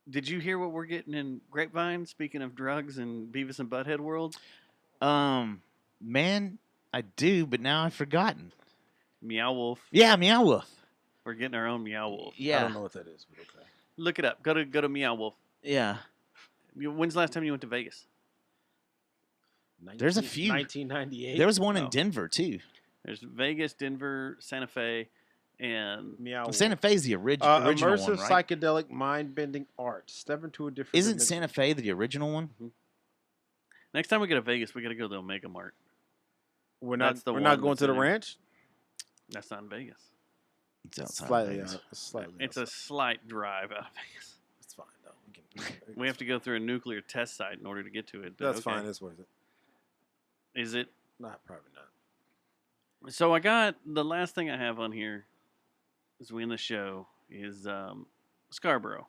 did you hear what we're getting in Grapevine? Speaking of drugs and Beavis and Butthead world, Man, I do, but now I've forgotten. Meow Wolf. Yeah, Meow Wolf. We're getting our own Meow Wolf. I Yeah, don't know what that is, but okay. Look it up. Go to Meow Wolf. yeah. When's the last time you went to Vegas? There's a few. 1998. There was one in Oh. Denver too. There's Vegas, Denver, Santa Fe, and Meow. Well, Santa Fe's the original immersive one, right? psychedelic mind-bending art. Step into a different. Isn't dimension. Santa Fe the original one? next time we go to Vegas, we got to go to the Omega Mart. We're not. That's the We're one not going that's to the in- ranch. That's not in Vegas. It's outside Slightly Vegas. out. Slightly. It's a outside. slight drive out of Vegas. It's fine though. We can. We have to go through a nuclear test site in order to get to it. but That's okay. fine. It's worth it. Is it? Not probably not. So I got the last thing I have on here as we end the show is Scarborough.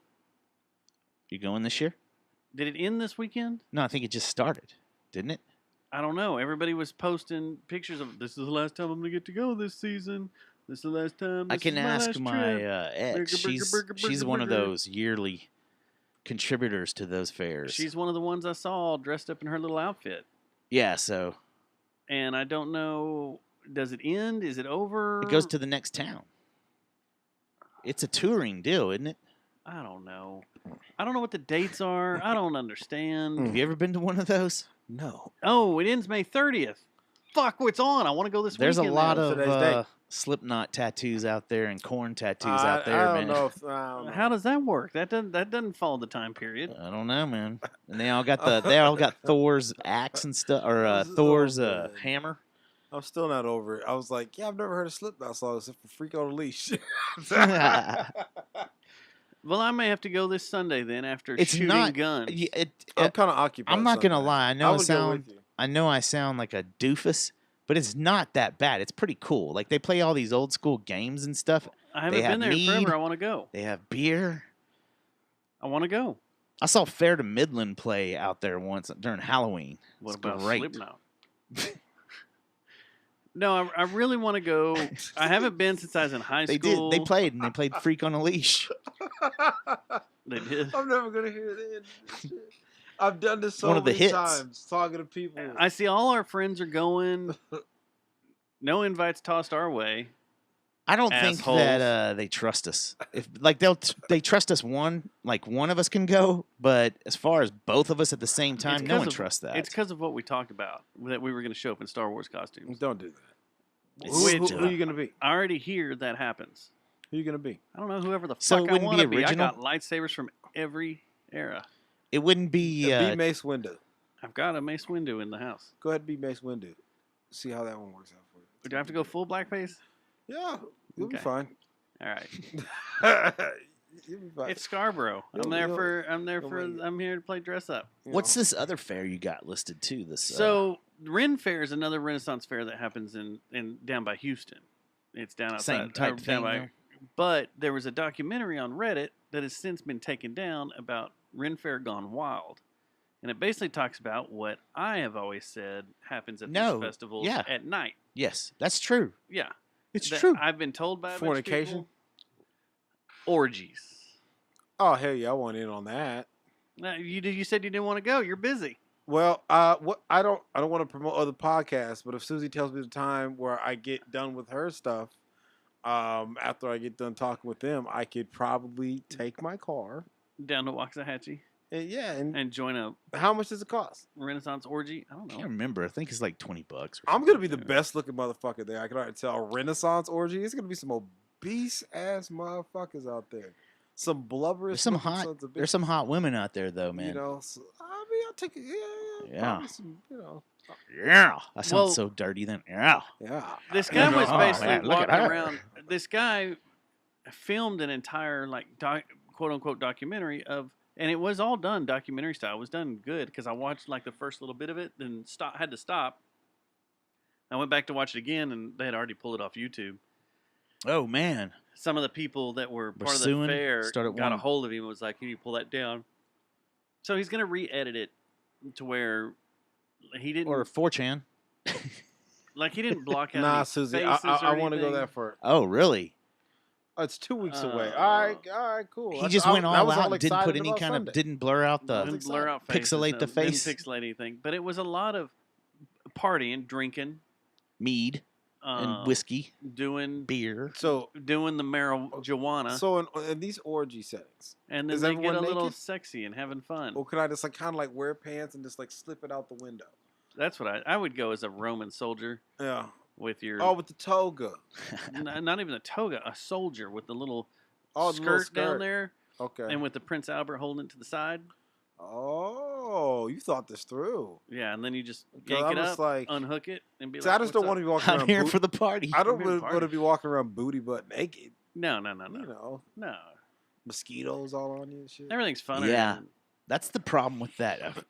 You going this year? Did it end this weekend? No, I think it just started, didn't it? I don't know. Everybody was posting pictures of this is the last time I'm gonna get to go this season. This is the last time. I This can is ask last my trip." ex. Burger, She's burger, she's burger, one of burger. those yearly contributors to those fairs. She's one of the ones I saw dressed up in her little outfit, yeah, so and I don't know. Does it end? Is it over? it goes to the next town. It's a touring deal, isn't it? I don't know. I don't know what the dates are. I don't understand. Have you ever been to one of those? No. Oh, it ends May 30th. Fuck, what's on? I want to go this There's a weekend lot now. of Today's date. Slipknot tattoos out there and corn tattoos out there, I man. don't know. If, I don't know. How does that work? That doesn't follow the time period. I don't know, man. And they all got Thor's axe and stuff, or This is Thor's all good. hammer. I'm still not over it. I was like, yeah, I've never heard a Slipknot song except for "Freak on a Leash." Well, I may have to go this Sunday then after It's shooting not- guns. I'm kind of occupied. I'm not gonna Sunday. lie. I I know would go sound. with you. I know I sound like a doofus, but it's not that bad. It's pretty cool. Like they play all these old school games and stuff. I haven't have been there mead. forever. I want to go. They have beer. I want to go. I saw Fair to Midland play out there once during Halloween. What It's about great. Slipknot? No, I really want to go. I haven't been since I was in high They did. school. They played and they played Freak on a Leash. They did. I'm never gonna hear the end. Of this shit. I've done this so One of the many hits. times talking to people. I see all our friends are going. No invites tossed our way. I don't think Assholes. that they trust us. If like they trust us one of us can go, but as far as both of us at the same time, no 'cause one of- trusts that. It's because of what we talked about that we were going to show up in Star Wars costumes. Don't do that. It's Who still- are you gonna be? I already hear that happens. Who you gonna be? I don't know whoever the So it fuck I wouldn't want be to be. I original? got lightsabers from every era. It wouldn't be. Be Mace Windu. I've got a Mace Windu in the house. Go ahead and be Mace Windu. See how that one works out for you. Do I have to go full blackface? Yeah, you'll be Okay. fine. All right. You'll be fine. It's Scarborough. I'm You'll- there you'll- for. make it. I'm here to play dress up. You What's know. this other fair you got listed too? This So Ren Fair is another Renaissance fair that happens in down by Houston. It's down outside. Same type or thing, though? But there was a documentary on Reddit that has since been taken down about Ren Fair gone wild, and it basically talks about what I have always said happens at No, these festivals yeah. at night. yes, that's true. Yeah, It's That true. I've been told by a bunch of Fornication? people. Orgies. Oh hell yeah, I want in on that. You said you didn't want to go. You're busy. Well, what I don't want to promote other podcasts, but if Susie tells me the time where I get done with her stuff, after I get done talking with them, I could probably take my car Down to Waxahachie and and join a how much does it cost? Renaissance orgy. I don't I know. can't remember. I think it's like $20. Or I'm something. gonna be the best looking motherfucker there. I can already tell. A Renaissance orgy. It's gonna be some obese ass motherfuckers out there. Some blubberous. There's some looking hot. sons of There's some bitches. hot women out there though, man. You know, so, I mean, I'll take it. Yeah. Yeah. Probably some, you know. Yeah, that sounds Well- so dirty. Then yeah. Yeah. This guy was Oh, basically man, look at walking her. around. This guy filmed an entire quote unquote documentary of, and it was all done documentary style. It was done good because I watched like the first little bit of it, then had to stop. I went back to watch it again, and they had already pulled it off YouTube. Oh man. Some of the people that were part of the suing, fair started got a wanting- hold of him and was like, "Can you pull that down?" So he's gonna re-edit it to where he didn't Or 4chan. he didn't block out Nah, any Susie, faces I or want to go anything. that far. Oh, really? It's 2 weeks away. Uh, All right, cool. He That's- just I- went I all was out and didn't put excited any about kind Sunday. of, didn't blur out I was the, Didn't blur out faces, pixelate the face. Didn't pixelate anything, but it was a lot of partying, drinking, mead and whiskey, doing beer. So, doing the marijuana, so in these orgy settings, and then is they get a everyone little naked? sexy and having fun. or could I just like kind of like wear pants and just like slip it out the window? That's what I would go as a Roman soldier Yeah. with your Oh, with the toga. not even a toga, a soldier with the little Oh, the little skirt down there, Okay. and with the Prince Albert holding it to the side. Oh, you thought this through. Yeah, and then you just 'Cause yank I it was up, like- unhook it, and be See, like, I just don't "What's want up?" to be walking I'm around. here for the party. I don't I'm here to want to be walking around booty butt naked. No. You know, No. mosquitoes all on you and shit. Everything's funner. Yeah. and- That's the problem with that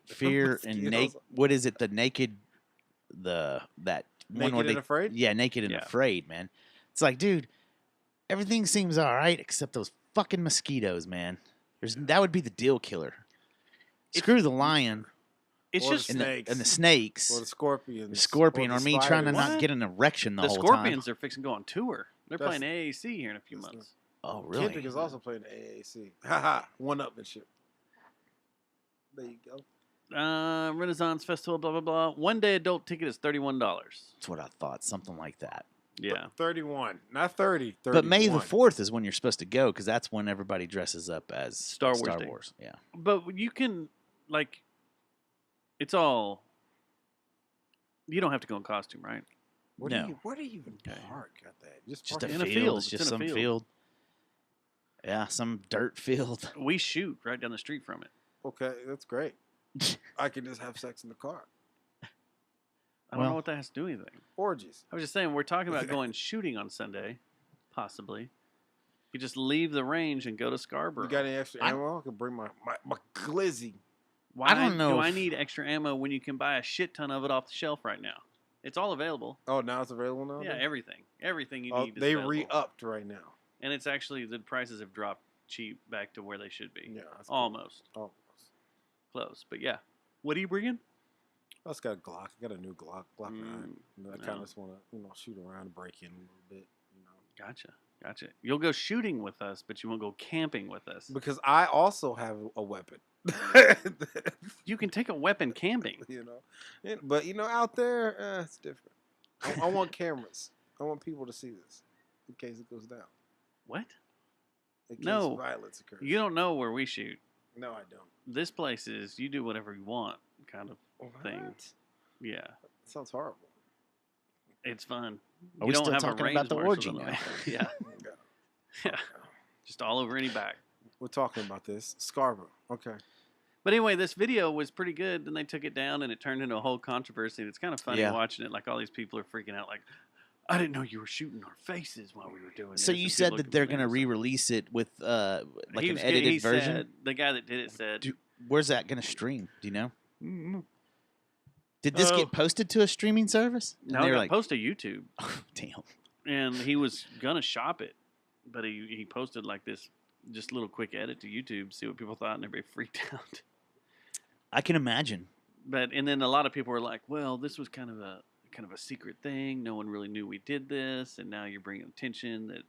fear and Mosquitoes. what is it? The naked, that one Naked where and they, Afraid? Yeah, naked and Yeah. afraid, man. It's like, dude, everything seems all right except those fucking mosquitoes, man. That would be the deal killer. Screw the lion It's Or the just and snakes. the snakes, Or the scorpions. the scorpion, or the me trying to spiders. not What? get an erection the, the whole Scorpions are fixing to go on tour. They're That's- playing AAC here in a few that's months. time. Oh, really? Kendrick is also playing the AAC. Haha, one-upmanship. There you go. Renaissance Festival, blah blah blah. One day adult ticket is $31. That's what I thought. Something like that. Yeah, 31, not 30. But May the 31. 4th is when you're supposed to go because that's when everybody dresses up as Star Wars Day. Yeah. but you can like, it's all. You don't have to go in costume, right? Where No. do you even Okay. park at that? Just Just park a in a field. field. It's It's just in a some field. field. Yeah, some dirt field. We shoot right down the street from it. Okay, that's great. I can just have sex in the car. I don't Well- know what that has to do with anything. Orgies. I was just saying we're talking about going shooting on Sunday, possibly. You just leave the range and go to Scarborough. You got any extra ammo? I can bring my glizzy. Why I don't know do I if- need extra ammo when you can buy a shit ton of it off the shelf right now? It's all available. Oh, now it's available now? Yeah, then? everything you Oh, need is they available. re-upped right now. And it's actually the prices have dropped cheap back to where they should be. Yeah, that's cool. Almost Almost. close, but yeah. What are you bringing? I just got a Glock. I got a new Glock 9. You know, I kind no. of just want to, shoot around and break in a little bit, Gotcha. You'll go shooting with us, but you won't go camping with us. Because I also have a weapon. You can take a weapon camping. But out there, it's different. I want cameras. I want people to see this in case it goes down. What? In case No. violence occurs. You don't know where we shoot. No, I don't. This place is you do whatever you want kind of thing. What? Yeah. Sounds horrible. It's fun. Are You we don't still have a talking range about the marshal orgy on the now? way. Yeah. Yeah. Just all over any back. We're talking about this. Scarborough. Okay. But anyway, this video was pretty good. Then they took it down and it turned into a whole controversy. It's kind of funny Yeah. watching it. Like all these people are freaking out like, I didn't know you were shooting our faces while we were doing this. So And you people said are that they're going to complaining. re-release it with like He an was- edited he version. said- the guy that did it said, Where's that going to stream? Do you know? "Mm-hmm." Did this Oh. get posted to a streaming service? And no, they it were got like, posted to YouTube. oh, damn. And he was gonna shop it, but he posted like this just little quick edit to YouTube, see what people thought, and everybody freaked out. I can imagine. But and then a lot of people were like, "Well, this was kind of a secret thing. No one really knew we did this, and now you're bringing attention that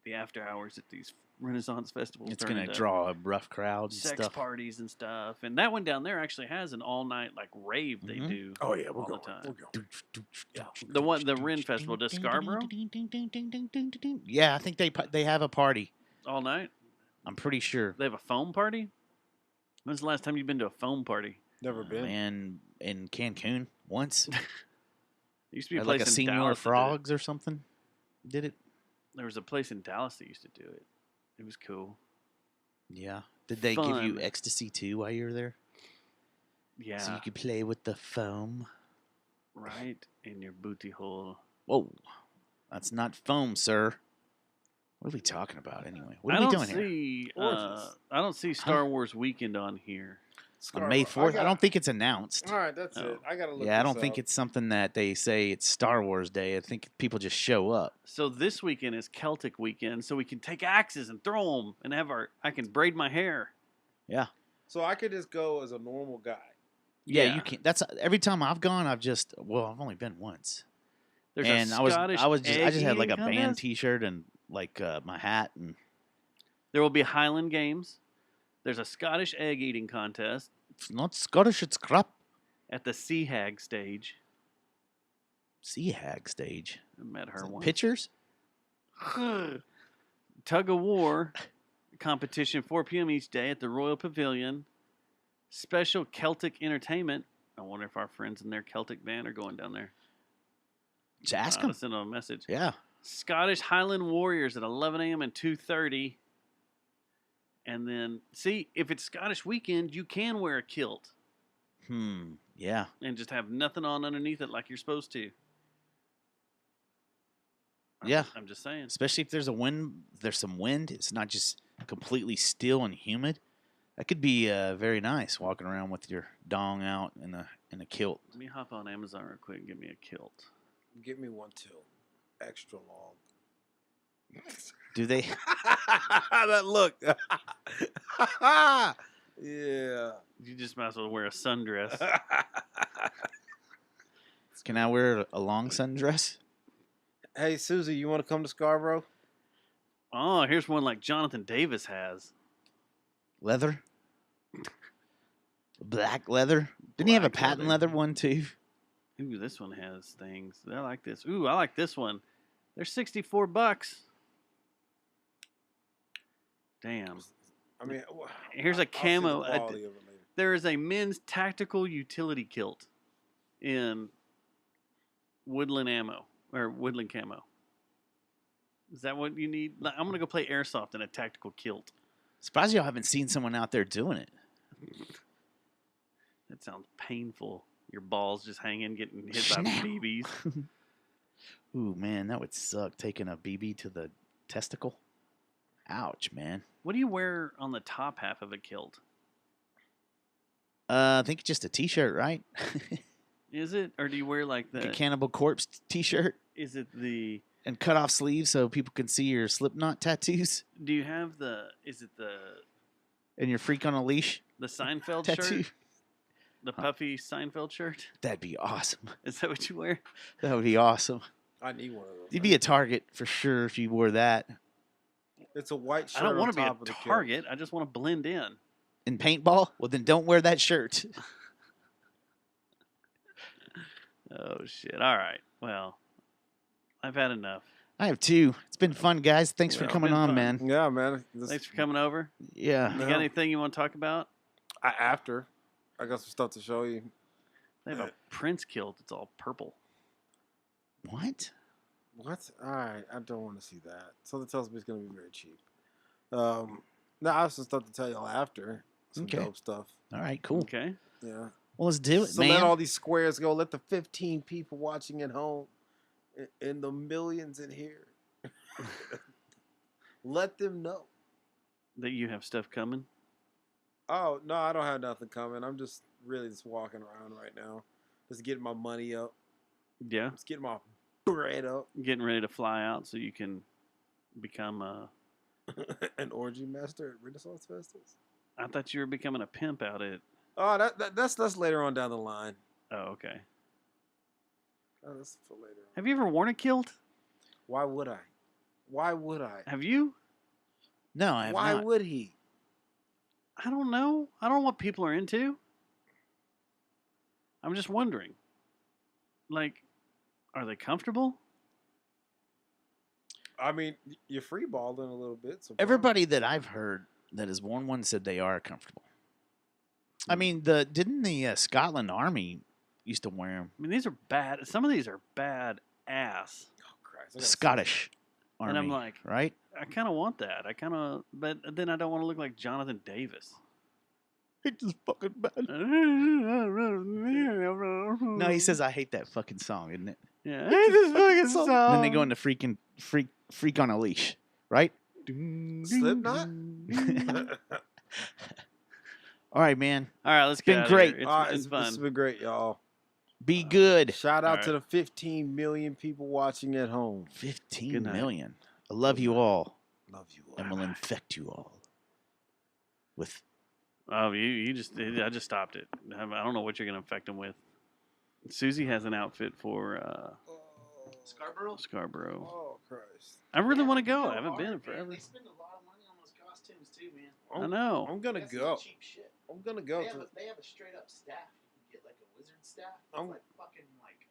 the after hours at these Renaissance festivals It's turn going to into draw a rough crowd and sex stuff. parties and stuff." And that one down there actually has an all night like rave they Mhm. do. Oh, yeah. We're all going. the time. We're going. The Ren Festival, does Scarborough Yeah, I think they have a party. all night. I'm pretty sure. They have a foam party. When's the last time you've been to a foam party? Never been. And in Cancun once. There used to be a At place like a in Senior Dallas that did it. Frogs or something. Did it? There was a place in Dallas that used to do it. It was cool. Yeah. Did they give you Fun. ecstasy too while you were there? Yeah, So you could play with the foam. right in your booty hole. Whoa. That's not foam, sir. What are we talking about anyway? What I are we don't doing here? see. Origins. I don't see Star Wars Weekend on here. On May 4th? I don't think it's announced. All right, that's Oh. it. I gotta look. Yeah, I this don't think up. it's something that they say it's Star Wars Day. I think people just show up. So this weekend is Celtic Weekend, so we can take axes and throw them and have I can braid my hair. Yeah. So I could just go as a normal guy. Yeah, you can't. That's every time I've gone. I've only been once. There's And a I Scottish I just had like a egg eating band contest. T-shirt and like my hat and There will be Highland Games. There's a Scottish egg eating contest it's not Scottish. It's crap. at the Sea Hag stage. Sea Hag stage. I met her once. Pictures. Tug of War competition 4 p.m. each day at the Royal Pavilion. Special Celtic entertainment. I wonder if our friends in their Celtic band are going down there. Just ask I'll them. send them a message. Yeah. Scottish Highland Warriors at 11 a.m. and 2:30. And then, see, if it's Scottish Weekend, you can wear a kilt Yeah. and just have nothing on underneath it like you're supposed to. Yeah. I'm just saying. Especially if there's some wind. It's not just completely still and humid. That could be very nice walking around with your dong out in a kilt. Let me hop on Amazon real quick and get me a kilt. Get me one too, extra long. Do they? That look. Yeah. You just might as well wear a sundress. Can I wear a long sundress? Hey, Susie, you want to come to Scarborough? Oh, here's one like Jonathan Davis has. Leather? Black leather? Didn't he have a Black patent leather one too? Ooh, this one has things. I like this. Ooh, I like this one. They're $64. Damn. I mean, Here's a I'll see the camo. quality of it later. There is a men's tactical utility kilt in woodland ammo or woodland camo. Is that what you need? Like, I'm gonna go play airsoft in a tactical kilt. Surprised y'all haven't seen someone out there doing it. That sounds painful. Your balls just hanging, getting hit Snap. by BBs. Ooh, man, that would suck. Taking a BB to the testicle. Ouch, man. What do you wear on the top half of a kilt? I think just a T-shirt, right? Is it, or do you wear like Like a the? Cannibal Corpse T-shirt Is it the? and cut off sleeves so people can see your Slipknot tattoos Do you have the? Is it the and your Freak on a Leash Seinfeld tattoo. shirt? The puffy Seinfeld shirt? That'd be awesome. Is that what you wear? That would be awesome. I need one of those. You'd be a target for sure if you wore that. It's a white shirt. I don't want to be a target. I just want to blend in. In paintball? Well, then don't wear that shirt. Oh shit! All right. Well, I've had enough. I have two. It's been fun, guys. Thanks for Well, coming been on, fun. man. Yeah, man. Thanks for coming over. Yeah. You Yeah. got anything you want to talk about? After, I got some stuff to show you. They have a Prince kilt. It's all purple. What? What? All right, I don't want to see that. Something tells me it's gonna be very cheap. Now I have some stuff to tell y'all after. Some Okay. dope stuff. All right, cool. Okay. Yeah. Well, let's do it, So man. let all these squares go. Let the 15 people watching at home and the millions in here. Let them know. That you have stuff coming. Oh, no, I don't have nothing coming. I'm just really just walking around right now. Just getting my money up. Yeah. Just getting my bread up. Getting ready to fly out so you can become a. An orgy master at Renaissance Festivals. I thought you were becoming a pimp out at. Oh, that's later on down the line. Oh, okay. Oh, that's for later on. Have you ever worn a kilt? Why would I? Why would I? Have you? No, I have Why not. would he? I don't know. I don't know what people are into. I'm just wondering. Like, are they comfortable? I mean, you're free balling a little bit. So Everybody that I've heard that has worn one said they are comfortable. I mean, didn't the Scotland Army used to wear them? I mean, these are bad. Some of these are bad ass. Oh, Christ. I gotta Scottish Army, And I'm like, right? I kind of want that. But then I don't want to look like Jonathan Davis. It's just fucking bad. No, No, he says I hate that fucking song, isn't it? Yeah, I hate this fucking song. Then they go into freak on a leash. right? Slipknot? All right, man. All right, let's It's been get outta great. here. All right, It's this been has fun. been great, y'all. Be good. Shout out All to the 15 million people watching at home. 15 Good night. million. I love you all, Love you all. and will infect you all with. Oh, I just stopped it. I don't know what you're gonna infect them with. Susie has an outfit for Scarborough. Oh, Christ. I really want to go. I haven't been in forever. They spend a lot of money on those costumes too, man. I know. I'm going to That's go. not cheap shit. I'm going to go. They have a straight up staff. You can get like a wizard staff. It's I'm- like fucking like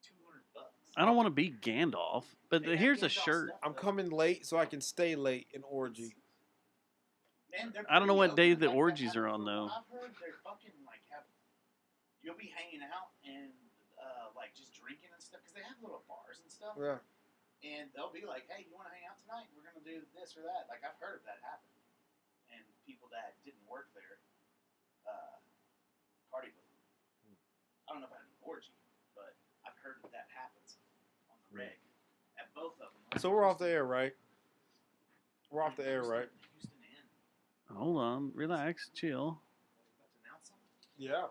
$200. I don't want to be Gandalf, but They have here's a Gandalf shirt. stuff, I'm though. coming late so I can stay late in Orgy. Man, they're I don't know pretty what day open. the Like, orgies are on, from though. what I've heard they're fucking like you'll be hanging out and like just drinking and stuff because they have little bars and stuff. Yeah. And they'll be like, "Hey, you want to hang out tonight? We're gonna do this or that." Like I've heard of that happen, and people that didn't work there party with them. I don't know about an orgy, but I've heard that happens on the reg at both of them. So we're off the air, right? We're off the air, right? Houston and Hold on, relax, chill. about to announce something. Yeah.